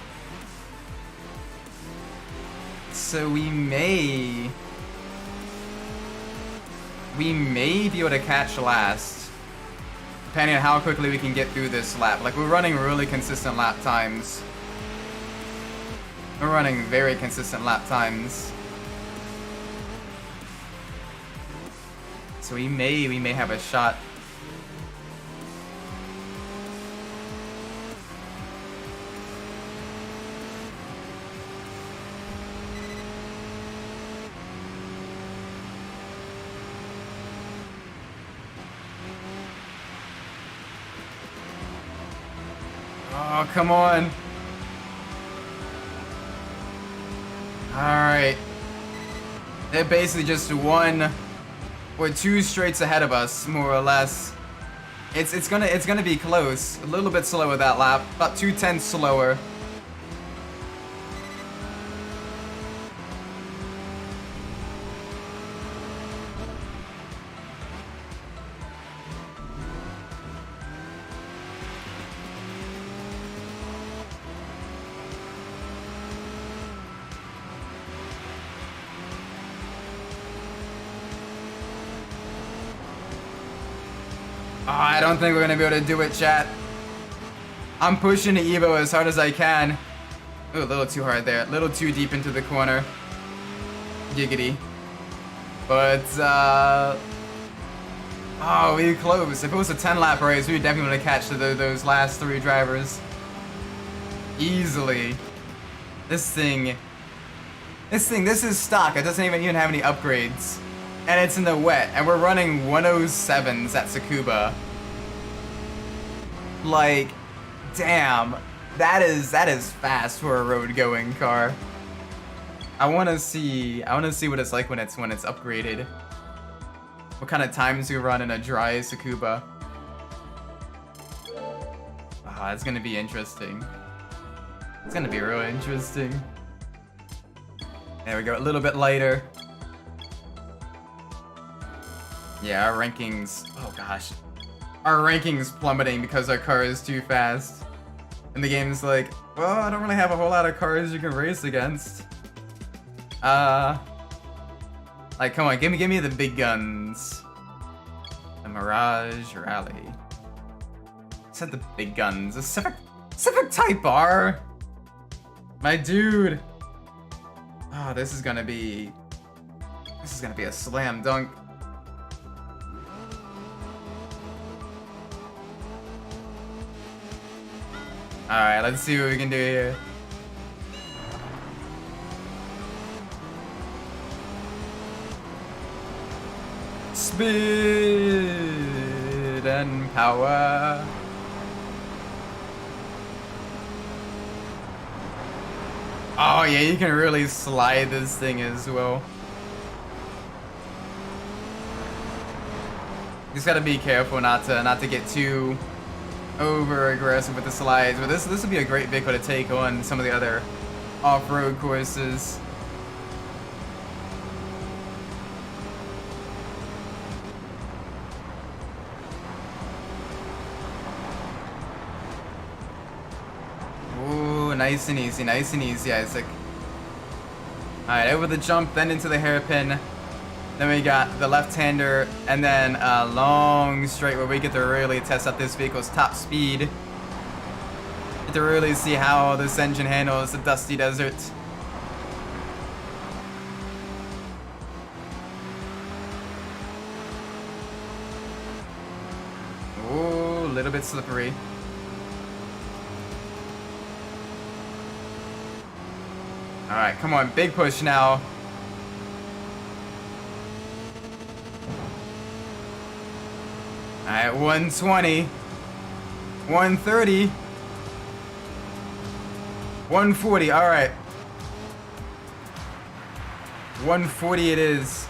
S1: So we may be able to catch last, depending on how quickly we can get through this lap. Like, we're running really consistent lap times. We're running very consistent lap times. So we may have a shot. Oh, come on. Alright. They're basically just one or two straights ahead of us, more or less. It's gonna be close. A little bit slower that lap. About 2/10 slower. Oh, I don't think we're gonna be able to do it, chat. I'm pushing the Evo as hard as I can. Ooh, a little too hard there. A little too deep into the corner. Giggity. But, oh, we close. If it was a 10-lap race, we would definitely want to catch those last three drivers. Easily. This is stock. It doesn't even have any upgrades. And it's in the wet, and we're running 107s at Tsukuba. Like, damn, that is fast for a road-going car. I wanna see what it's like when it's upgraded. What kind of times we run in a dry Tsukuba. Ah, it's gonna be interesting. It's gonna be real interesting. There we go, a little bit lighter. Yeah, our rankings, oh gosh. Our rankings plummeting because our car is too fast. And the game's like, well, I don't really have a whole lot of cars you can race against. Like, come on, give me the big guns. The Mirage Rally. Said the big guns. A Civic Type R. My dude. Oh, this is gonna be a slam dunk. Alright, let's see what we can do here. Speed and power. Oh yeah, you can really slide this thing as well. Just gotta be careful not to get too over aggressive with the slides, but this would be a great vehicle to take on some of the other off-road courses. Ooh, nice and easy, Isaac. Alright, over the jump, then into the hairpin. Then we got the left-hander, and then a long straight where we get to really test out this vehicle's top speed. Get to really see how this engine handles the dusty desert. Ooh, a little bit slippery. Alright, come on, big push now. Alright, 120, 130, 140, alright. 140 it is.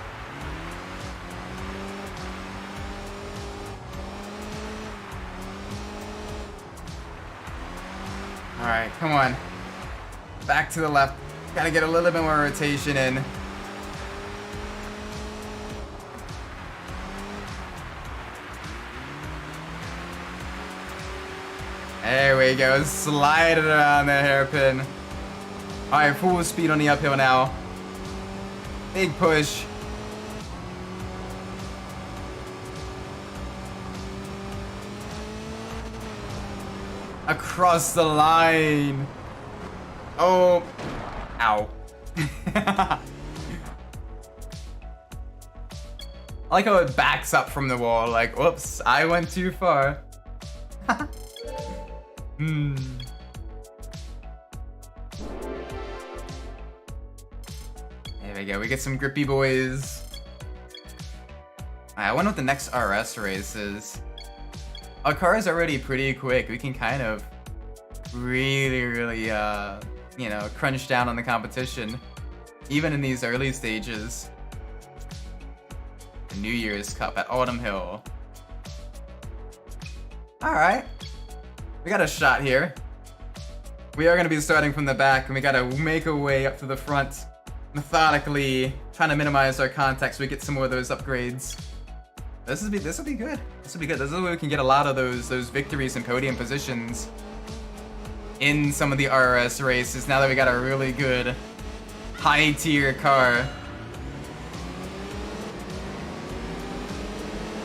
S1: Alright, come on. Back to the left. Gotta get a little bit more rotation in. There we go, slide it around the hairpin. Alright, full speed on the uphill now. Big push. Across the line. Oh. Ow. I like how it backs up from the wall, like, whoops, I went too far. There we go, we get some grippy boys. I wonder what the next RS race is. Our car is already pretty quick. We can kind of really, you know, crunch down on the competition, even in these early stages. The New Year's Cup at Autumn Hill. Alright. We got a shot here. We are going to be starting from the back, and we got to make our way up to the front, methodically, trying to minimize our contact so we get some more of those upgrades. This will be good. This will be good. This is where we can get a lot of those victories and podium positions in some of the RS races, now that we got a really good high-tier car.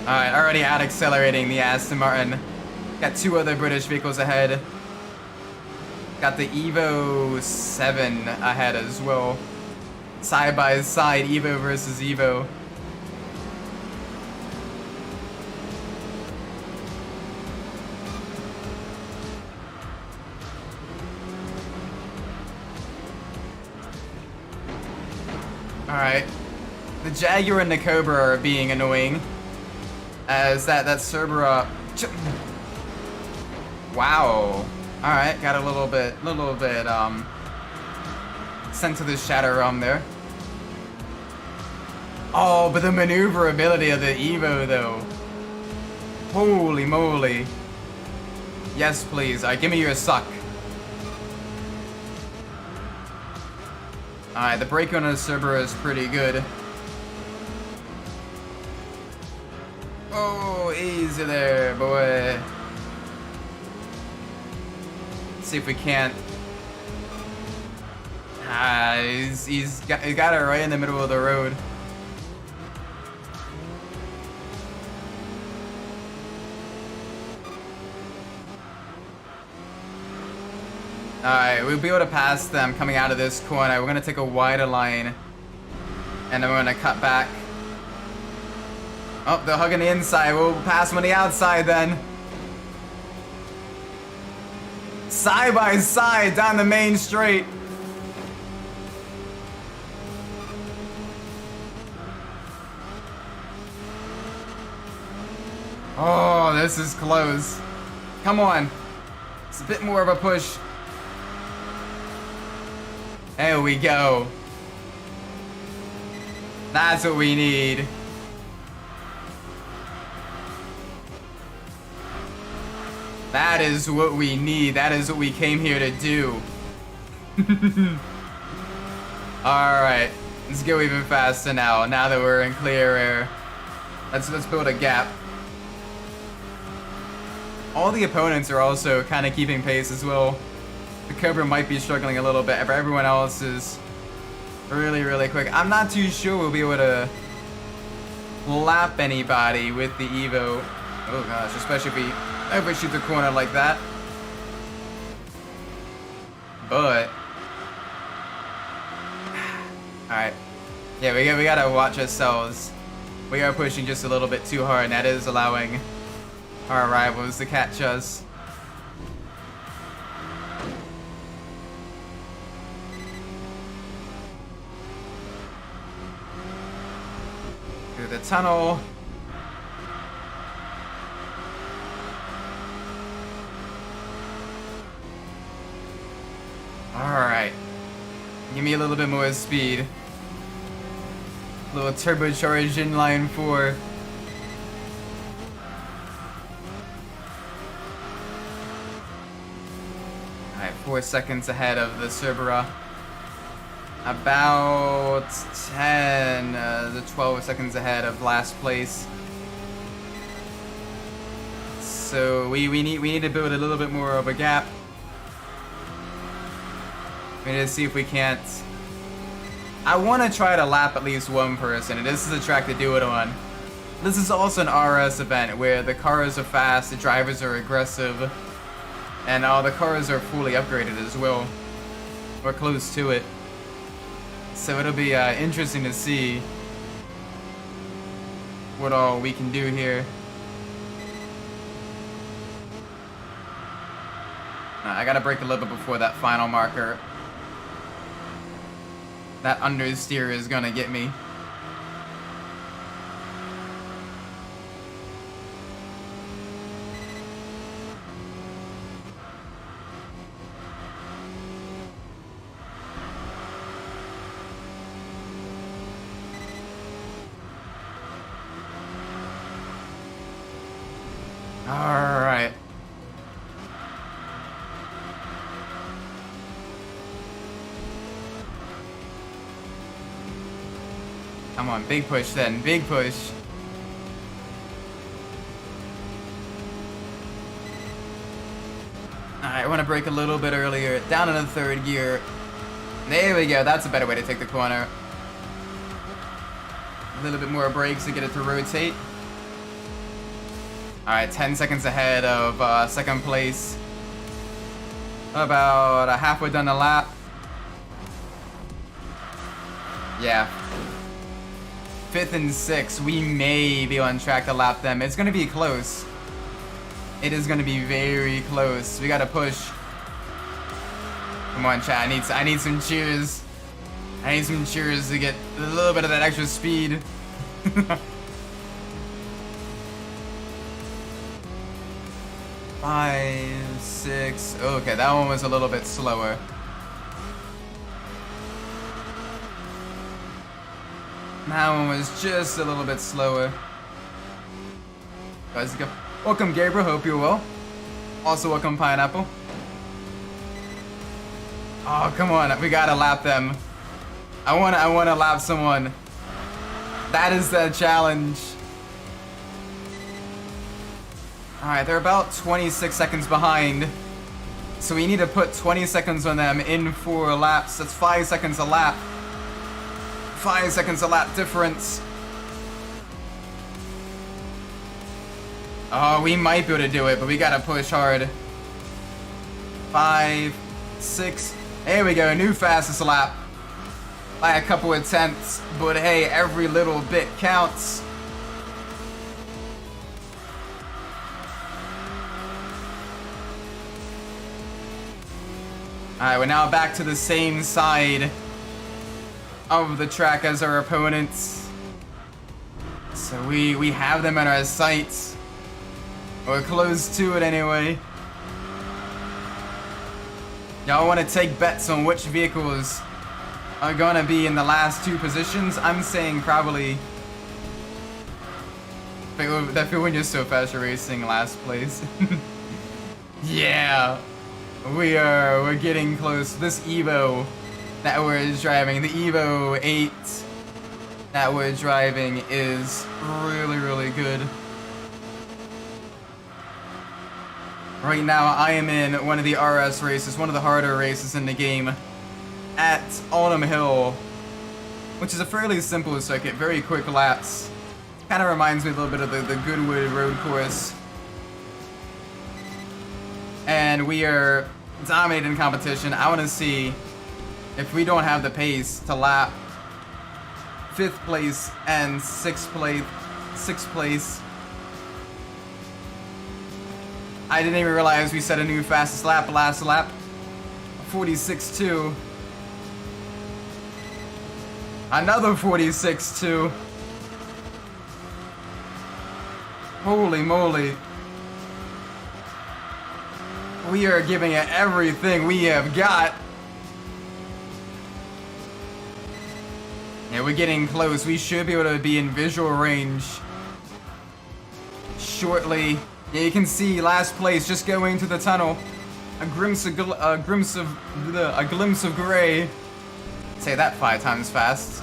S1: Alright, already out-accelerating the Aston Martin. Got two other British vehicles ahead. Got the Evo 7 ahead as well. Side by side, Evo versus Evo. Alright. The Jaguar and the Cobra are being annoying. As that Cerberus. Wow. Alright, got a little bit sent to the shadow realm there. Oh, but the maneuverability of the Evo though. Holy moly. Yes, please. Alright, give me your suck. Alright, the brake on the Cerberus is pretty good. Oh, easy there, boy. Let's see if we can't. He's got it right in the middle of the road. Alright, we'll be able to pass them coming out of this corner. We're going to take a wider line. And then we're going to cut back. Oh, they're hugging the inside. We'll pass them on the outside then. Side by side down the main straight. Oh, this is close. Come on. It's a bit more of a push. There we go. That's what we need. That is what we need. That is what we came here to do. Alright. Let's go even faster now. Now that we're in clear air. Let's build a gap. All the opponents are also kind of keeping pace as well. The Cobra might be struggling a little bit, but everyone else is really, really quick. I'm not too sure we'll be able to lap anybody with the Evo. Oh gosh, especially if we overshoot the corner like that. But alright. Yeah, we gotta watch ourselves. We are pushing just a little bit too hard, and that is allowing our rivals to catch us. Through the tunnel. Alright. Give me a little bit more speed. Little turbocharged inline 4. Alright, 4 seconds ahead of the Cerberus. About 10 to 12 seconds ahead of last place. So we need to build a little bit more of a gap. We need to see if we can't. I want to try to lap at least one person, and this is the track to do it on. This is also an RS event where the cars are fast, the drivers are aggressive, and all the cars are fully upgraded as well. We're close to it. So it'll be interesting to see what all we can do here. I gotta brake a little bit before that final marker. That understeer is gonna get me. All right. Come on, big push then, big push. Alright, I want to brake a little bit earlier, down in the third gear. There we go, that's a better way to take the corner. A little bit more brakes to get it to rotate. Alright, 10 seconds ahead of second place. About halfway done the lap. Yeah. 5th and 6th, we may be on track to lap them. It's gonna be close. It is gonna be very close. We gotta push. Come on, chat. I need some cheers. I need some cheers to get a little bit of that extra speed. 5, 6. Okay, that one was a little bit slower. That one was just a little bit slower. Guys, welcome Gabriel, hope you're well. Also welcome Pineapple. Oh, come on, we gotta lap them. I wanna lap someone. That is the challenge. Alright, they're about 26 seconds behind. So we need to put 20 seconds on them in 4 laps. That's 5 seconds a lap. 5 seconds a lap difference. Oh, we might be able to do it, but we gotta push hard. 5, 6. There we go, new fastest lap. By a couple of tenths, but hey, every little bit counts. Alright, we're now back to the same side of the track as our opponents. So we have them in our sights. We're close to it anyway. Y'all want to take bets on which vehicles are gonna be in the last 2 positions? I'm saying probably that when you're so fast you're racing last place. Yeah, we're getting close. This Evo that we're driving, the Evo 8 that we're driving is really, really good. Right now, I am in one of the RS races, one of the harder races in the game, at Autumn Hill, which is a fairly simple circuit, very quick laps. Kind of reminds me a little bit of the Goodwood road course. And we are dominating competition. I want to see if we don't have the pace to lap 5th place and 6th place. I didn't even realize we set a new fastest lap last lap. 46.2. Another 46.2. Holy moly. We are giving it everything we have got. Yeah, we're getting close. We should be able to be in visual range shortly. Yeah, you can see last place just going to the tunnel. A glimpse of gray. Say that 5 times fast.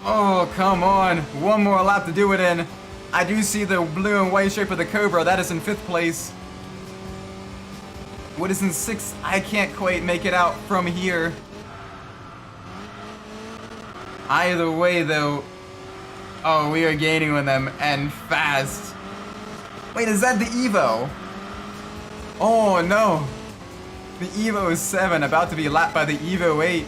S1: Oh, come on. One more lap to do it in. I do see the blue and white shape of the Cobra. That is in 5th place. What is in 6th? I can't quite make it out from here. Either way, though. Oh, we are gaining on them, and fast. Wait, is that the Evo? Oh, no. The Evo 7 about to be lapped by the Evo 8.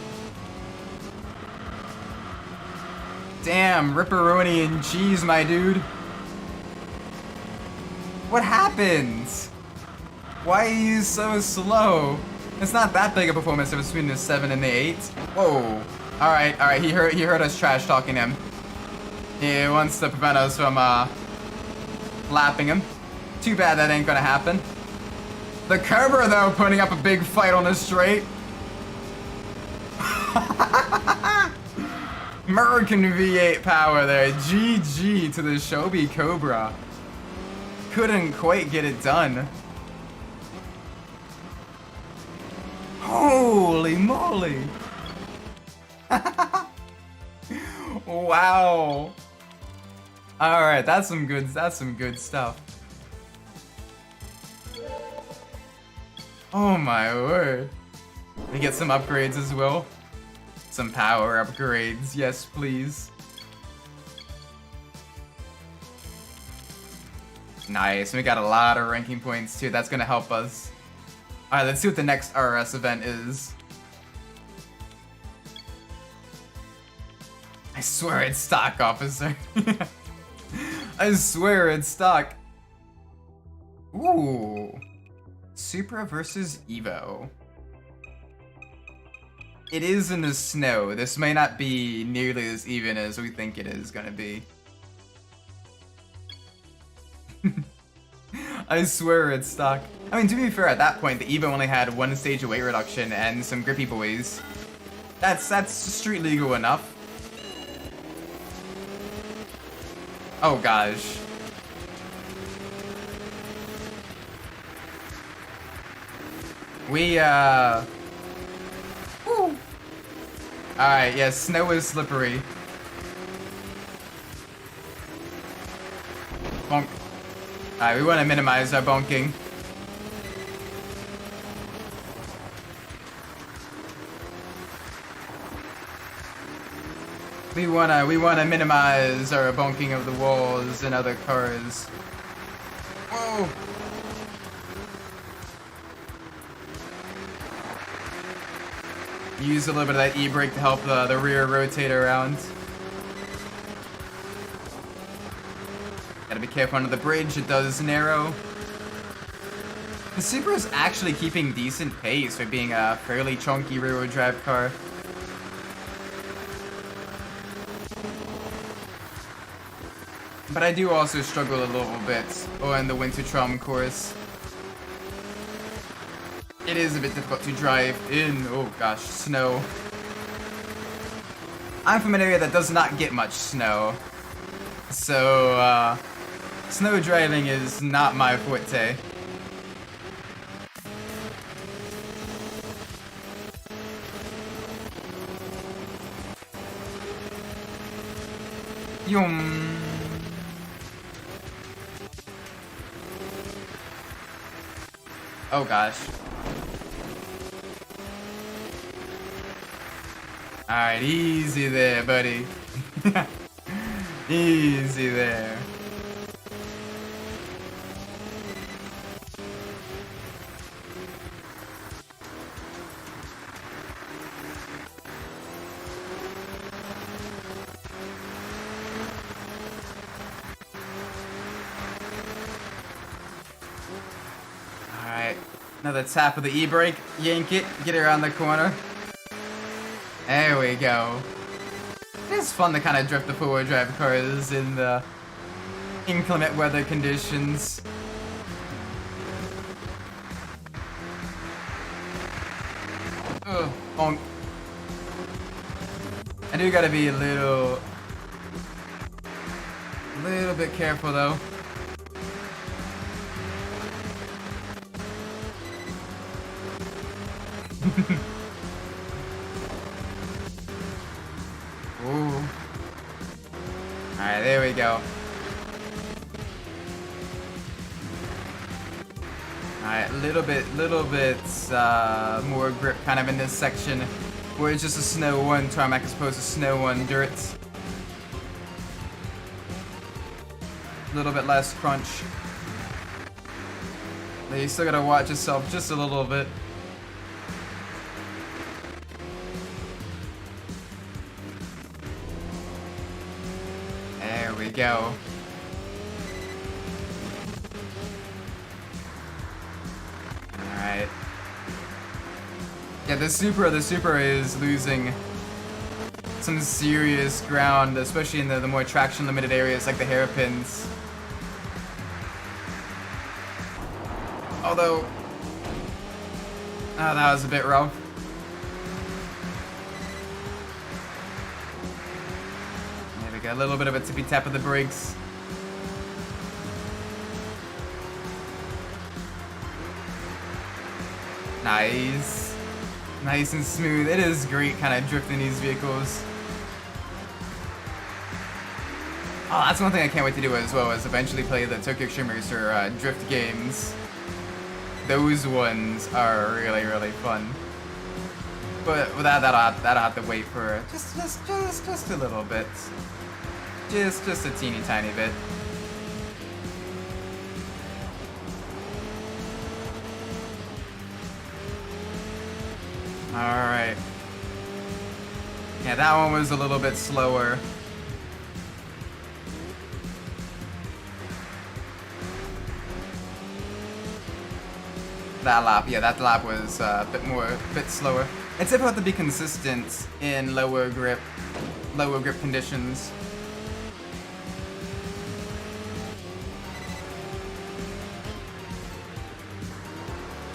S1: Damn, ripperoni and cheese, my dude. What happened? Why are you so slow? It's not that big a performance difference between the 7 and the 8. Whoa. Alright, he heard us trash talking him. He wants to prevent us from lapping him. Too bad that ain't gonna happen. The Cobra, though, putting up a big fight on the straight. American V8 power there. GG to the Shelby Cobra. Couldn't quite get it done. Holy moly. Wow. Alright, that's some good stuff. Oh my word. We get some upgrades as well. Some power upgrades, yes please. Nice, we got a lot of ranking points too, that's gonna help us. Alright, let's see what the next RS event is. I swear it's stock, officer. I swear it's stock. Ooh. Supra versus Evo. It is in the snow. This may not be nearly as even as we think it is gonna be. I swear it's stock. I mean, to be fair, at that point, the Evo only had 1 stage of weight reduction and some grippy boys. That's street legal enough. Oh gosh. We, woo. Alright, yeah, snow is slippery. Bonk. Alright, we want to minimize our bonking. We wanna minimize our bonking of the walls and other cars. Whoa! Use a little bit of that e-brake to help the rear rotate around. Gotta be careful under the bridge, it does narrow. The Supra is actually keeping decent pace for being a fairly chunky rear-wheel drive car. But I do also struggle a little bit on the Winter Trum course. It is a bit difficult to drive in, oh gosh, snow. I'm from an area that does not get much snow. So, Snow driving is not my forte. Yum. Oh gosh. Alright, easy there, buddy. Easy there. Alright, another tap of the e-brake, yank it, get it around the corner. There we go. It's fun to kind of drift the four-wheel drive cars in the inclement weather conditions. Ugh, bonk. I do gotta be a little bit careful though. Ooh. Alright, there we go. Alright, little bit more grip kind of in this section where it's just a snow one tarmac as opposed to snow one dirt. A little bit less crunch. But you still gotta watch yourself just a little bit. There we go. Alright. Yeah, the Supra is losing some serious ground, especially in the more traction limited areas like the hairpins. Although, that was a bit rough. There we go, a little bit of a tippy tap of the brakes. Nice. Nice and smooth. It is great kind of drifting these vehicles. Oh, that's one thing I can't wait to do as well, is eventually play the Tokyo Extreme Racer drift games. Those ones are really, really fun. But with that'll have to wait for just a little bit. Just a teeny tiny bit. Alright. Yeah, that one was a little bit slower. That lap was a bit slower. It's about to be consistent in lower grip conditions.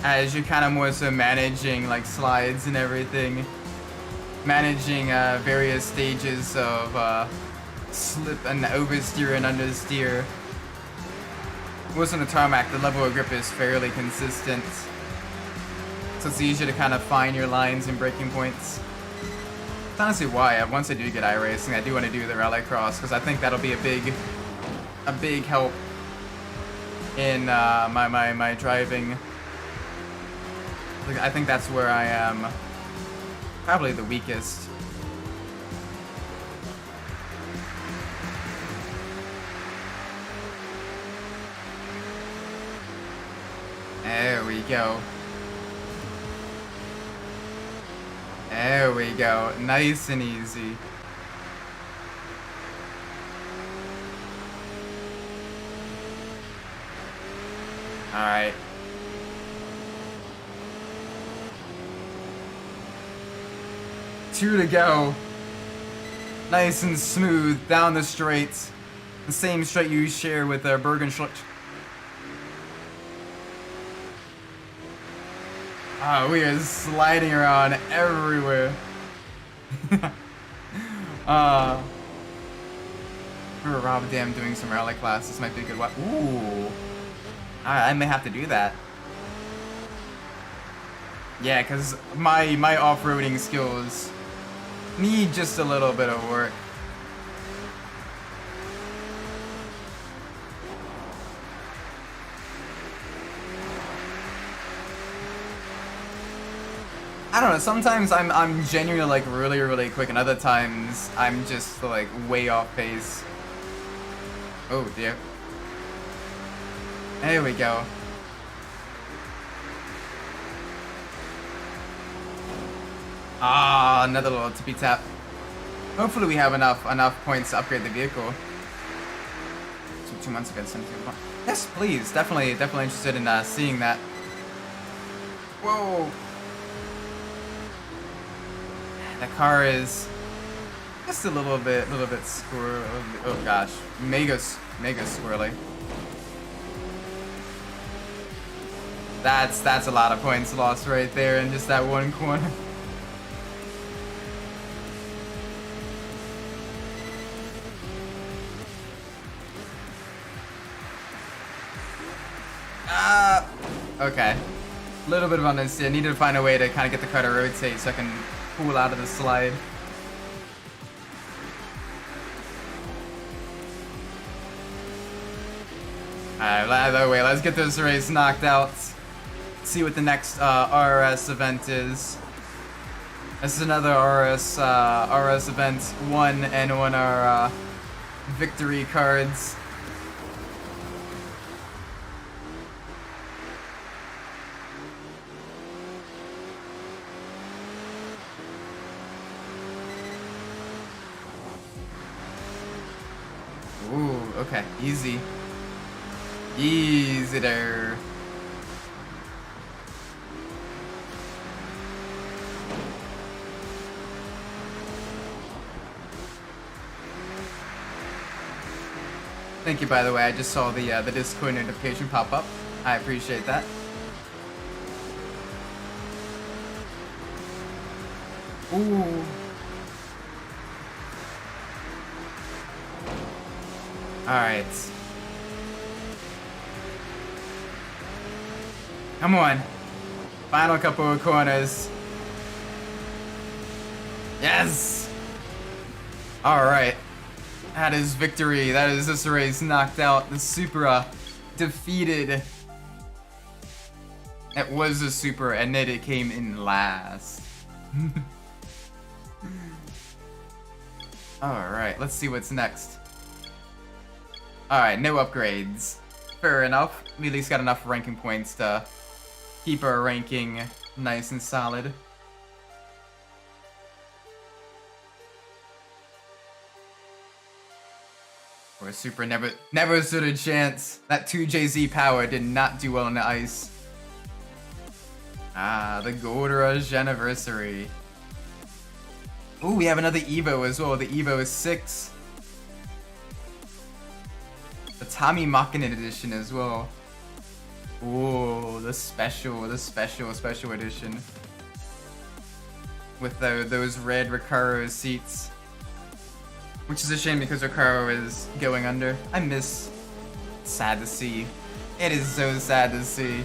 S1: As you're kind of more so managing like slides and everything, managing various stages of slip and oversteer and understeer. Most on the tarmac, the level of grip is fairly consistent, so it's easier to kind of find your lines and braking points. That's honestly why, once I do get iRacing, I do want to do the rallycross, because I think that'll be a big help in my driving. I think that's where I am probably the weakest. There we go. There we go. Nice and easy. Alright. Two to go. Nice and smooth down the straight. The same straight you share with Bergenschlecht. Oh, we are sliding around everywhere. Rob Dam doing some rally class. This might be a good one. Ooh. I may have to do that. Yeah, because my off-roading skills need just a little bit of work. I don't know, sometimes I'm genuinely like really quick, and other times I'm just like way off pace. Oh dear. There we go. Ah, another little tippy tap. Hopefully we have enough points to upgrade the vehicle. So 2 months ago, 17. Yes, please. Definitely interested in seeing that. Whoa. The car is just a little bit squirrely. Oh gosh, mega squirrely. That's a lot of points lost right there in just that one corner. Okay. A little bit of understeer. I needed to find a way to kind of get the car to rotate so I can pull out of the slide. Alright, either way, let's get this race knocked out. See what the next RS event is. This is another RS event 1 and on our victory cards. Ooh, okay, easy. Easy there. Thank you, by the way. I just saw the Discord notification pop up. I appreciate that. Ooh. Alright. Come on. Final couple of corners. Yes! Alright. That is victory. That is this race knocked out. The Supra defeated. It was a Supra, and then it came in last. Alright, let's see what's next. Alright, no upgrades. Fair enough. We at least got enough ranking points to keep our ranking nice and solid. Or Supra never stood a chance. That 2JZ power did not do well on the ice. Ah, the Gold Rush anniversary. Ooh, we have another Evo as well. The Evo is 6. The Tommy Makinen edition as well. Ooh, the special edition. With those red Recaro seats. Which is a shame because Recaro is going under. I miss. Sad to see. It is so sad to see.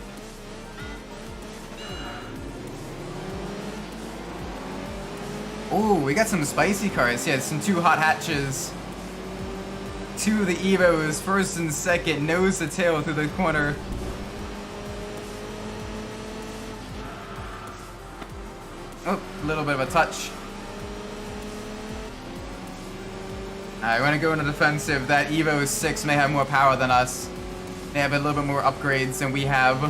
S1: Ooh, we got some spicy cars. Yeah, some 2 hot hatches. 2 of the Evos, first and second, nose to tail through the corner. Oh, a little bit of a touch. Alright, we're gonna go into defensive. That Evo 6 may have more power than us. They have a little bit more upgrades than we have.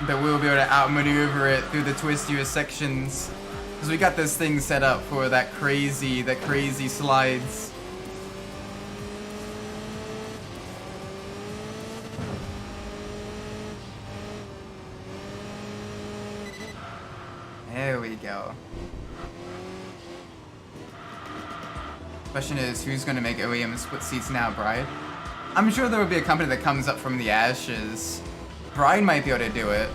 S1: But we'll be able to outmaneuver it through the twistier sections. Because we got this thing set up for that crazy slides. There we go. Question is, who's gonna make OEM split seats now, Bride? I'm sure there will be a company that comes up from the ashes. Bride might be able to do it.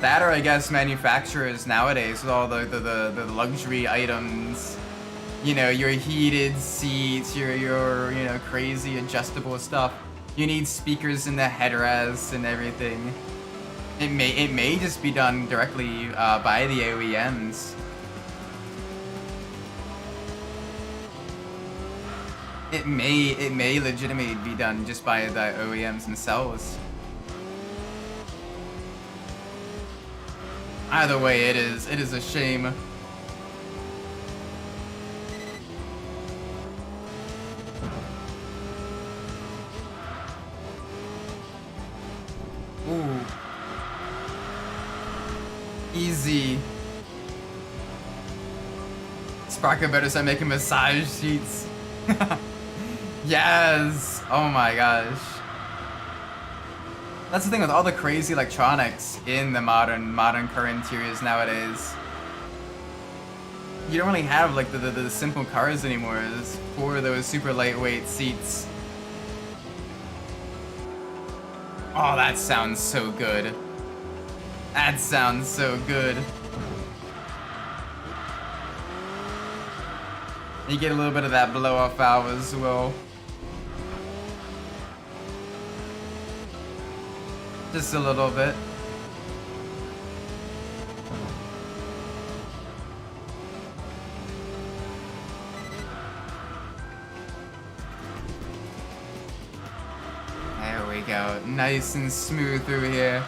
S1: That or I guess manufacturers nowadays with all the luxury items, you know, your heated seats, your you know, crazy adjustable stuff. You need speakers in the headrests and everything. It may just be done directly by the OEMs. It may legitimately be done just by the OEMs themselves. Either way, it is a shame. Ooh. Easy. Sparker better start making massage seats. Yes! Oh my gosh. That's the thing with all the crazy electronics in the modern car interiors nowadays. You don't really have like the simple cars anymore. It's for those super lightweight seats. Oh, that sounds so good. That sounds so good. You get a little bit of that blow-off valve as well. Just a little bit. There we go. Nice and smooth through here.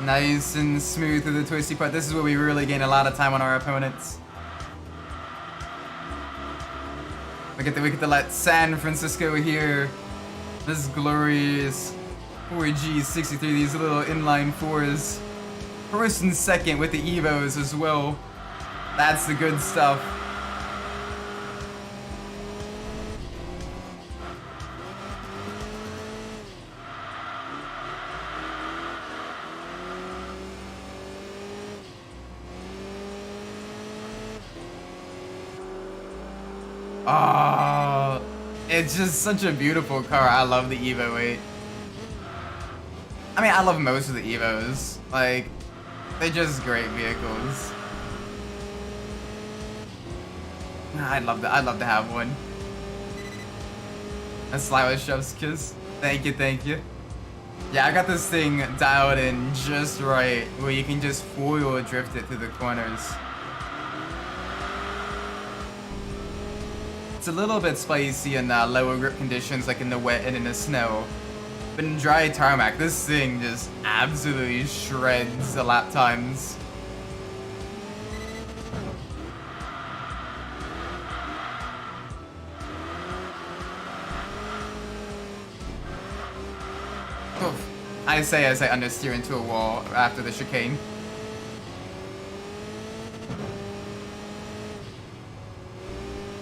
S1: Nice and smooth through the twisty part. This is where we really gain a lot of time on our opponents. We get to let San Francisco hear this glorious 4G63, these little inline fours. First and second with the Evos as well. That's the good stuff. Oh, it's just such a beautiful car. I love the Evo 8. I mean, I love most of the Evos. Like, they're just great vehicles. I'd love to have one. A stylish chef's kiss. Thank you, thank you. Yeah, I got this thing dialed in just right, where you can just four-wheel drift it through the corners. It's a little bit spicy in lower grip conditions, like in the wet and in the snow. But in dry tarmac, this thing just absolutely shreds the lap times. Oof. I say as I understeer into a wall after the chicane.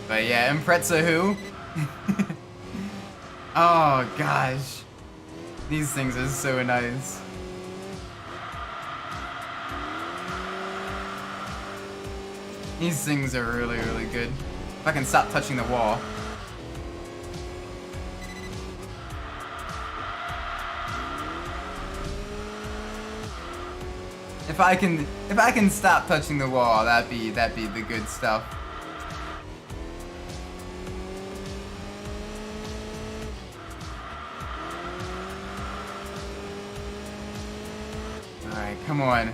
S1: But yeah, Impreza who? Oh gosh. These things are so nice. These things are really, really good. If I can stop touching the wall. If I can stop touching the wall, that'd be the good stuff. Alright, come on.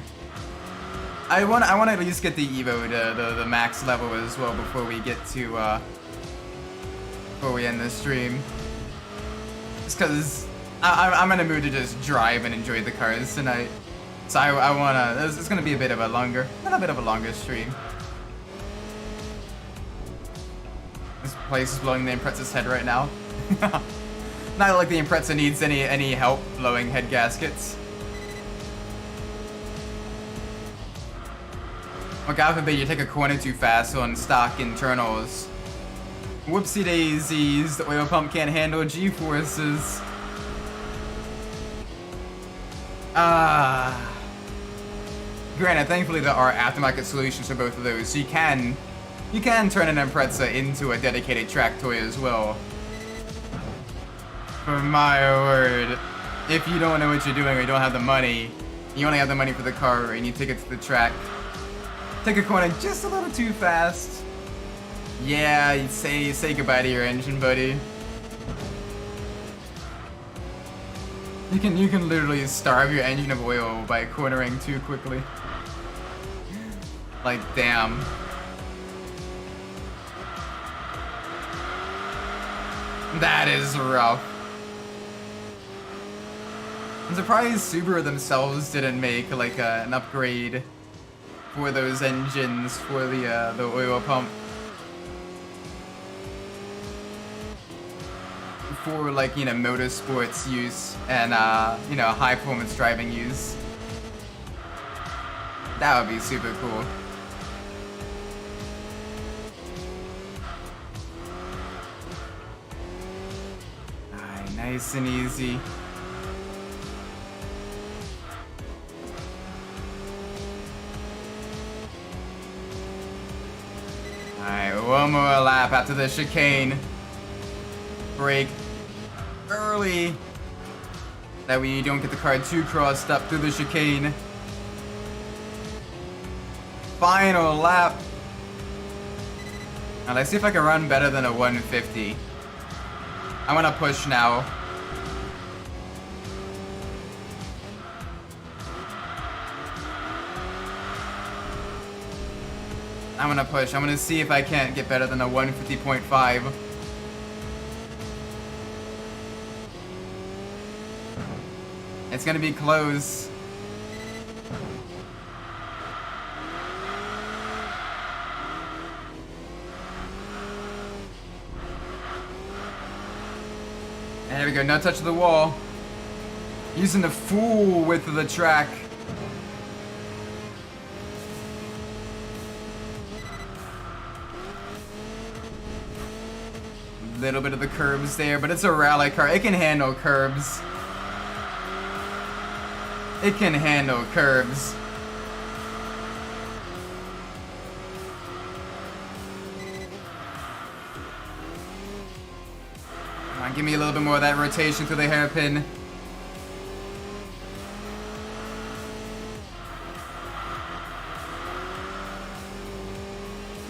S1: I want to at least get the Evo to the max level as well before we get to before we end the stream. Just cause I'm in a mood to just drive and enjoy the cars tonight. So I wanna. It's gonna be a little bit of a longer stream. This place is blowing the Impreza's head right now. Not like the Impreza needs any help blowing head gaskets. Well, God forbid you take a corner too fast on stock internals. Whoopsie daisies, the oil pump can't handle G-forces. Granted, thankfully there are aftermarket solutions for both of those, so you can turn an Impreza into a dedicated track toy as well. For my word. If you don't know what you're doing or you don't have the money, you only have the money for the car and you take it to the track. Take a corner just a little too fast. Yeah, you say goodbye to your engine, buddy. You can literally starve your engine of oil by cornering too quickly. Like, damn. That is rough. I'm surprised Subaru themselves didn't make like an upgrade for those engines for the oil pump. For like, you know, motorsports use and you know, high performance driving use. That would be super cool. Alright, nice and easy. Alright, one more lap after the chicane. Brake early. That way you don't get the car too crossed up through the chicane. Final lap. Now let's see if I can run better than a 150. I'm gonna push now. I'm gonna push. I'm gonna see if I can't get better than a 150.5. It's gonna be close. There we go, no touch of the wall. Using the full width of the track. Little bit of the curbs there, but it's a rally car. It can handle curbs. It can handle curbs. Come on, give me a little bit more of that rotation through the hairpin.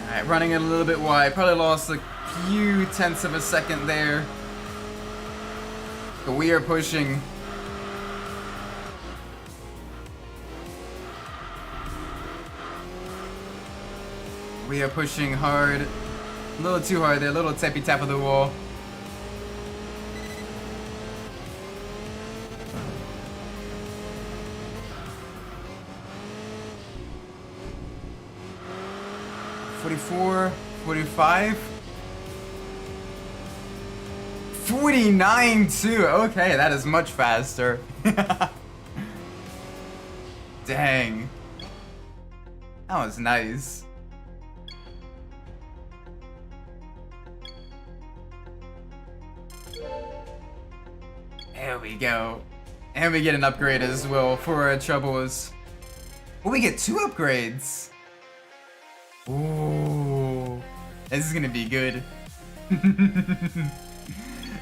S1: Alright, running it a little bit wide. Probably lost a few tenths of a second there. But we are pushing. We are pushing hard. A little too hard there, a little tappy tap of the wall. $44, $45. 49 too. Okay, that is much faster. Dang. That was nice. There we go. And we get an upgrade as well for our troubles. Oh, we get 2 upgrades. Ooh. This is gonna be good.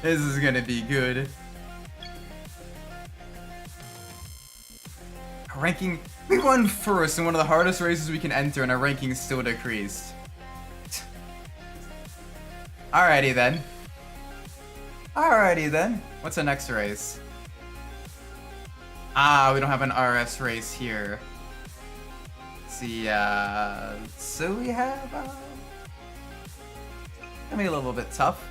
S1: This is gonna be good. Ranking. We won first in one of the hardest races we can enter, and our ranking still decreased. Alrighty then. Alrighty then. What's the next race? Ah, we don't have an RS race here. Let's see, so we have, gonna be a little bit tough.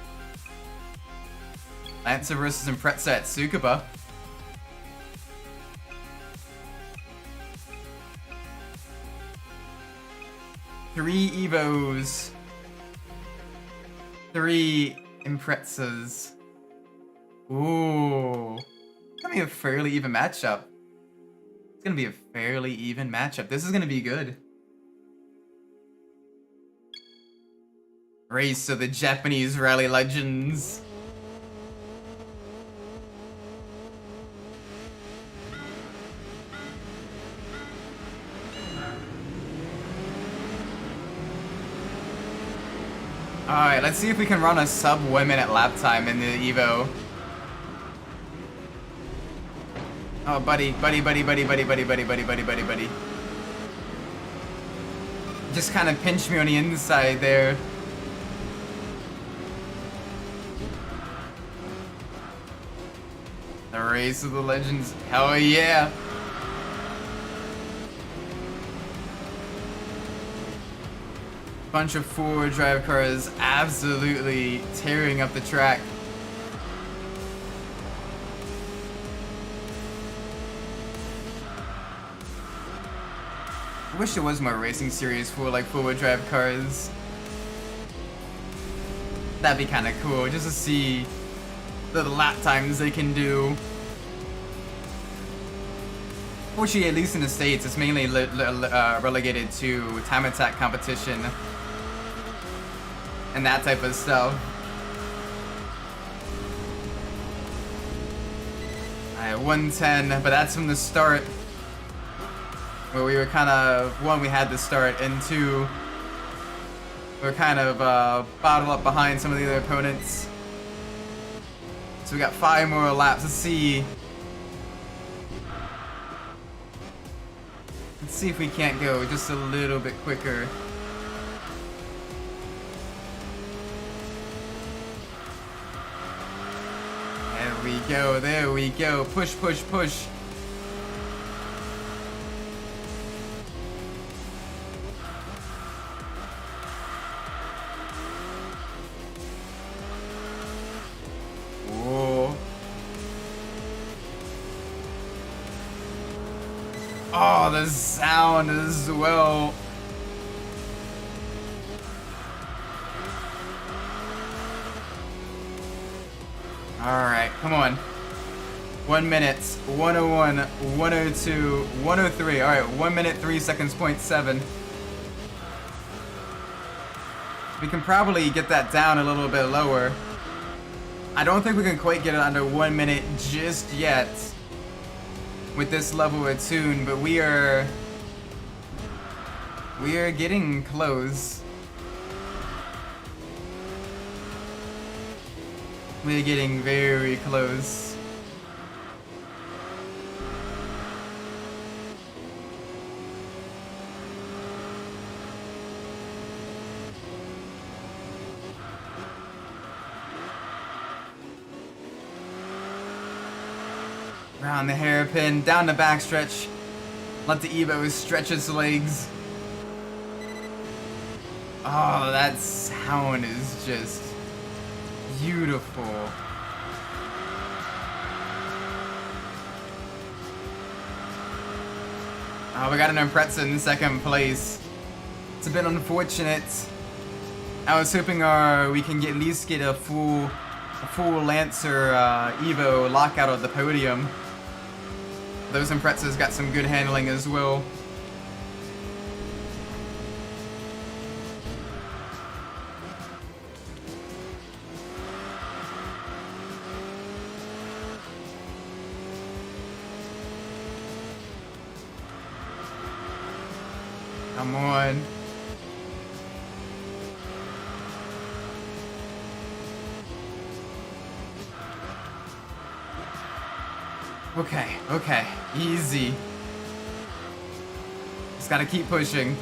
S1: Lancer versus Impreza at Tsukuba. Three Evos. 3 Imprezas. Ooh. It's gonna be a fairly even matchup. It's gonna be a fairly even matchup. This is gonna be good. Race of the Japanese rally legends. Alright, let's see if we can run a sub 1 minute lap time in the Evo. Oh, buddy, buddy, buddy, buddy, buddy, buddy, buddy, buddy, buddy, buddy, buddy. Just kind of pinched me on the inside there. The race of the legends. Hell yeah. Bunch of four-wheel drive cars absolutely tearing up the track. I wish there was more racing series for like four-wheel drive cars. That'd be kind of cool just to see the lap times they can do. Fortunately, at least in the States, it's mainly relegated to time attack competition and that type of stuff. Alright, 110, but that's from the start. Where we were kind of, one, we had the start, and two, we were kind of bottled up behind some of the other opponents. So we got 5 more laps. Let's see if we can't go just a little bit quicker. There we go. Push, push, push. Whoa. Oh, the sound as well. Alright, come on. 1 minute, 101, 102, 103. Alright, 1 minute, 3 seconds, 0.7. We can probably get that down a little bit lower. I don't think we can quite get it under 1 minute just yet with this level of tune, but we are getting close. We're getting very close. Around the hairpin, down the backstretch. Let the Evo stretch its legs. Oh, that sound is just beautiful. Oh, we got an Impreza in second place. It's a bit unfortunate. I was hoping we can at least get a full Lancer Evo lockout of the podium. Those Imprezas got some good handling as well. Come on. Okay, easy. Just gotta keep pushing.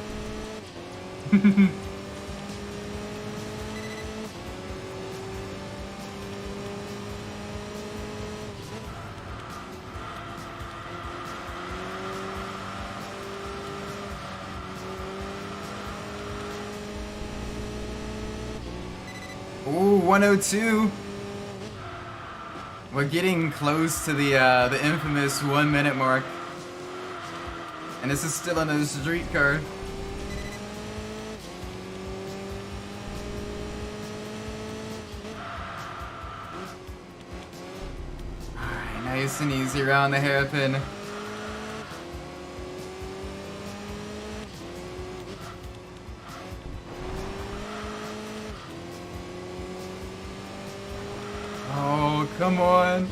S1: Ooh, 102. We're getting close to the infamous 1 minute mark. And this is still on a street car. Alright, nice and easy around the hairpin. Oh, come on.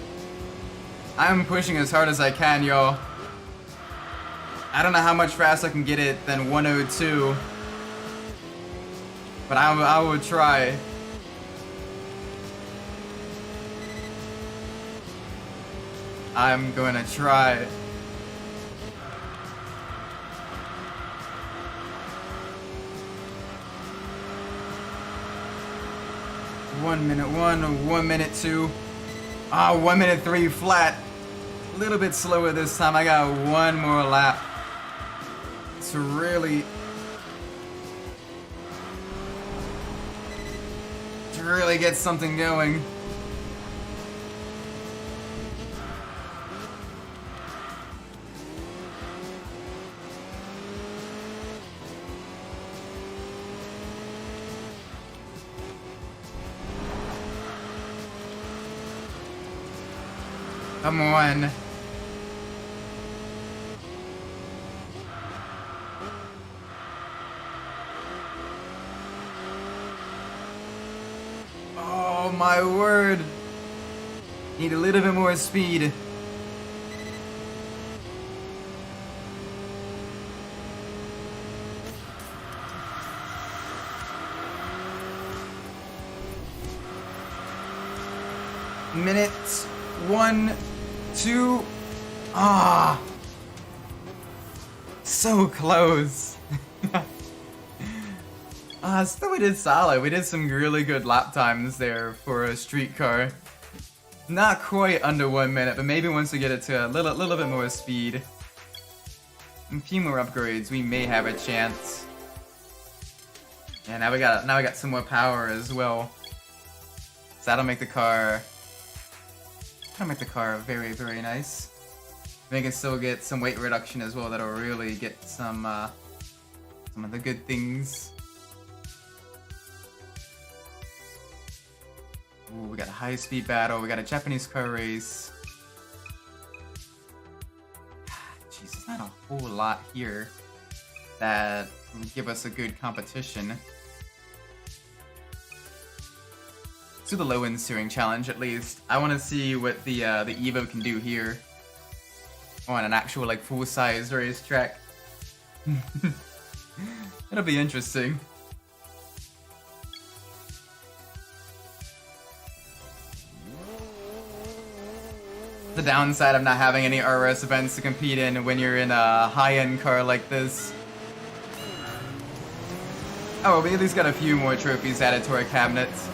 S1: I'm pushing as hard as I can, y'all. I don't know how much faster I can get it than 102. But I will try. I'm gonna try. One minute one, 1 minute two. 1 minute three flat. A little bit slower this time. I got one more lap to really get something going. Come on. Oh my word. Need a little bit more speed. Minutes. 1, 2. So close. Still we did solid. We did some really good lap times there for a street car. Not quite under 1 minute, but maybe once we get it to a little bit more speed, and a few more upgrades, we may have a chance. Yeah, now we got some more power as well. So that'll make the car very, very nice. We can still get some weight reduction as well. That'll really get some of the good things. Ooh, we got a high-speed battle. We got a Japanese car race. Jeez, there's not a whole lot here that would give us a good competition. To the low-end steering challenge, at least. I want to see what the Evo can do here on an actual like full-size racetrack. It'll be interesting. The downside of not having any RS events to compete in when you're in a high-end car like this. Oh, we at least got a few more trophies added to our cabinets.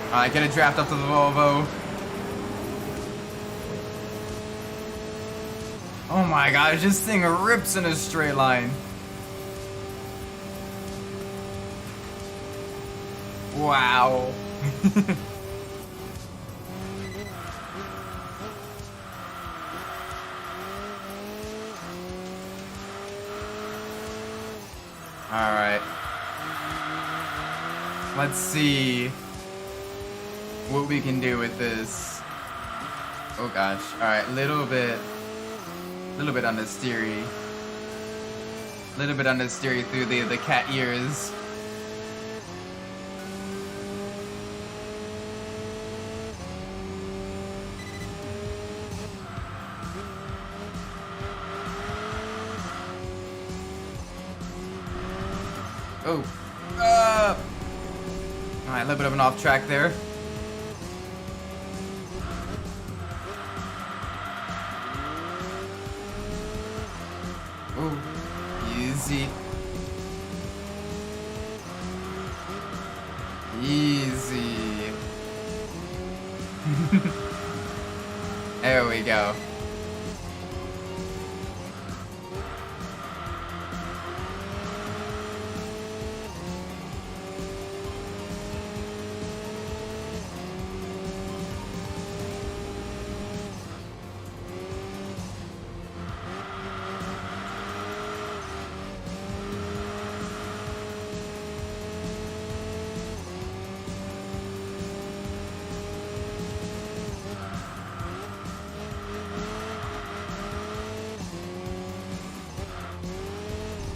S1: Alright, get a draft up to the Volvo. Oh my gosh, this thing rips in a straight line. Wow. Alright. Let's see what we can do with this. Oh gosh. Alright, little bit understeery. Little bit understeery through the cat ears. Oh. Alright, a little bit of an off track there. Oh, easy. Easy. There we go.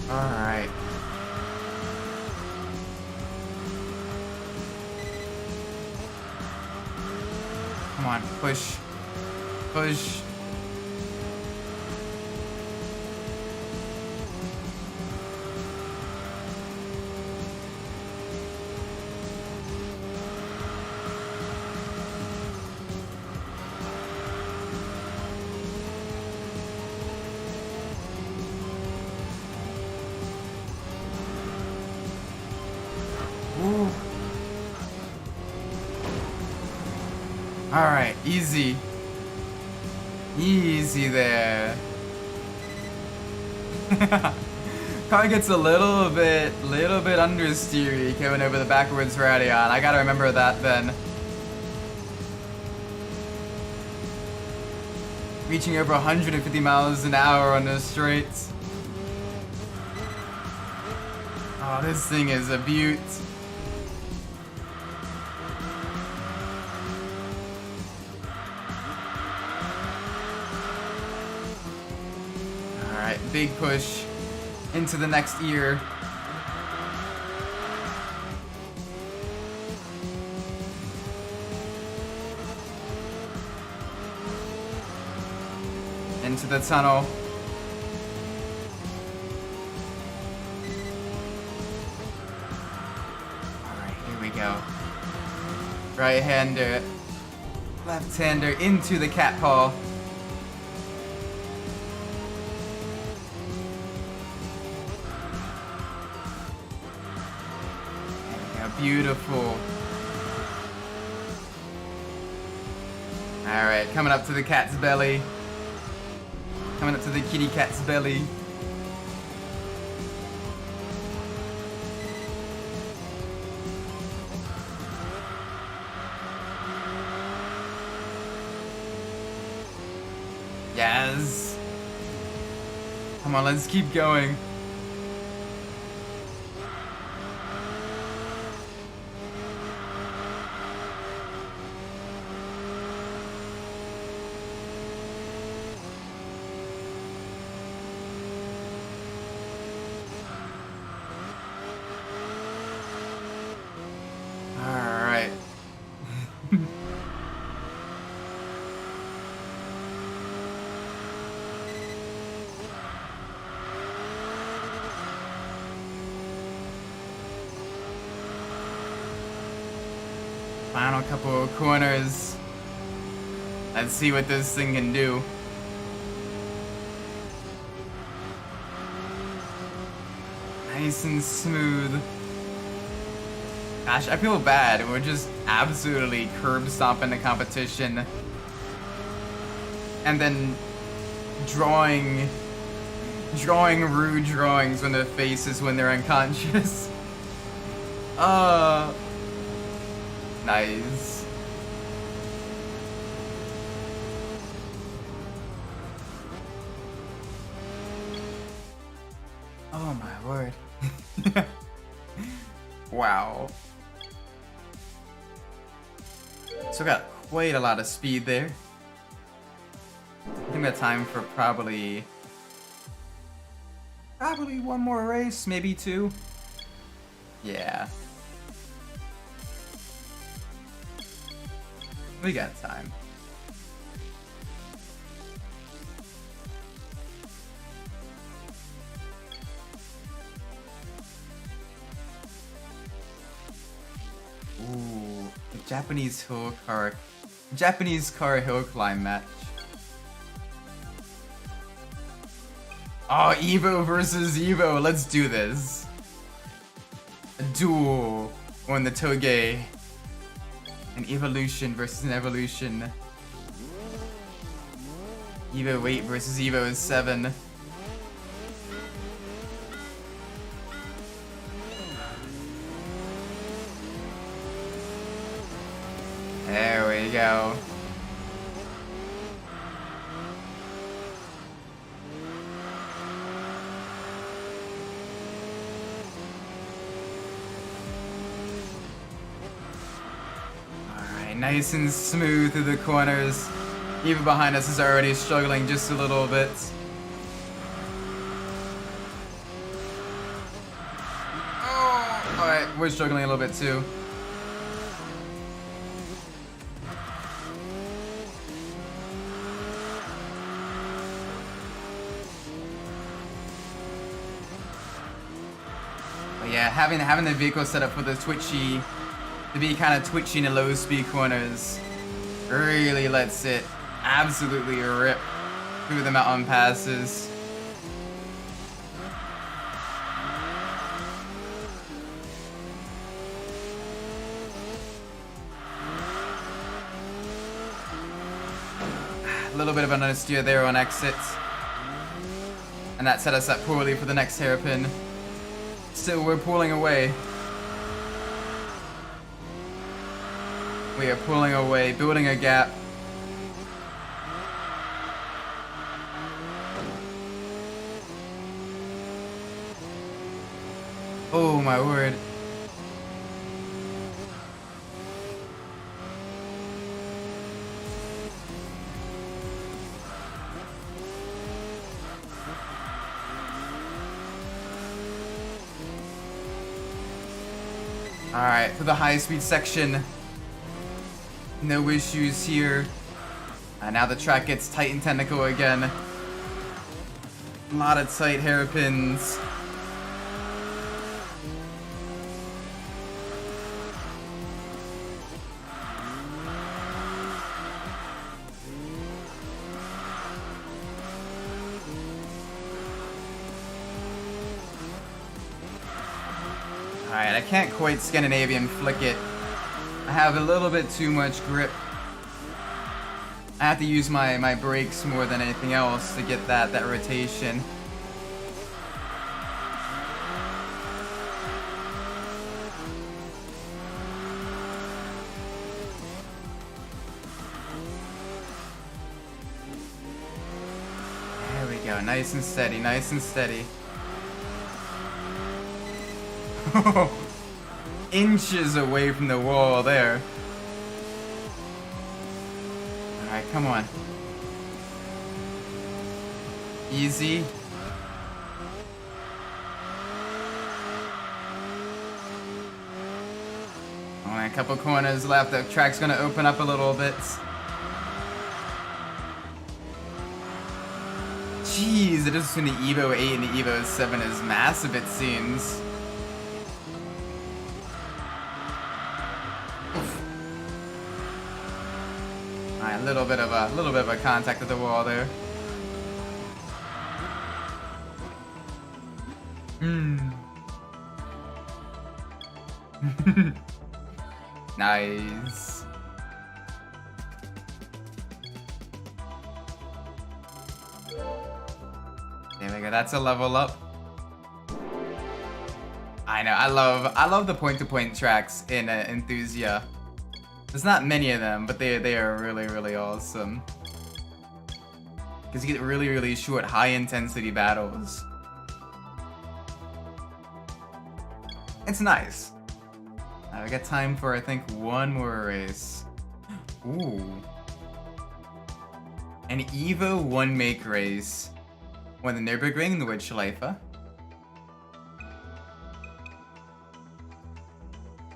S1: Alright. Come on, push. Push. Ooh. Alright, easy. Easy there. Car gets a little bit understeery coming over the backwards radion. I gotta remember that then. Reaching over 150 miles an hour on the straights. Oh, this thing is a beaut. Alright, big push into the next ear. Into the tunnel. Alright, here we go. Right-hander, left-hander into the cat paw. Beautiful. Alright, coming up to the cat's belly. Coming up to the kitty cat's belly. Yes. Come on, let's keep going. Final couple of corners. Let's see what this thing can do. Nice and smooth. Gosh, I feel bad. We're just absolutely curb stomping the competition. And then drawing rude drawings on their faces when they're unconscious. Nice. Oh my word. Wow. So got quite a lot of speed there. I think we have time for probably one more race, maybe two. Yeah. We got time. Ooh, the Japanese car hill climb match. Oh, Evo versus Evo, let's do this. A duel on the Toge. An evolution versus an evolution. Evo 8 versus Evo 7. There we go. Nice and smooth through the corners. Even behind us is already struggling just a little bit. Oh, alright, we're struggling a little bit too. But yeah, having the vehicle set up for the twitchy, to be kind of twitchy in the low speed corners really lets it absolutely rip through the mountain passes. A little bit of an understeer there on exit. And that set us up poorly for the next hairpin. Still, we're pulling away. We are pulling away, building a gap. Oh my word. Alright, for the high-speed section, no issues here. Now the track gets tight and technical again. A lot of tight hairpins. Alright, I can't quite Scandinavian flick it. I have a little bit too much grip. I have to use my brakes more than anything else to get that rotation. There we go, nice and steady, nice and steady. Inches away from the wall there. Alright, come on. Easy. Only a couple corners left. The track's gonna open up a little bit. Jeez, the difference between the Evo 8 and the Evo 7 is massive, it seems. Alright, a little bit of a contact with the wall there. Nice. There we go, that's a level up. I know, I love the point-to-point tracks in Enthusia. There's not many of them, but they are really, really awesome. Because you get really, really short, high-intensity battles. It's nice. We got time for, I think, one more race. Ooh. An Evo 1 make race. On the Nürburgring, the Schleife.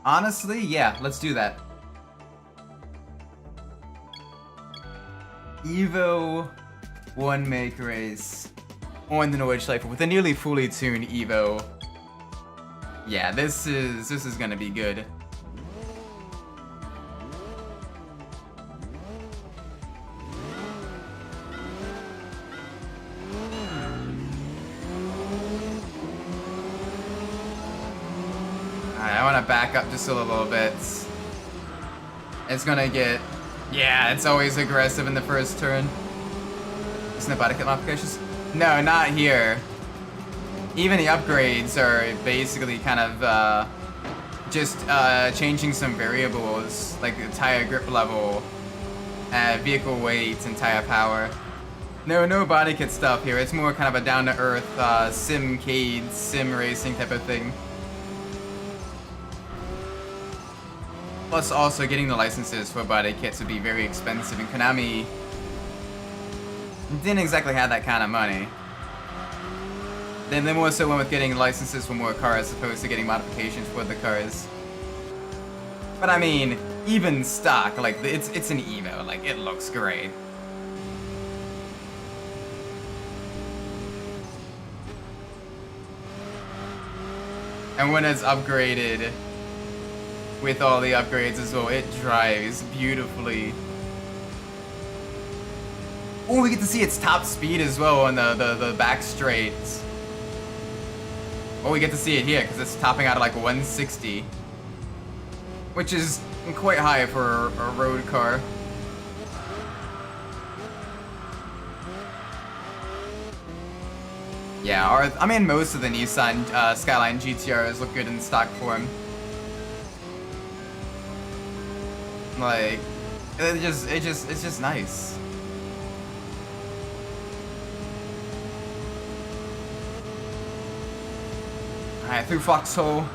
S1: Honestly, yeah, let's do that. Evo 1 make race on the Nordschleife with a nearly fully tuned Evo. Yeah, this is gonna be good. Alright, I wanna back up just a little bit. It's gonna get... Yeah, it's always aggressive in the first turn. Is no body kit modifications? No, not here. Even the upgrades are basically kind of just changing some variables, like the tire grip level, vehicle weight, and tire power. No body kit stuff here. It's more kind of a down-to-earth sim-cade, sim racing type of thing. Plus, also getting the licenses for body kits would be very expensive, and Konami didn't exactly have that kind of money. Then they more so went with getting licenses for more cars as opposed to getting modifications for the cars. But I mean, even stock, like it's an Evo, like it looks great. And when it's upgraded with all the upgrades as well, it drives beautifully. Oh, we get to see its top speed as well on the back straights. Oh, we get to see it here because it's topping out at like 160, which is quite high for a road car. Yeah, I mean, most of the Nissan Skyline GTRs look good in stock form. Like, it's just nice. Alright, through Foxhole.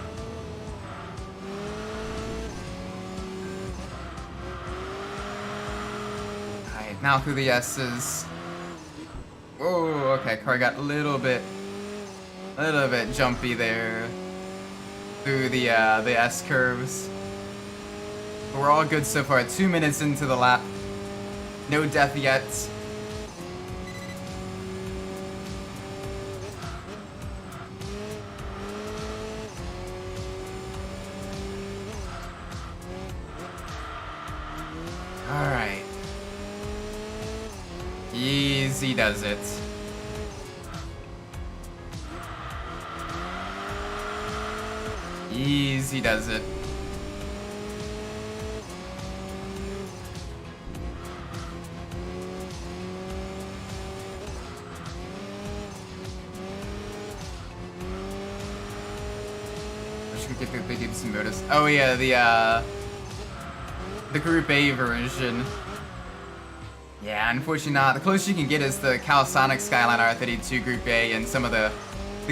S1: Alright, now through the S's. Oh, okay, car got a little bit jumpy there through the S curves. But we're all good so far. 2 minutes into the lap. No death yet. Alright. Easy does it. Easy does it. I should get the Gibson Modus. Oh yeah, the Group A version. Yeah, unfortunately not. The closest you can get is the Calisonic Skyline R32 Group A and some of the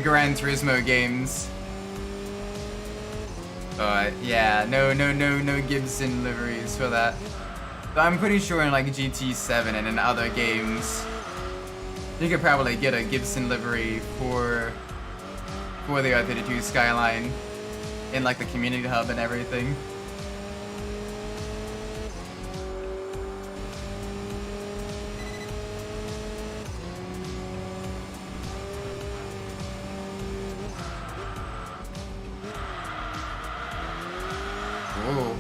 S1: Gran Turismo games. But yeah, no Gibson liveries for that. But I'm pretty sure in like GT7 and in other games, you could probably get a Gibson livery for the R32 Skyline in like the community hub and everything. Whoa,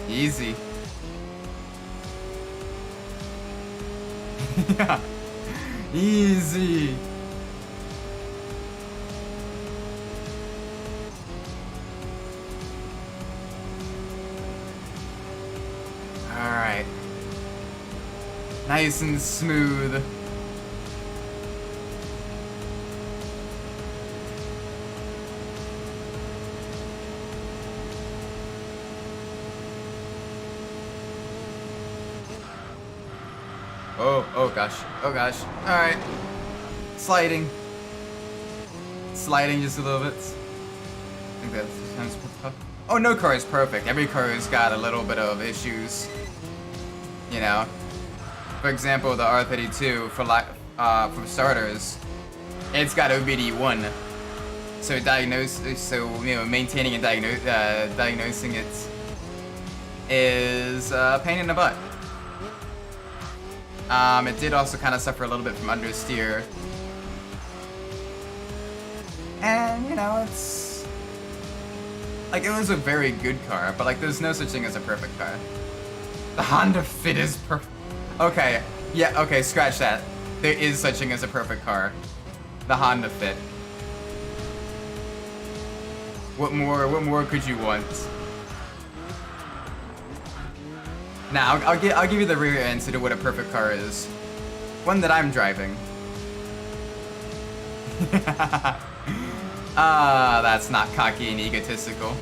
S1: easy. Yeah, easy. Alright. Nice and smooth. Oh gosh, oh gosh. Alright. Sliding. Sliding just a little bit. I think that's tough. Oh, no car is perfect. Every car has got a little bit of issues. You know? For example, the R32, for starters, it's got OBD1. So maintaining and diagnosing it is a pain in the butt. It did also kind of suffer a little bit from understeer. And, you know, it's... like, it was a very good car, but, like, there's no such thing as a perfect car. The Honda Fit is perfect. Okay, yeah, okay, scratch that. There is such thing as a perfect car. The Honda Fit. What more could you want? Now, I'll give you the rear answer to what a perfect car is. One that I'm driving. That's not cocky and egotistical.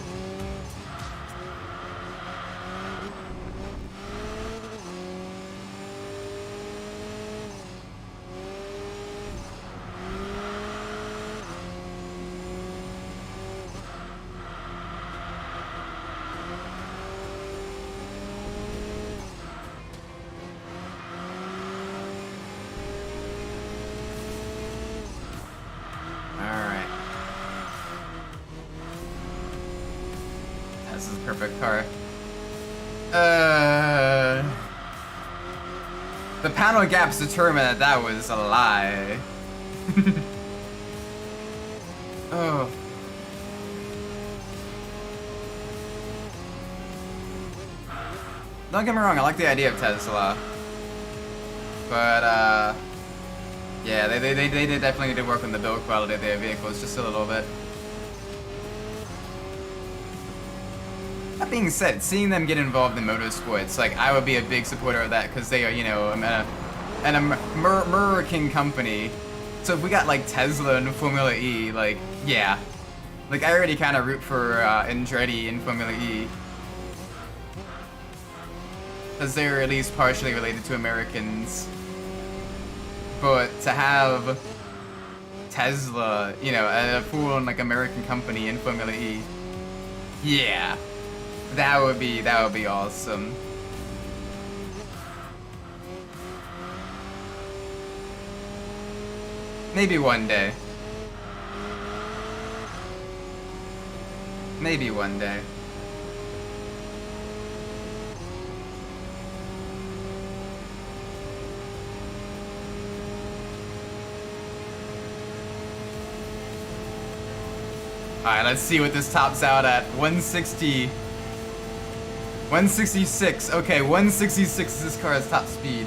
S1: This is a perfect car. The panel gaps determine that was a lie. Oh. Don't get me wrong, I like the idea of Tesla. But, yeah, they definitely need to work on the build quality of their vehicles just a little bit. That being said, seeing them get involved in motorsports, like, I would be a big supporter of that because they are, you know, an American company So if we got like Tesla in Formula E, like, yeah. Like, I already kind of root for Andretti in Formula E. Because they're at least partially related to Americans. But to have Tesla, you know, a full-on like American company in Formula E, yeah, that would be awesome. Maybe one day. Maybe one day. Alright, let's see what this tops out at. 160. 166. Okay, 166 is this car's top speed.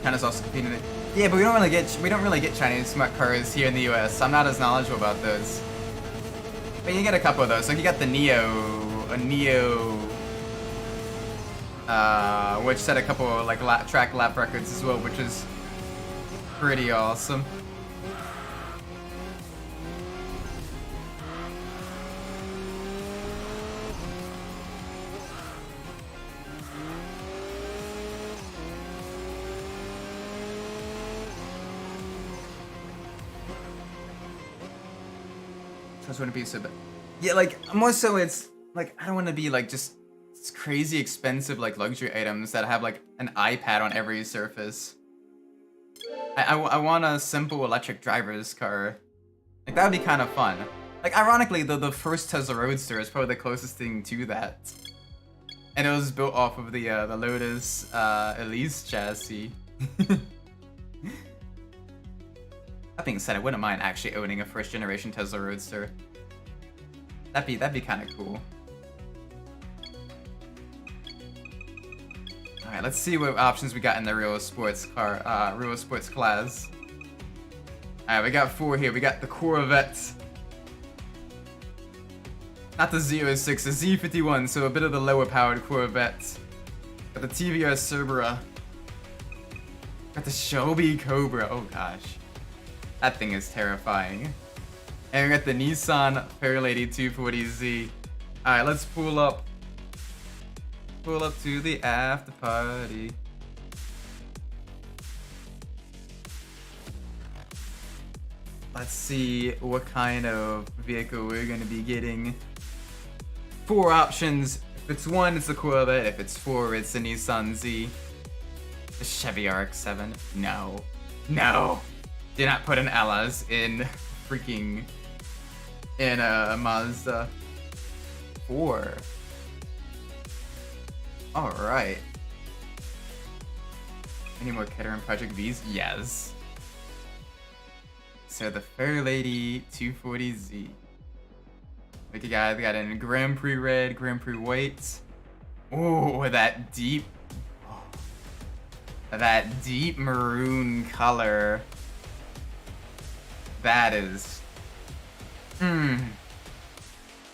S1: China's also competing in it. Yeah, but we don't really get Chinese smart cars here in the US. I'm not as knowledgeable about those. But you get a couple of those. Like you got the Neo, which set a couple of like track lap records as well, which is pretty awesome. I just want to be so bad. Yeah, like more so it's like I don't want to be like just crazy expensive like luxury items that have like an iPad on every surface. I want a simple electric driver's car. Like that would be kind of fun. Like ironically, the first Tesla Roadster is probably the closest thing to that, and it was built off of the Lotus Elise chassis. That being said, I wouldn't mind actually owning a first generation Tesla Roadster. That'd be kind of cool. All right, let's see what options we got in the real sports class. All right, we got 4 here. We got the Corvette, not the Z06, the Z51, so a bit of the lower powered Corvette. Got the TVS Cerbera. Got the Shelby Cobra. Oh gosh. That thing is terrifying. And we got the Nissan Fairlady 240Z. Alright, let's pull up to the after party. Let's see what kind of vehicle we're gonna be getting. 4 options. If it's 1, it's the Corvette. If it's 4, it's the Nissan Z. The Chevy RX-7. No. No! Do not put an Elas in a Mazda 4. Alright. Any more Caterham Project Vs? Yes. So the Fairlady 240Z. We got in Grand Prix Red, Grand Prix White. Oh, that deep maroon color. That is...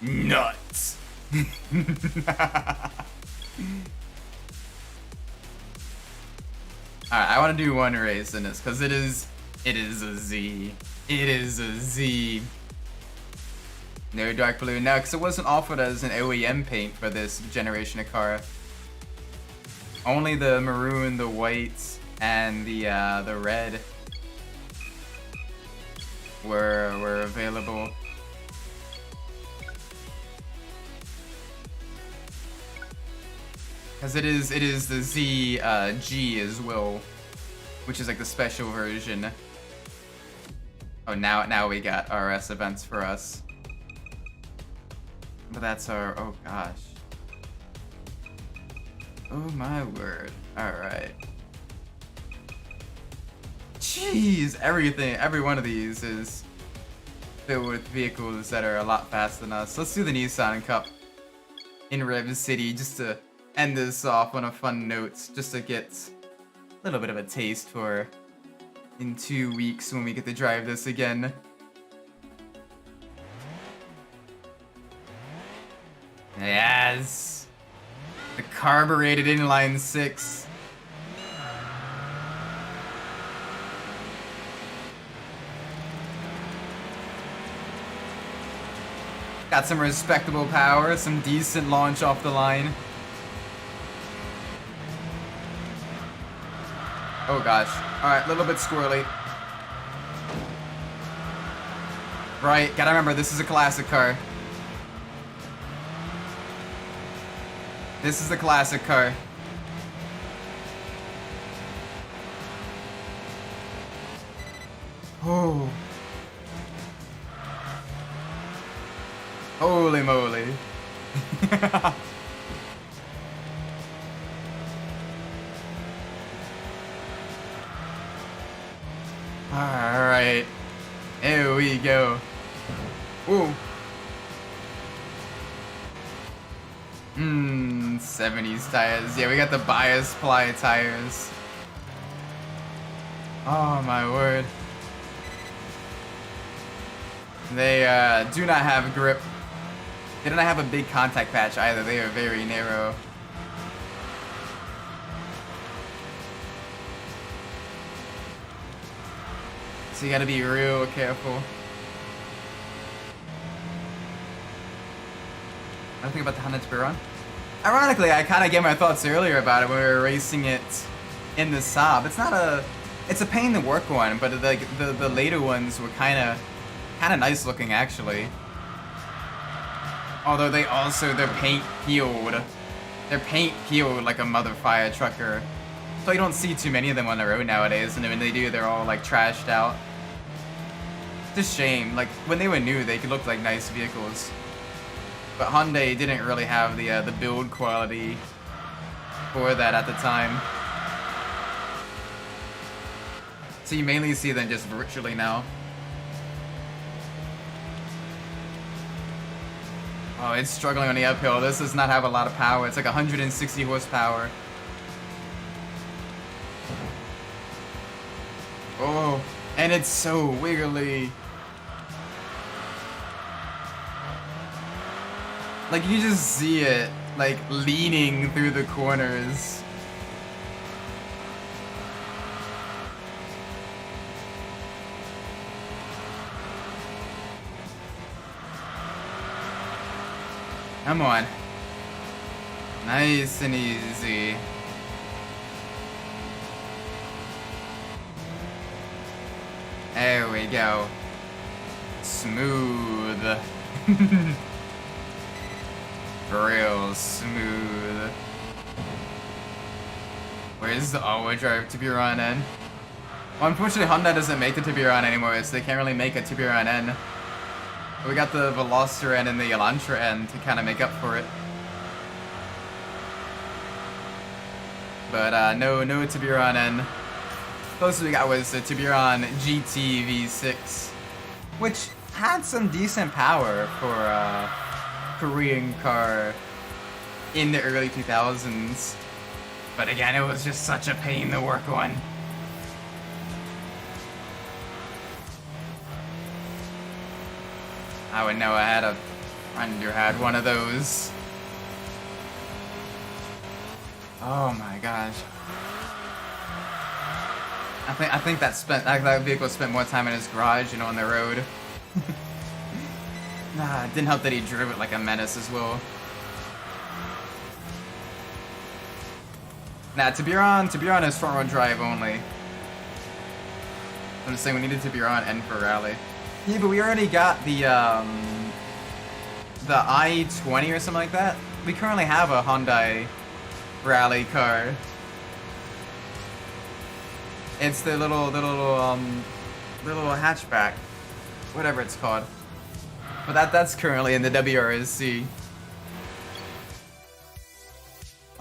S1: nuts! Alright, I want to do one race in this, because it is a Z. It is a Z. No dark blue. No, because it wasn't offered as an OEM paint for this generation of car. Only the maroon, the white, and the red were available. Because it is the ZG as well, which is like the special version. Oh, now we got RS events for us. But that's our, oh gosh. Oh my word. Alright. Jeez, every one of these is filled with vehicles that are a lot faster than us. Let's do the Nissan Cup in Rev City just to end this off on a fun note, just to get a little bit of a taste for in 2 weeks when we get to drive this again. Yes! The carbureted inline 6. Got some respectable power, some decent launch off the line. Oh gosh. Alright, a little bit squirrely. Right, gotta remember, this is a classic car. This is the classic car. Oh. Holy moly. Alright. Here we go. Ooh. 70s tires. Yeah, we got the bias ply tires. Oh my word. They do not have grip. They do not have a big contact patch either. They are very narrow. So you gotta be real careful. I don't think about the Honda Tiburon. Ironically, I kind of gave my thoughts earlier about it when we were racing it in the Saab. It's not a, it's a pain to work on, but the later ones were kind of nice looking actually. Although they also, their paint peeled like a mother fire trucker. So you don't see too many of them on the road nowadays, and when they do, they're all like trashed out. It's a shame. Like when they were new, they could look like nice vehicles. But Hyundai didn't really have the build quality for that at the time. So you mainly see them just virtually now. Oh, it's struggling on the uphill. This does not have a lot of power. It's like 160 horsepower. Oh, and it's so wiggly. Like, you just see it, like, leaning through the corners. Come on. Nice and easy. There we go. Smooth. Real smooth. Where's the all-wheel drive Tiburon N? Well, unfortunately, Honda doesn't make the Tiburon anymore, so they can't really make a Tiburon N. But we got the Veloster N and the Elantra N to kind of make up for it. But no Tiburon N. Closest we got was the Tiburon GT V6, which had some decent power for Korean car in the early 2000s, but again, it was just such a pain to work on. I would know. I had a friend who had one of those. Oh my gosh. I think that vehicle spent more time in his garage and on the road. Nah, it didn't help that he drove it like a menace as well. Nah, Tiburon is front row drive only. I'm just saying we needed Tiburon N for rally. Yeah, but we already got the i20 or something like that. We currently have a Hyundai rally car. It's the little hatchback, whatever it's called. But that's currently in the WRSC.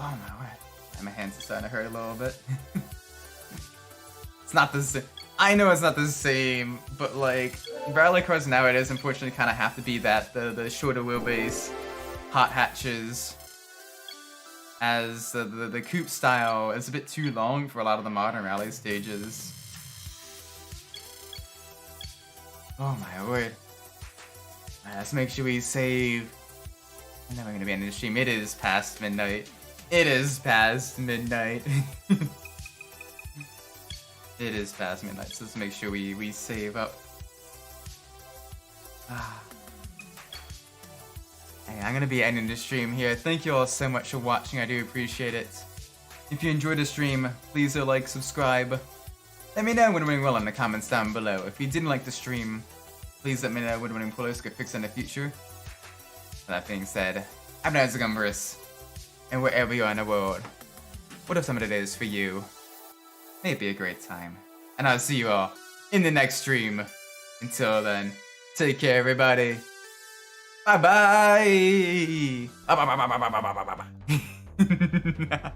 S1: Oh my word. My hands are starting to hurt a little bit. It's not the same. I know it's not the same, but like rally cars nowadays unfortunately kind of have to be that the shorter wheelbase, hot hatches. As the coupe style is a bit too long for a lot of the modern rally stages. Oh my word. Let's make sure we save. And then we're gonna be ending the stream. It is past midnight. It is past midnight. It is past midnight, so let's make sure we save up. I'm gonna be ending the stream here. Thank you all so much for watching. I do appreciate it. If you enjoyed the stream, please do like, subscribe. Let me know when doing well in the comments down below. If you didn't like the stream, please let me know when doing close, get fixed in the future. With that being said, I'm Isaac Umbras, and wherever you are in the world, whatever time it is for you, may it be a great time. And I'll see you all in the next stream. Until then, take care, everybody. Bye bye. Bye bye bye bye bye bye bye bye bye.